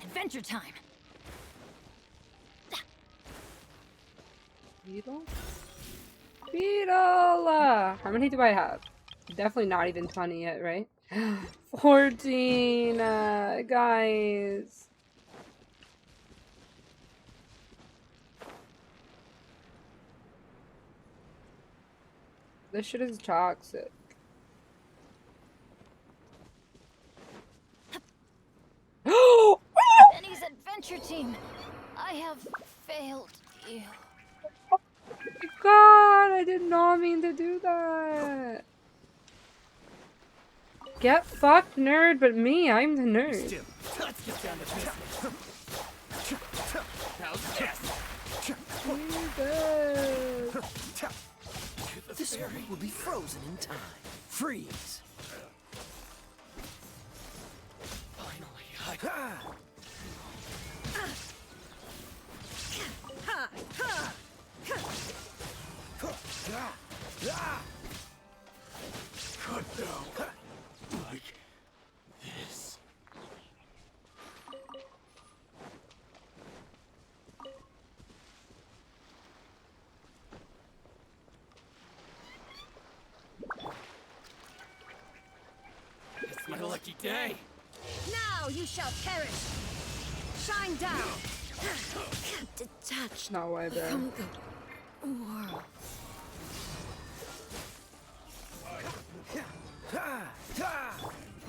Adventure time. Beetle? Beetle! How many do I have? Definitely not even 20 yet, right? 14! Guys. This shit is toxic. Benny's adventure team. I have failed you. God, I did not mean to do that. Get fucked, nerd, but me, I'm the nerd. Let's get down to business. How's this? Jesus. This area will be frozen in time. Freeze. Finally, Cut down. Like this. It's my lucky day. Now you shall perish! Shine down! Detach No way, bro. from the world.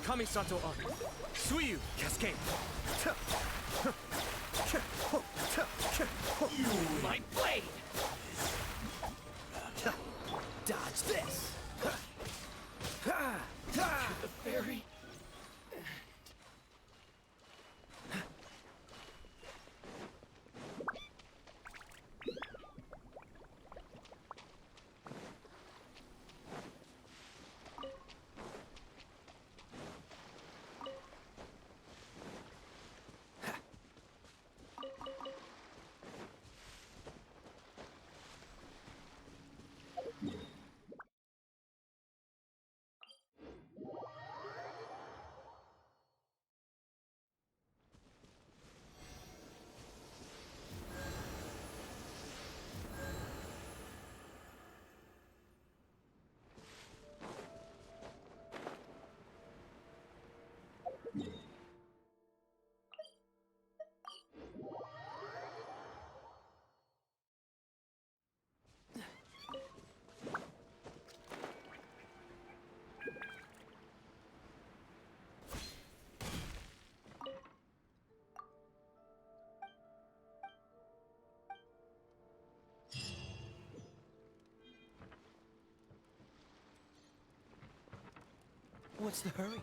Kamisato Ari. Suyu Cascade. My blade! Dodge this! The fairy. what's the hurry?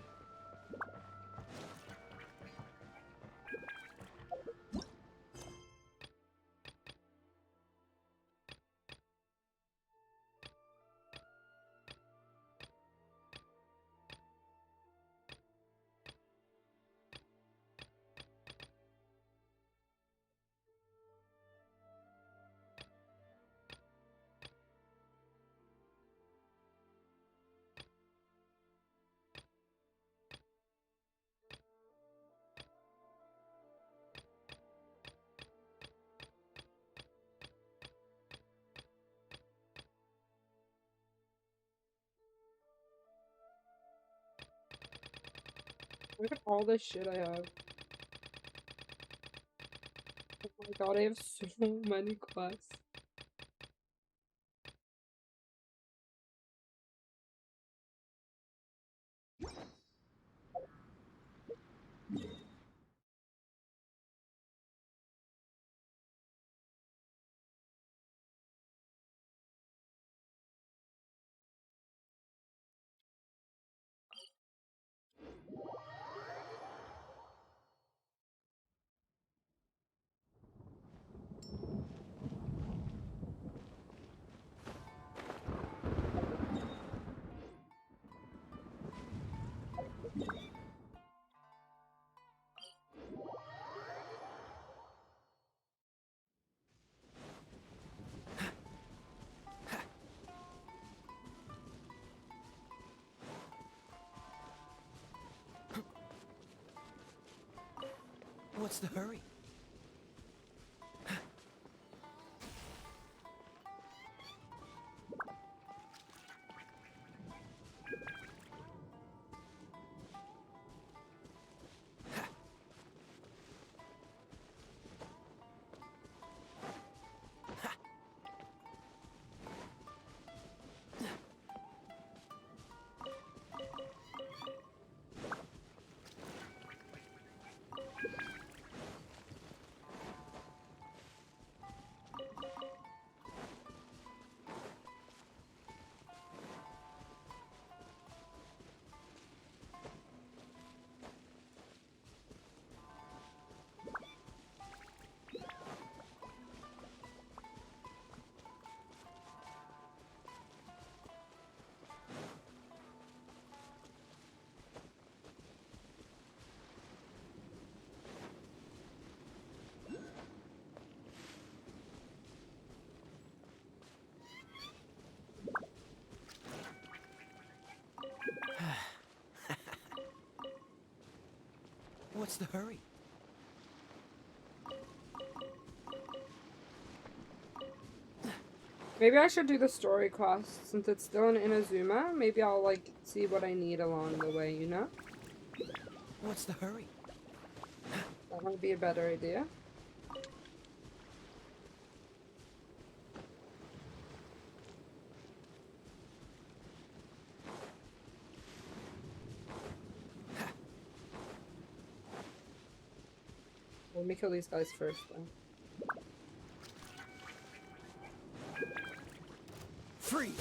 Look at all this shit I have. Oh my god, I have so many quests. What's the hurry? What's the hurry? Maybe I should do the story quest since it's still in Inazuma. Maybe I'll like see what I need along the way, you know? What's the hurry? That might be a better idea. Let me kill these guys first, though. Freeze!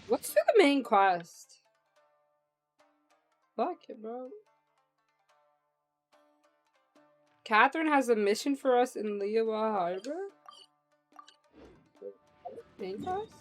Let's do the main quest. Fuck it, bro. Catherine has a mission for us in Liyue Harbor. Main quest?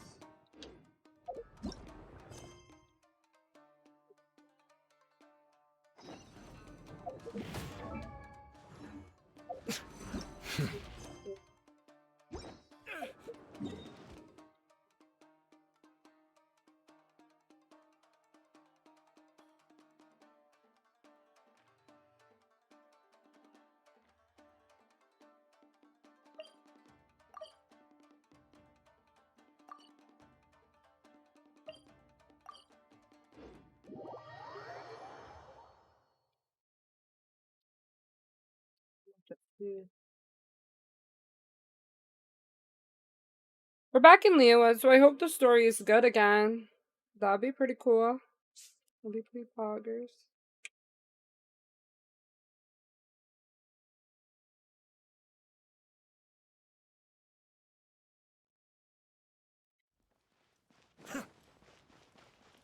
We're back in Liyue, so I hope the story is good again. That'd be pretty cool. That'd be pretty poggers.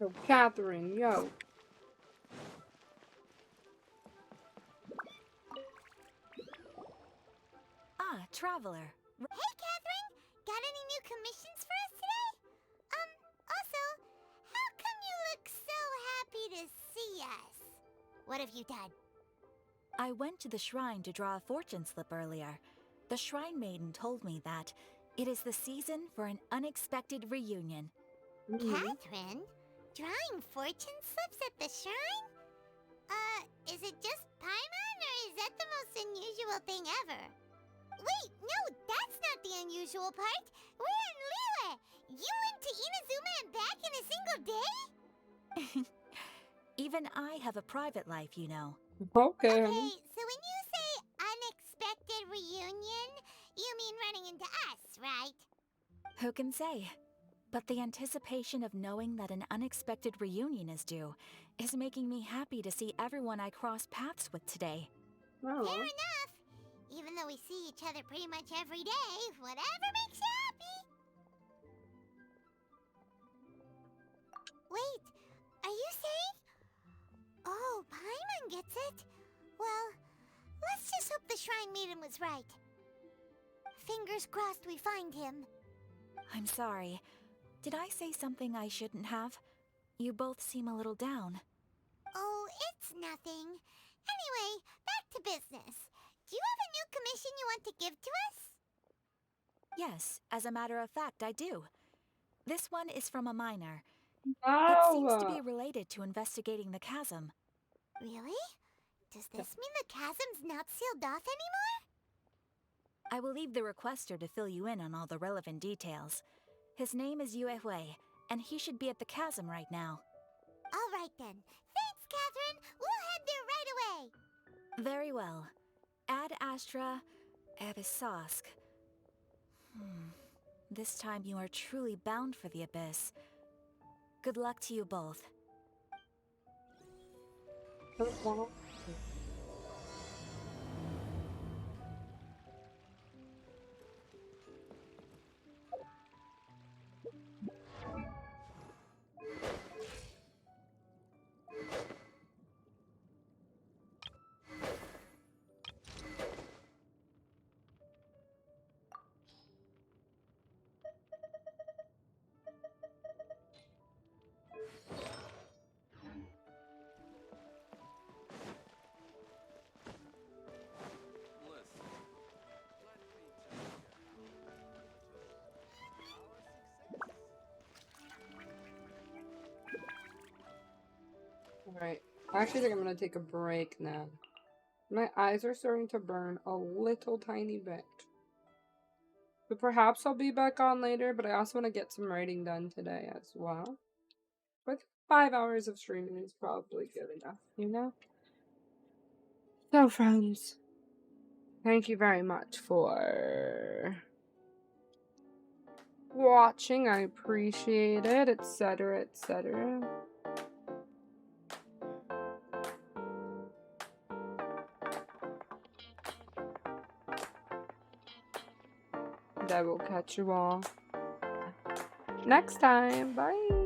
Yo, Catherine, yo. Traveler. Hey, Catherine! Got any new commissions for us today? Also, how come you look so happy to see us? What have you done? I went to the shrine to draw a fortune slip earlier. The shrine maiden told me that it is the season for an unexpected reunion. Catherine? Drawing fortune slips at the shrine? Is it just Paimon, or is that the most unusual thing ever? Wait, no, that's not the unusual part. We're in Liyue. You went to Inazuma and back in a single day? Even I have a private life, you know. Okay. Okay, so when you say unexpected reunion, you mean running into us, right? Who can say? But the anticipation of knowing that an unexpected reunion is due is making me happy to see everyone I cross paths with today. Fair enough. Even though we see each other pretty much every day, whatever makes you happy. Wait, are you saying? Oh, Paimon gets it. Well, let's just hope the Shrine Maiden was right. Fingers crossed we find him. I'm sorry. Did I say something I shouldn't have? You both seem a little down. Oh, it's nothing. Anyway, back to business. Do you have a new commission you want to give to us? Yes, as a matter of fact, I do. This one is from a miner. Wow. It seems to be related to investigating the chasm. Really? Does this mean the chasm's not sealed off anymore? I will leave the requester to fill you in on all the relevant details. His name is Yue Hui, and he should be at the chasm right now. All right then. Thanks, Catherine. We'll head there right away. Very well. Ad Astra Abyssosque. This time you are truly bound for the abyss. Good luck to you both. Alright, I actually think I'm gonna take a break now. My eyes are starting to burn a little tiny bit. But perhaps I'll be back on later, but I also want to get some writing done today as well. But 5 hours of streaming is probably good enough, you know? So friends, thank you very much for watching. I appreciate it, etc., etc. I will catch you all next time. Bye.